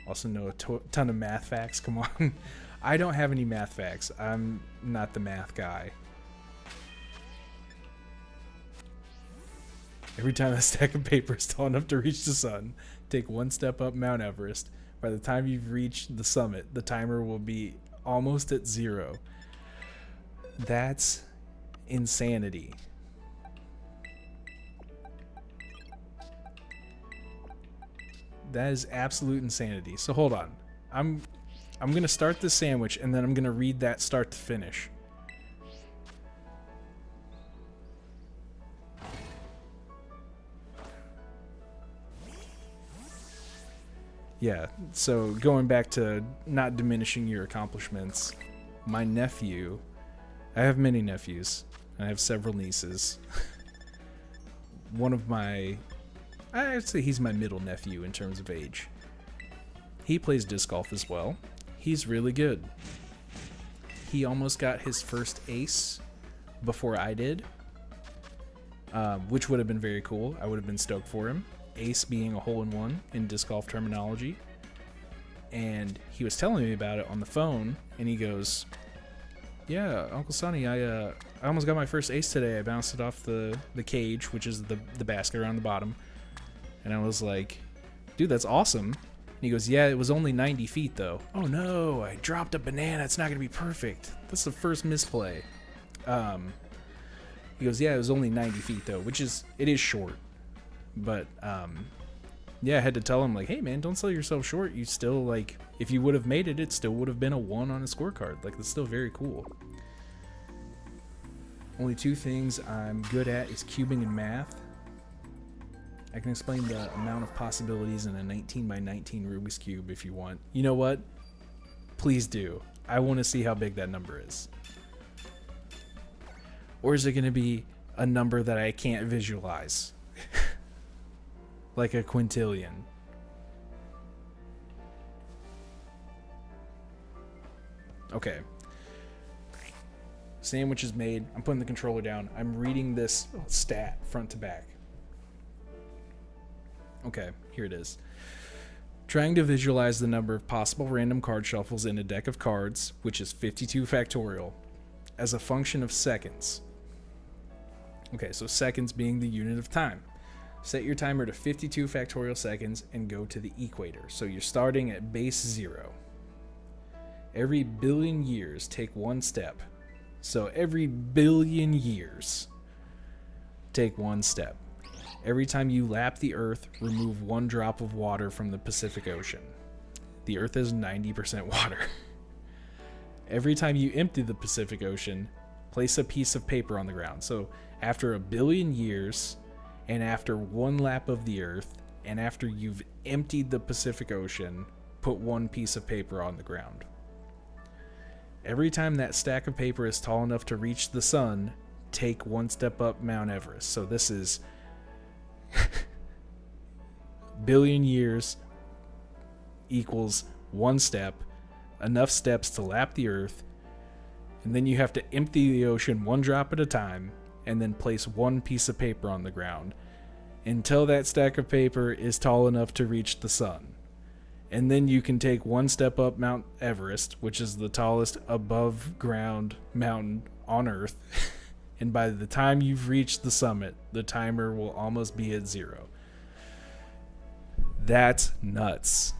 Also know a ton of math facts. Come on. I don't have any math facts. I'm not the math guy. Every time a stack of paper is tall enough to reach the sun, take 1 step up Mount Everest. By the time you've reached the summit, the timer will be almost at 0. That's insanity. That is absolute insanity. So hold on. I'm gonna start the sandwich and then I'm gonna read that start to finish. Yeah, so going back to not diminishing your accomplishments, my nephew, I have many nephews. I have several nieces. One of my, I'd say he's my middle nephew in terms of age. He plays disc golf as well. He's really good. He almost got his first ace before I did, which would have been very cool. I would have been stoked for him. Ace being a hole-in-one in disc golf terminology. And he was telling me about it on the phone, and he goes, yeah, Uncle Sonny, I almost got my first ace today. I bounced it off the cage, which is the basket around the bottom. And I was like, dude, that's awesome. And he goes, yeah, it was only 90 feet, though. Oh, no, I dropped a banana. It's not going to be perfect. That's the first misplay. He goes, yeah, it was only 90 feet, though, which is, it is short. But, yeah, I had to tell him, like, hey, man, don't sell yourself short. You still, like, if you would have made it, it still would have been a 1 on a scorecard. Like, that's still very cool. Only 2 things I'm good at is cubing and math. I can explain the amount of possibilities in a 19 by 19 Rubik's Cube if you want. You know what? Please do. I want to see how big that number is. Or is it going to be a number that I can't visualize? Like a quintillion. Okay. Sandwich is made. I'm putting the controller down. I'm reading this stat front to back. Okay, here it is. Trying to visualize the number of possible random card shuffles in a deck of cards, which is 52 factorial, as a function of seconds. Okay, so seconds being the unit of time. Set your timer to 52 factorial seconds and go to the equator. So you're starting at base 0. Every billion years, take 1 step. So every billion years, take 1 step. Every time you lap the Earth, remove 1 drop of water from the Pacific Ocean. The Earth is 90% water. Every time you empty the Pacific Ocean, place a piece of paper on the ground. So after a billion years, and after 1 lap of the Earth, and after you've emptied the Pacific Ocean, put 1 piece of paper on the ground. Every time that stack of paper is tall enough to reach the sun, take 1 step up Mount Everest. So this is billion years equals 1 step, enough steps to lap the Earth, and then you have to empty the ocean 1 drop at a time, and then place 1 piece of paper on the ground. until that stack of paper is tall enough to reach the sun. And then you can take one step up Mount Everest, which is the tallest above ground mountain on Earth. And by the time you've reached the summit, the timer will almost be at 0. That's nuts.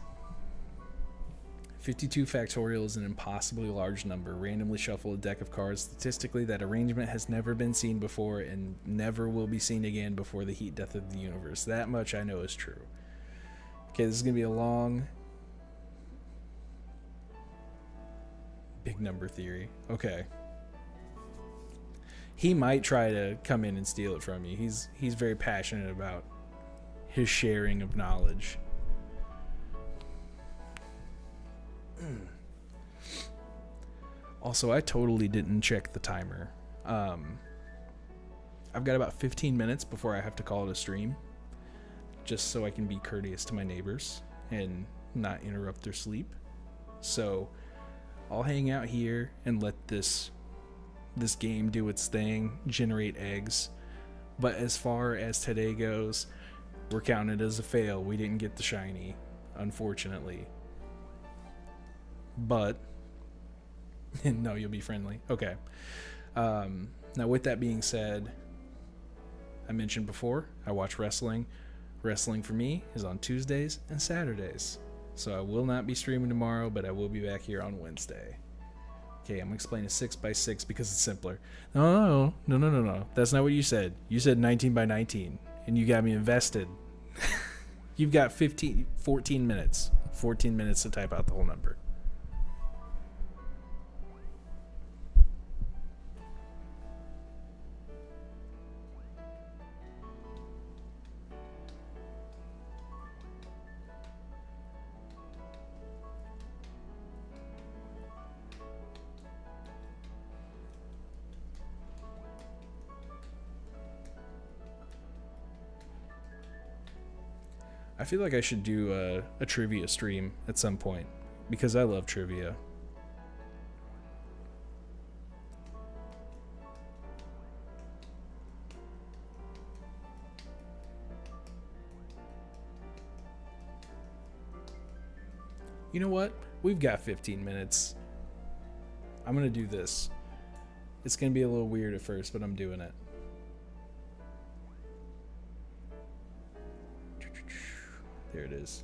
52 factorial is an impossibly large number. Randomly shuffle a deck of cards. Statistically, that arrangement has never been seen before and never will be seen again before the heat death of the universe. That much I know is true. Okay, this is going to be a long... Big number theory. Okay. He might try to come in and steal it from you. He's very passionate about his sharing of knowledge. Also, I totally didn't check the timer. I've got about 15 minutes before I have to call it a stream, just so I can be courteous to my neighbors and not interrupt their sleep. So I'll hang out here and let this game do its thing, generate eggs. But as far as today goes, we're counted as a fail. We didn't get the shiny, unfortunately. But no, you'll be friendly. Okay. Now, with that being said, I mentioned before, I watch wrestling. Wrestling for me is on Tuesdays and Saturdays. So I will not be streaming tomorrow, but I will be back here on Wednesday. Okay, I'm going to explain a 6x6 because it's simpler. No. That's not what you said. You said 19x19, and you got me invested. You've got 14 minutes. 14 minutes to type out the whole number. I feel like I should do a trivia stream at some point because I love trivia. You know what? We've got 15 minutes. I'm going to do this. It's going to be a little weird at first, but I'm doing it. There it is.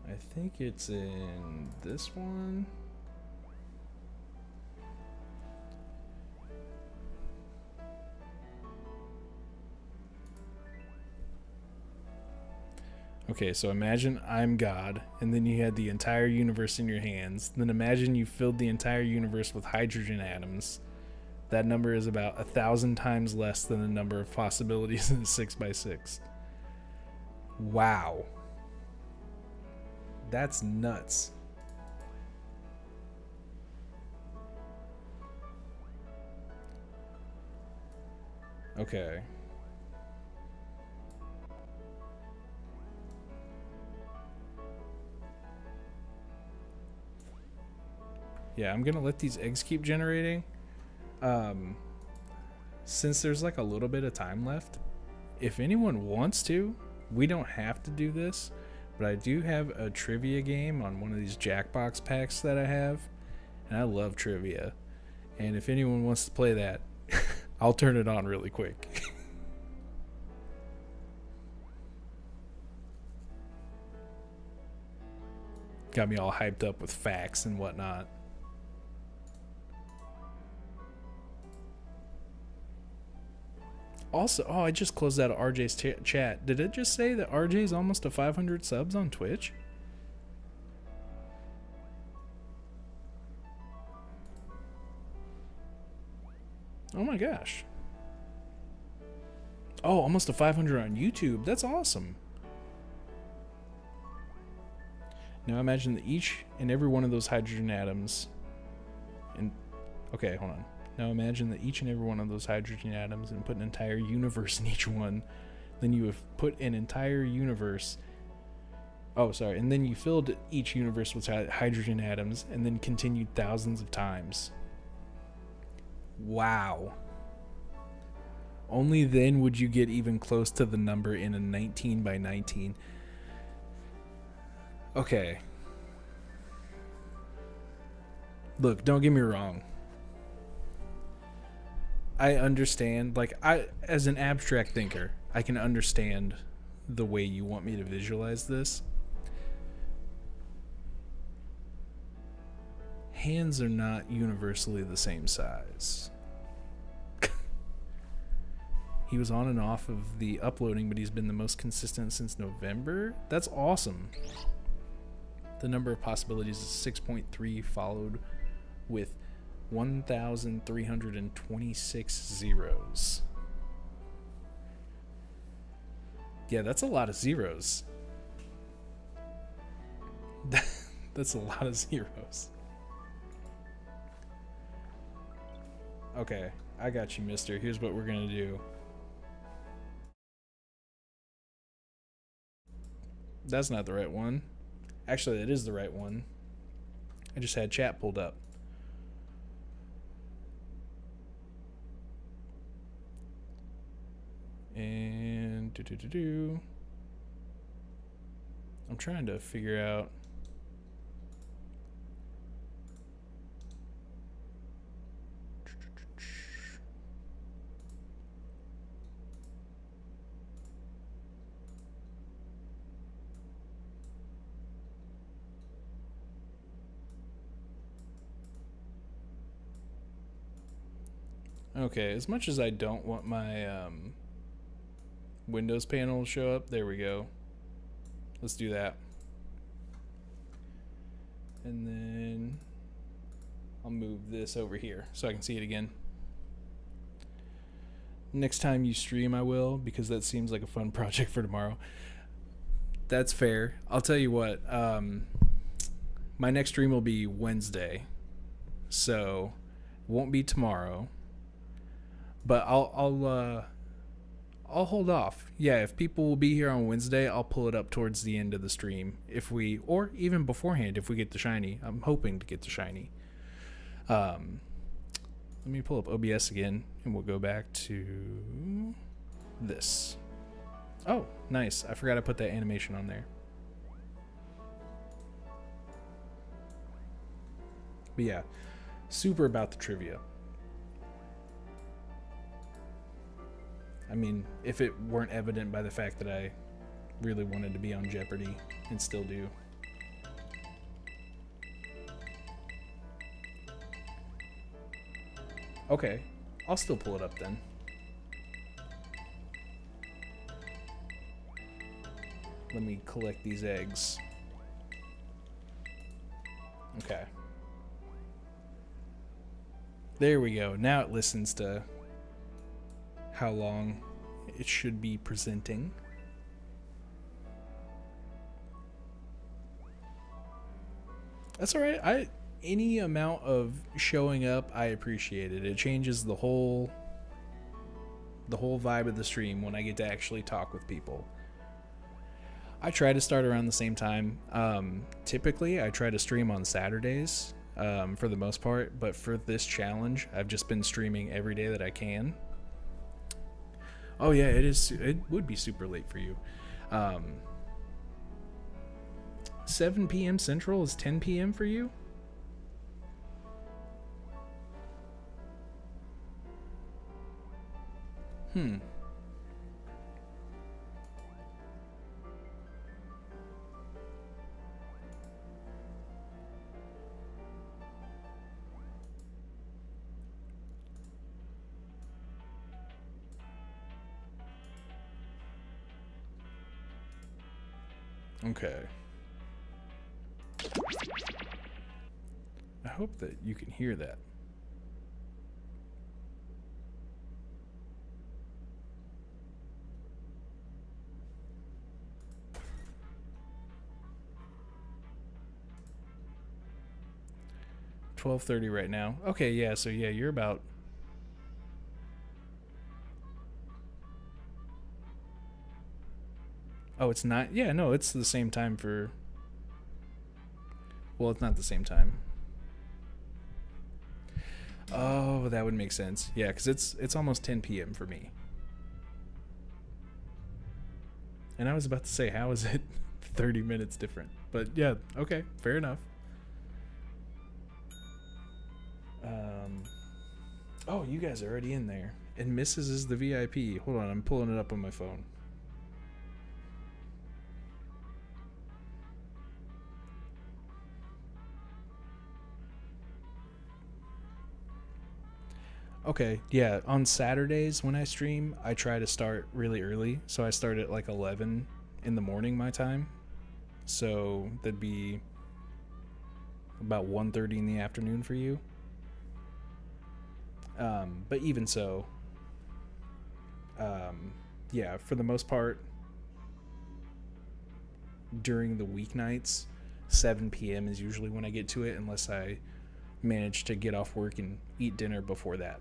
I think it's in this one. Okay, so imagine I'm God, and then you had the entire universe in your hands. Then imagine you filled the entire universe with hydrogen atoms. That number is about 1,000 times less than the number of possibilities in a 6x6. Wow. That's nuts. Okay. Yeah, I'm gonna let these eggs keep generating. Since there's like a little bit of time left, if anyone wants to, we don't have to do this, but I do have a trivia game on one of these Jackbox packs that I have, and I love trivia. And if anyone wants to play that, I'll turn it on really quick. Got me all hyped up with facts and whatnot. Also, oh, I just closed out of RJ's chat. Did it just say that RJ's almost to 500 subs on Twitch? Oh my gosh. Oh, almost to 500 on YouTube. That's awesome. Now imagine that each and every one of those hydrogen atoms... Okay, hold on. Now imagine that each and every one of those hydrogen atoms and put an entire universe in each one. Then you have put an entire universe... Oh, sorry. And then you filled each universe with hydrogen atoms and then continued thousands of times. Wow. Only then would you get even close to the number in a 19 by 19. Okay. Look, don't get me wrong. I understand, like, as an abstract thinker, I can understand the way you want me to visualize this. Hands are not universally the same size. He was on and off of the uploading, but he's been the most consistent since November. That's awesome. The number of possibilities is 6.3, followed with 1,326 zeros. Yeah, that's a lot of zeros. That's a lot of zeros. Okay, I got you, mister. Here's what we're gonna do. That's not the right one. Actually, that is the right one. I just had chat pulled up. And I'm trying to figure out. Okay, as much as I don't want my Windows panel to show up, there we go. Let's do that. And then I'll move this over here so I can see it again. Next time you stream, I will, because that seems like a fun project for tomorrow. That's fair. I'll tell you what, my next stream will be Wednesday, so it won't be tomorrow. But I'll hold off. Yeah, if people will be here on Wednesday, I'll pull it up towards the end of the stream. Or even beforehand, if we get the shiny. I'm hoping to get the shiny. Let me pull up OBS again, and we'll go back to this. Oh, nice. I forgot to put that animation on there. But yeah, super about the trivia. I mean, if it weren't evident by the fact that I really wanted to be on Jeopardy, and still do. Okay, I'll still pull it up then. Let me collect these eggs. Okay. There we go. Now it listens to how long it should be presenting. That's all right. Any amount of showing up, I appreciate it. It changes the whole vibe of the stream when I get to actually talk with people. I try to start around the same time. Typically, I try to stream on Saturdays for the most part, but for this challenge, I've just been streaming every day that I can. Oh yeah, it would be super late for you. 7 p.m. Central is 10 p.m. for you? Okay. I hope that you can hear that. $12:30 right now. Okay, yeah, so yeah, you're about... Oh, it's not? Yeah, no, it's the same time for... Well, it's not the same time. Oh, that would make sense. Yeah, because it's almost 10 p.m. for me. And I was about to say, how is it 30 minutes different? But yeah, okay, fair enough. Oh, you guys are already in there. And Mrs. is the VIP. Hold on, I'm pulling it up on my phone. Okay, yeah, on Saturdays when I stream, I try to start really early. So I start at like 11 in the morning my time. So that'd be about 1:30 in the afternoon for you. But even so, yeah, for the most part, during the weeknights, 7 p.m. is usually when I get to it, unless I manage to get off work and eat dinner before that.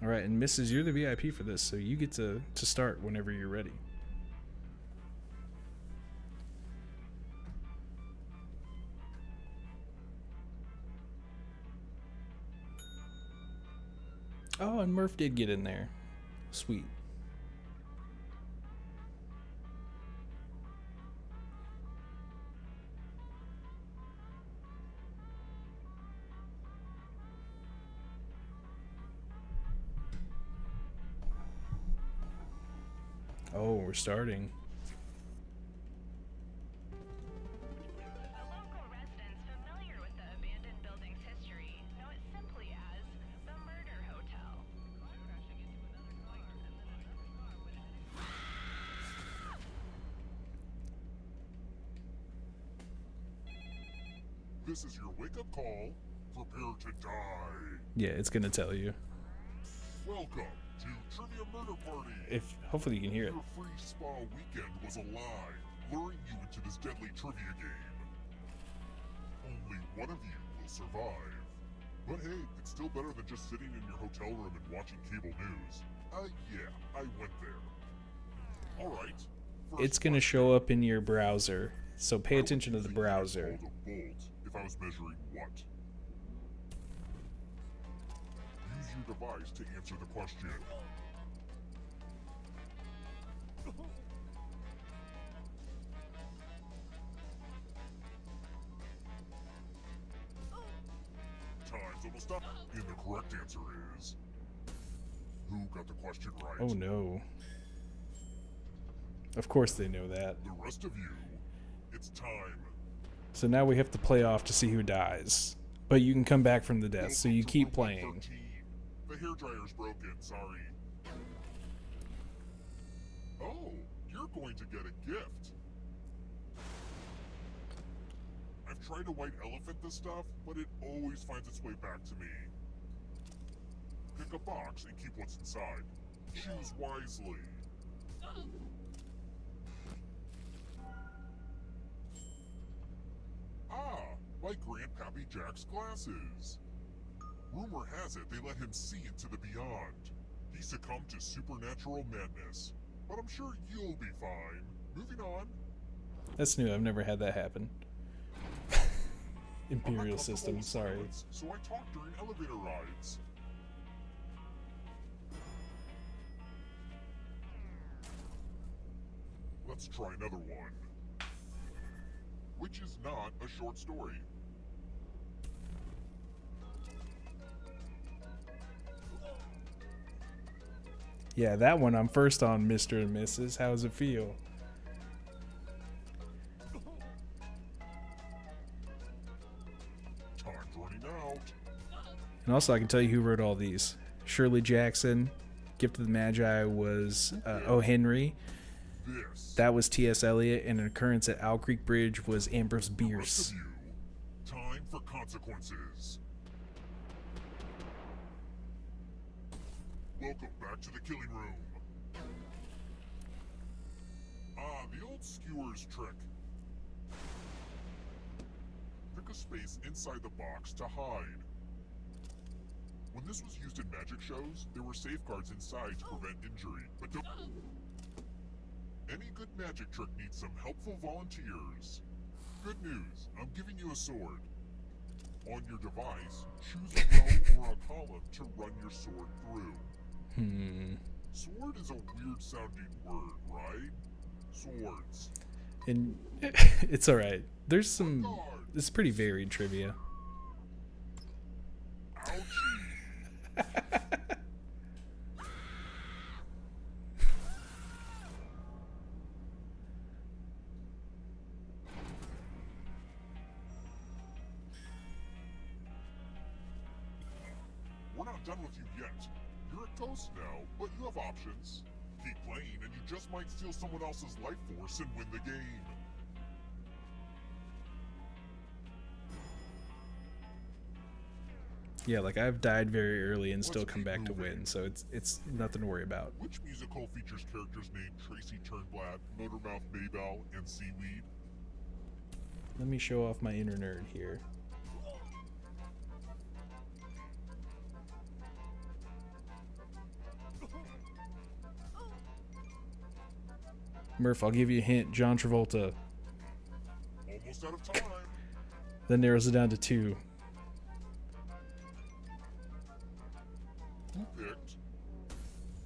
All right, and Mrs., you're the VIP for this, so you get to start whenever you're ready. Oh, and Murph did get in there. Sweet. Oh, we're starting. This is your wake-up call. Prepare to die. Yeah, it's gonna tell you. Welcome to Trivia Murder Party. If hopefully you can hear it. Your free spa weekend was a lie, luring you into this deadly trivia game. Only one of you will survive. But hey, it's still better than just sitting in your hotel room and watching cable news. Yeah, I went there. Alright. It's gonna show up in your browser, so pay attention to the browser. If I was measuring what? Use your device to answer the question. Time's almost up. And the correct answer is... Who got the question right? Oh no. Of course they know that. The rest of you, it's time. So now we have to play off to see who dies. But you can come back from the death, so you keep playing. The hairdryer's broken, sorry. Oh, you're going to get a gift. I've tried to white elephant this stuff, but it always finds its way back to me. Pick a box and keep what's inside. Choose wisely. My Grandpappy Jack's glasses. Rumor has it they let him see into the beyond. He succumbed to supernatural madness. But I'm sure you'll be fine. Moving on. That's new, I've never had that happen. Imperial system, sorry. So I talk during elevator rides. Let's try another one. Which is not a short story. Yeah, that one I'm first on, Mr. and Mrs. How does it feel? Time's running out. And also I can tell you who wrote all these. Shirley Jackson. Gift of the Magi was O. Henry. That was T.S. Eliot, and an occurrence at Owl Creek Bridge was Ambrose Bierce. Time for consequences. Welcome back to the killing room. The old skewers trick. Pick a space inside the box to hide. When this was used in magic shows, there were safeguards inside to prevent injury, but don't... Any good magic trick needs some helpful volunteers. Good news, I'm giving you a sword. On your device, choose a row or a column to run your sword through. Sword is a weird sounding word, right? Swords. And it's alright. There's some... It's pretty varied trivia. Ouchie. We're not done with you yet. You're a ghost now, but you have options. Keep playing and you just might steal someone else's life force and win the game. Yeah, like I've died very early and still come back to win, so it's nothing to worry about. Which musical features characters named Tracy Turnblad, Motormouth Maybell, and Seaweed? Let me show off my inner nerd here. Murph, I'll give you a hint. John Travolta. Almost out of time. That narrows it down to 2. Who picked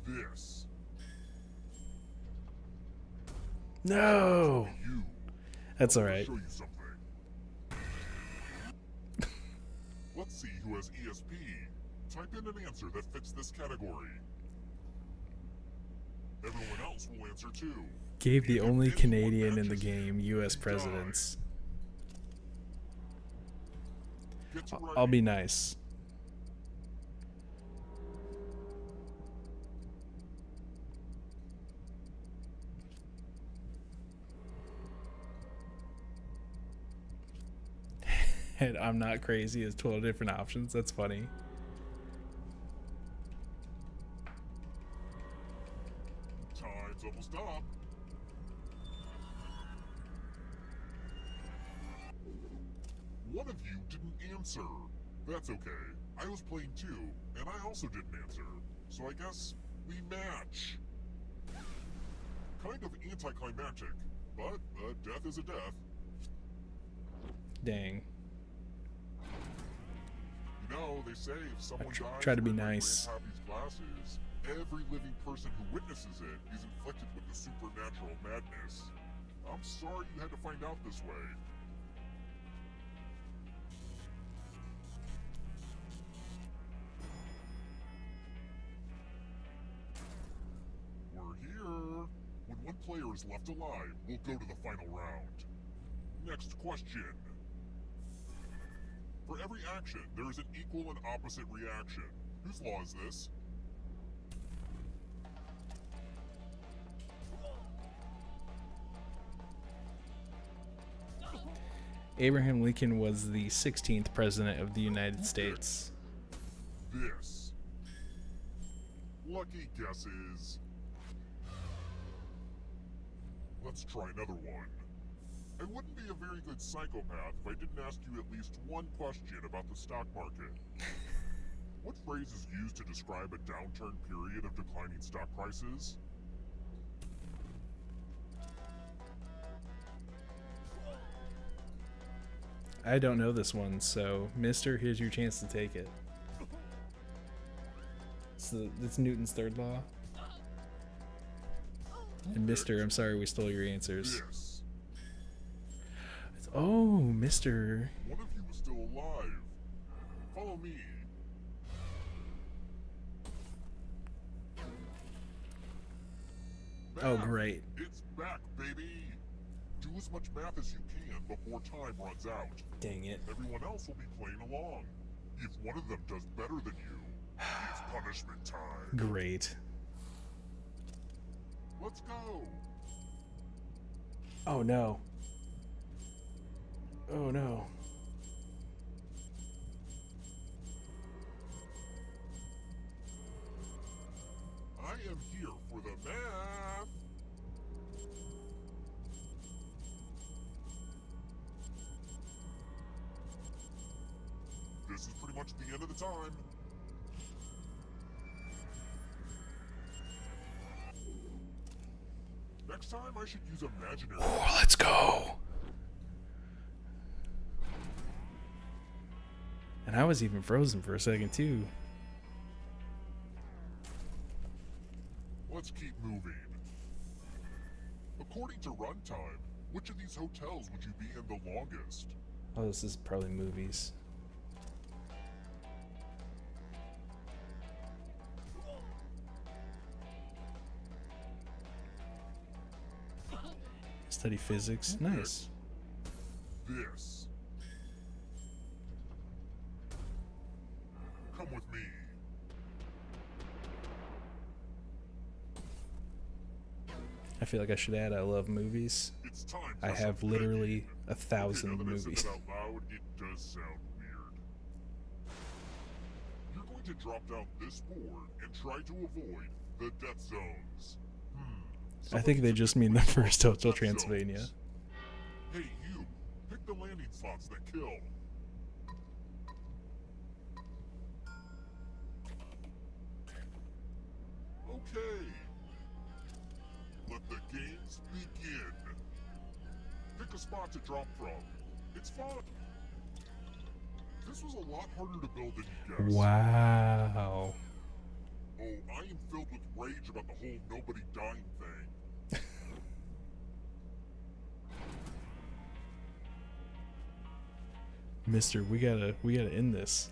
this? No! You. That's I'm gonna alright. show you something. Let's see who has ESP. Type in an answer that fits this category. Everyone else will answer too. Gave the only Anyone Canadian in the matches game you, U.S. they presidents. die. Get to I'll be writing. nice. And I'm not crazy as 12 different options. That's funny. Time's almost up. One of you didn't answer. That's okay. I was playing too, and I also didn't answer. So I guess we match. Kind of anticlimactic, but a death is a death. Dang. You know, they say if someone dies try to be wearing nice. Grandpappy's glasses, every living person who witnesses it is inflicted with the supernatural madness. I'm sorry you had to find out this way. We're here. When one player is left alive, we'll go to the final round. Next question. For every action, there is an equal and opposite reaction. Whose law is this? Abraham Lincoln was the 16th president of the United States. This. Lucky guesses. Let's try another one. I wouldn't be a very good psychopath if I didn't ask you at least one question about the stock market. What phrase is used to describe a downturn period of declining stock prices? I don't know this one, so Mister, here's your chance to take it. It's Newton's third law. And Mister, I'm sorry we stole your answers. This. Oh, Mister. One of you is still alive. Follow me. Oh, Math. great. It's back, baby. Do as much math as you can before time runs out. Dang it. Everyone else will be playing along. If one of them does better than you, it's punishment time. Great. Let's go. Oh, no. Oh, no. I am here for the math. This is pretty much the end of the time. Next time I should use imaginary. Oh, let's go. And I was even frozen for a second too. Let's keep moving. According to runtime, which of these hotels would you be in the longest? Oh, this is probably movies. Study physics. Nice. This. Come with me. I feel like I should add I love movies. It's time for I have some literally thinking. 1,000 Okay, now that I said movies. it out loud, it does sound weird. You're going to drop down this board and try to avoid the death zones. I think they just mean the first Hotel Transylvania. Hey, you! Pick the landing slots that kill. Okay. Let the games begin. Pick a spot to drop from. It's fun. This was a lot harder to build than you guessed. Wow. Oh, I am filled with rage about the whole nobody dying thing. Mister, we gotta end this.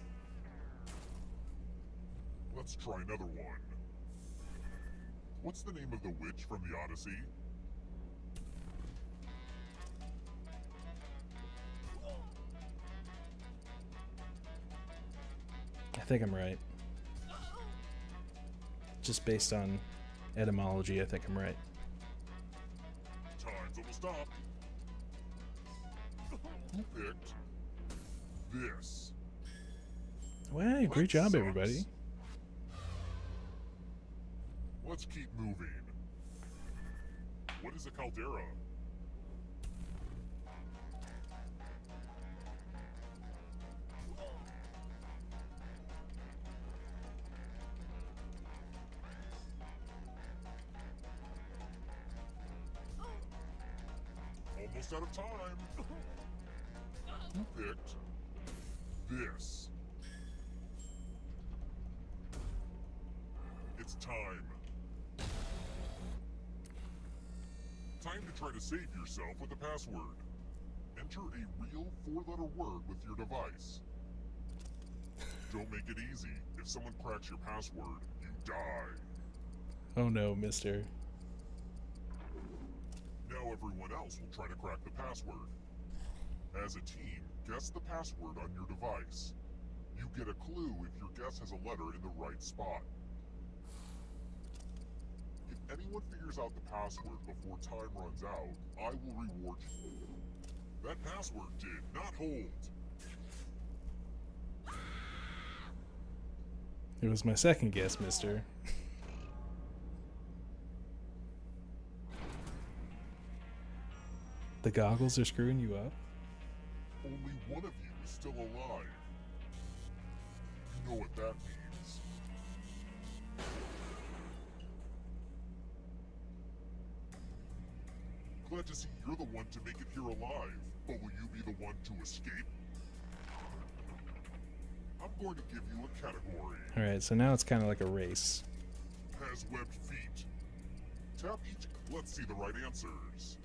Let's try another one. What's the name of the witch from the Odyssey? I think I'm right. Just based on etymology, I think I'm right. Time's almost up. Who picked this? Well, great job, sucks. everybody. Let's keep moving. What is a caldera? Almost out of time. Who picked this? It's time. Time to try to save yourself with a password. Enter a real 4-letter word with your device. Don't make it easy. If someone cracks your password, you die. Oh no, mister. Now everyone else will try to crack the password. As a team, guess the password on your device. You get a clue if your guess has a letter in the right spot. If anyone figures out the password before time runs out, I will reward you. That password did not hold. It was my second guess, mister. The goggles are screwing you up? Only one of you is still alive. You know what that means. Glad to see you're the one to make it here alive, but will you be the one to escape? I'm going to give you a category. Alright, so now it's kind of like a race. Has webbed feet. Tap each. Let's see the right answers.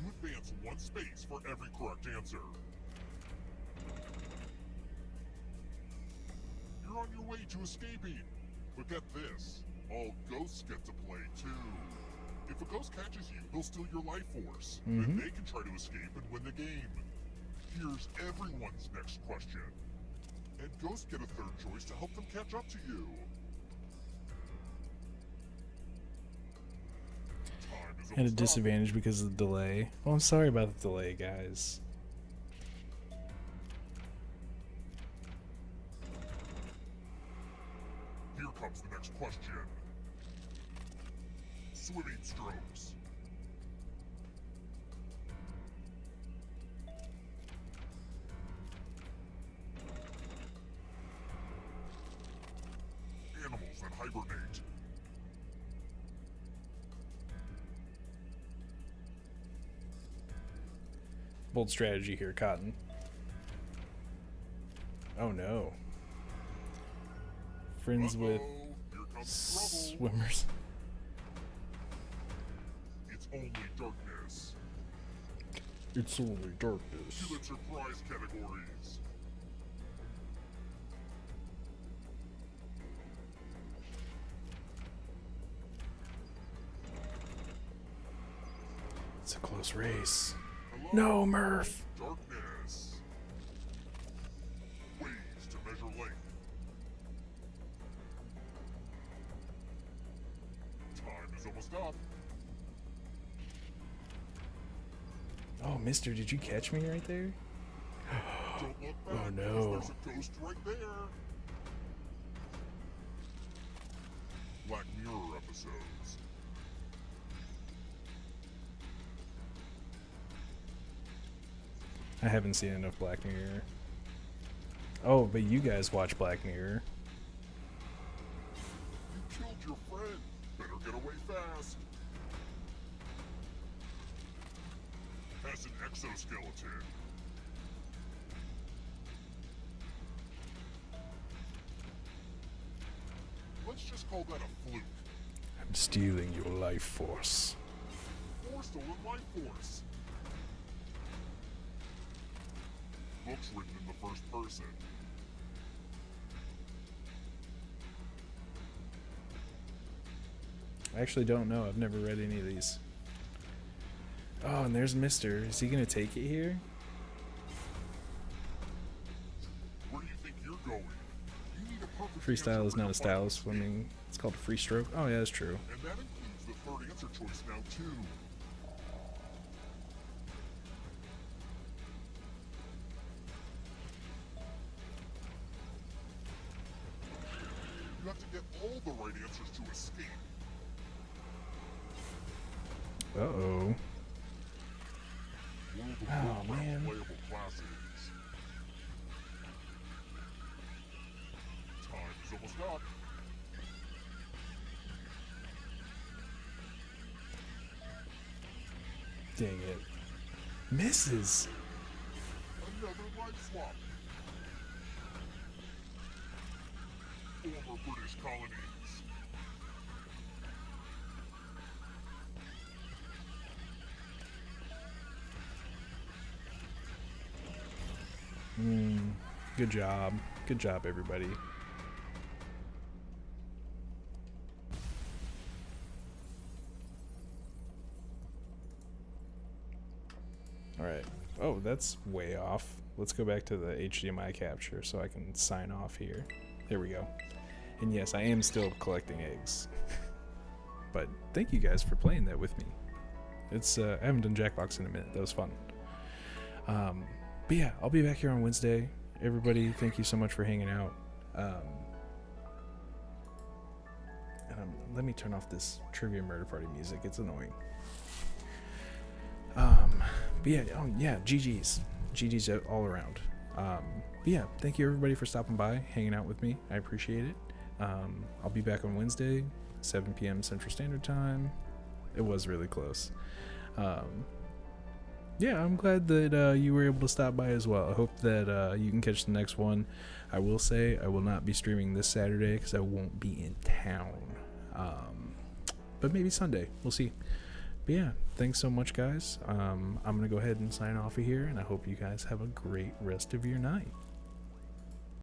You advance one space for every correct answer. You're on your way to escaping. But get this, all ghosts get to play too. If a ghost catches you, he'll steal your life force. Then they can try to escape and win the game. Here's everyone's next question. And ghosts get a third choice to help them catch up to you. Time is At a almost up. disadvantage because of the delay. Oh, I'm sorry about the delay, guys. Here comes the next question. Swimming strokes. Animals that hibernate. Bold strategy here, Cotton. Oh no. Friends with Here comes trouble. swimmers. It's only darkness. It's only darkness. Pulitzer Prize categories. It's a close race. Hello? No, Murph. Darkness. Ways to measure length. Time is almost up. Oh, mister, did you catch me right there? Don't look back. Oh, no. There's a ghost right there. Black Mirror episodes. I haven't seen enough Black Mirror. Oh, but you guys watch Black Mirror. You killed your friend. Better get away fast. Has an exoskeleton. Let's just call that a fluke. I'm stealing your life force. Or stolen life force. Books written in the first person. I actually don't know. I've never read any of these. Oh, and there's Mister. Is he gonna take it here? Where do you think you're going? You need a perfect Freestyle answer is for not your a style final of swimming. It's called a free stroke. Oh yeah, that's true. And that includes the third answer choice now, too. You have to get all the right answers to escape. Uh-oh. World of Oh, Warcraft man. playable classes. Time is almost up. Dang it. Misses. Another life swap. Former British colonies. Good job. Good job, everybody. Alright. Oh, that's way off. Let's go back to the HDMI capture so I can sign off here. There we go. And yes, I am still collecting eggs. But thank you guys for playing that with me. It's I haven't done Jackbox in a minute. That was fun. But yeah, I'll be back here on Wednesday. Everybody, thank you so much for hanging out. Let me turn off this Trivia Murder Party music. It's annoying. But yeah, GG's. GG's all around. But yeah, thank you everybody for stopping by, hanging out with me. I appreciate it. I'll be back on Wednesday, 7 p.m. Central Standard Time. It was really close. Yeah, I'm glad that you were able to stop by as well. I hope that you can catch the next one. I will say I will not be streaming this Saturday because I won't be in town. But maybe Sunday. We'll see. But yeah, thanks so much, guys. I'm going to go ahead and sign off of here, and I hope you guys have a great rest of your night.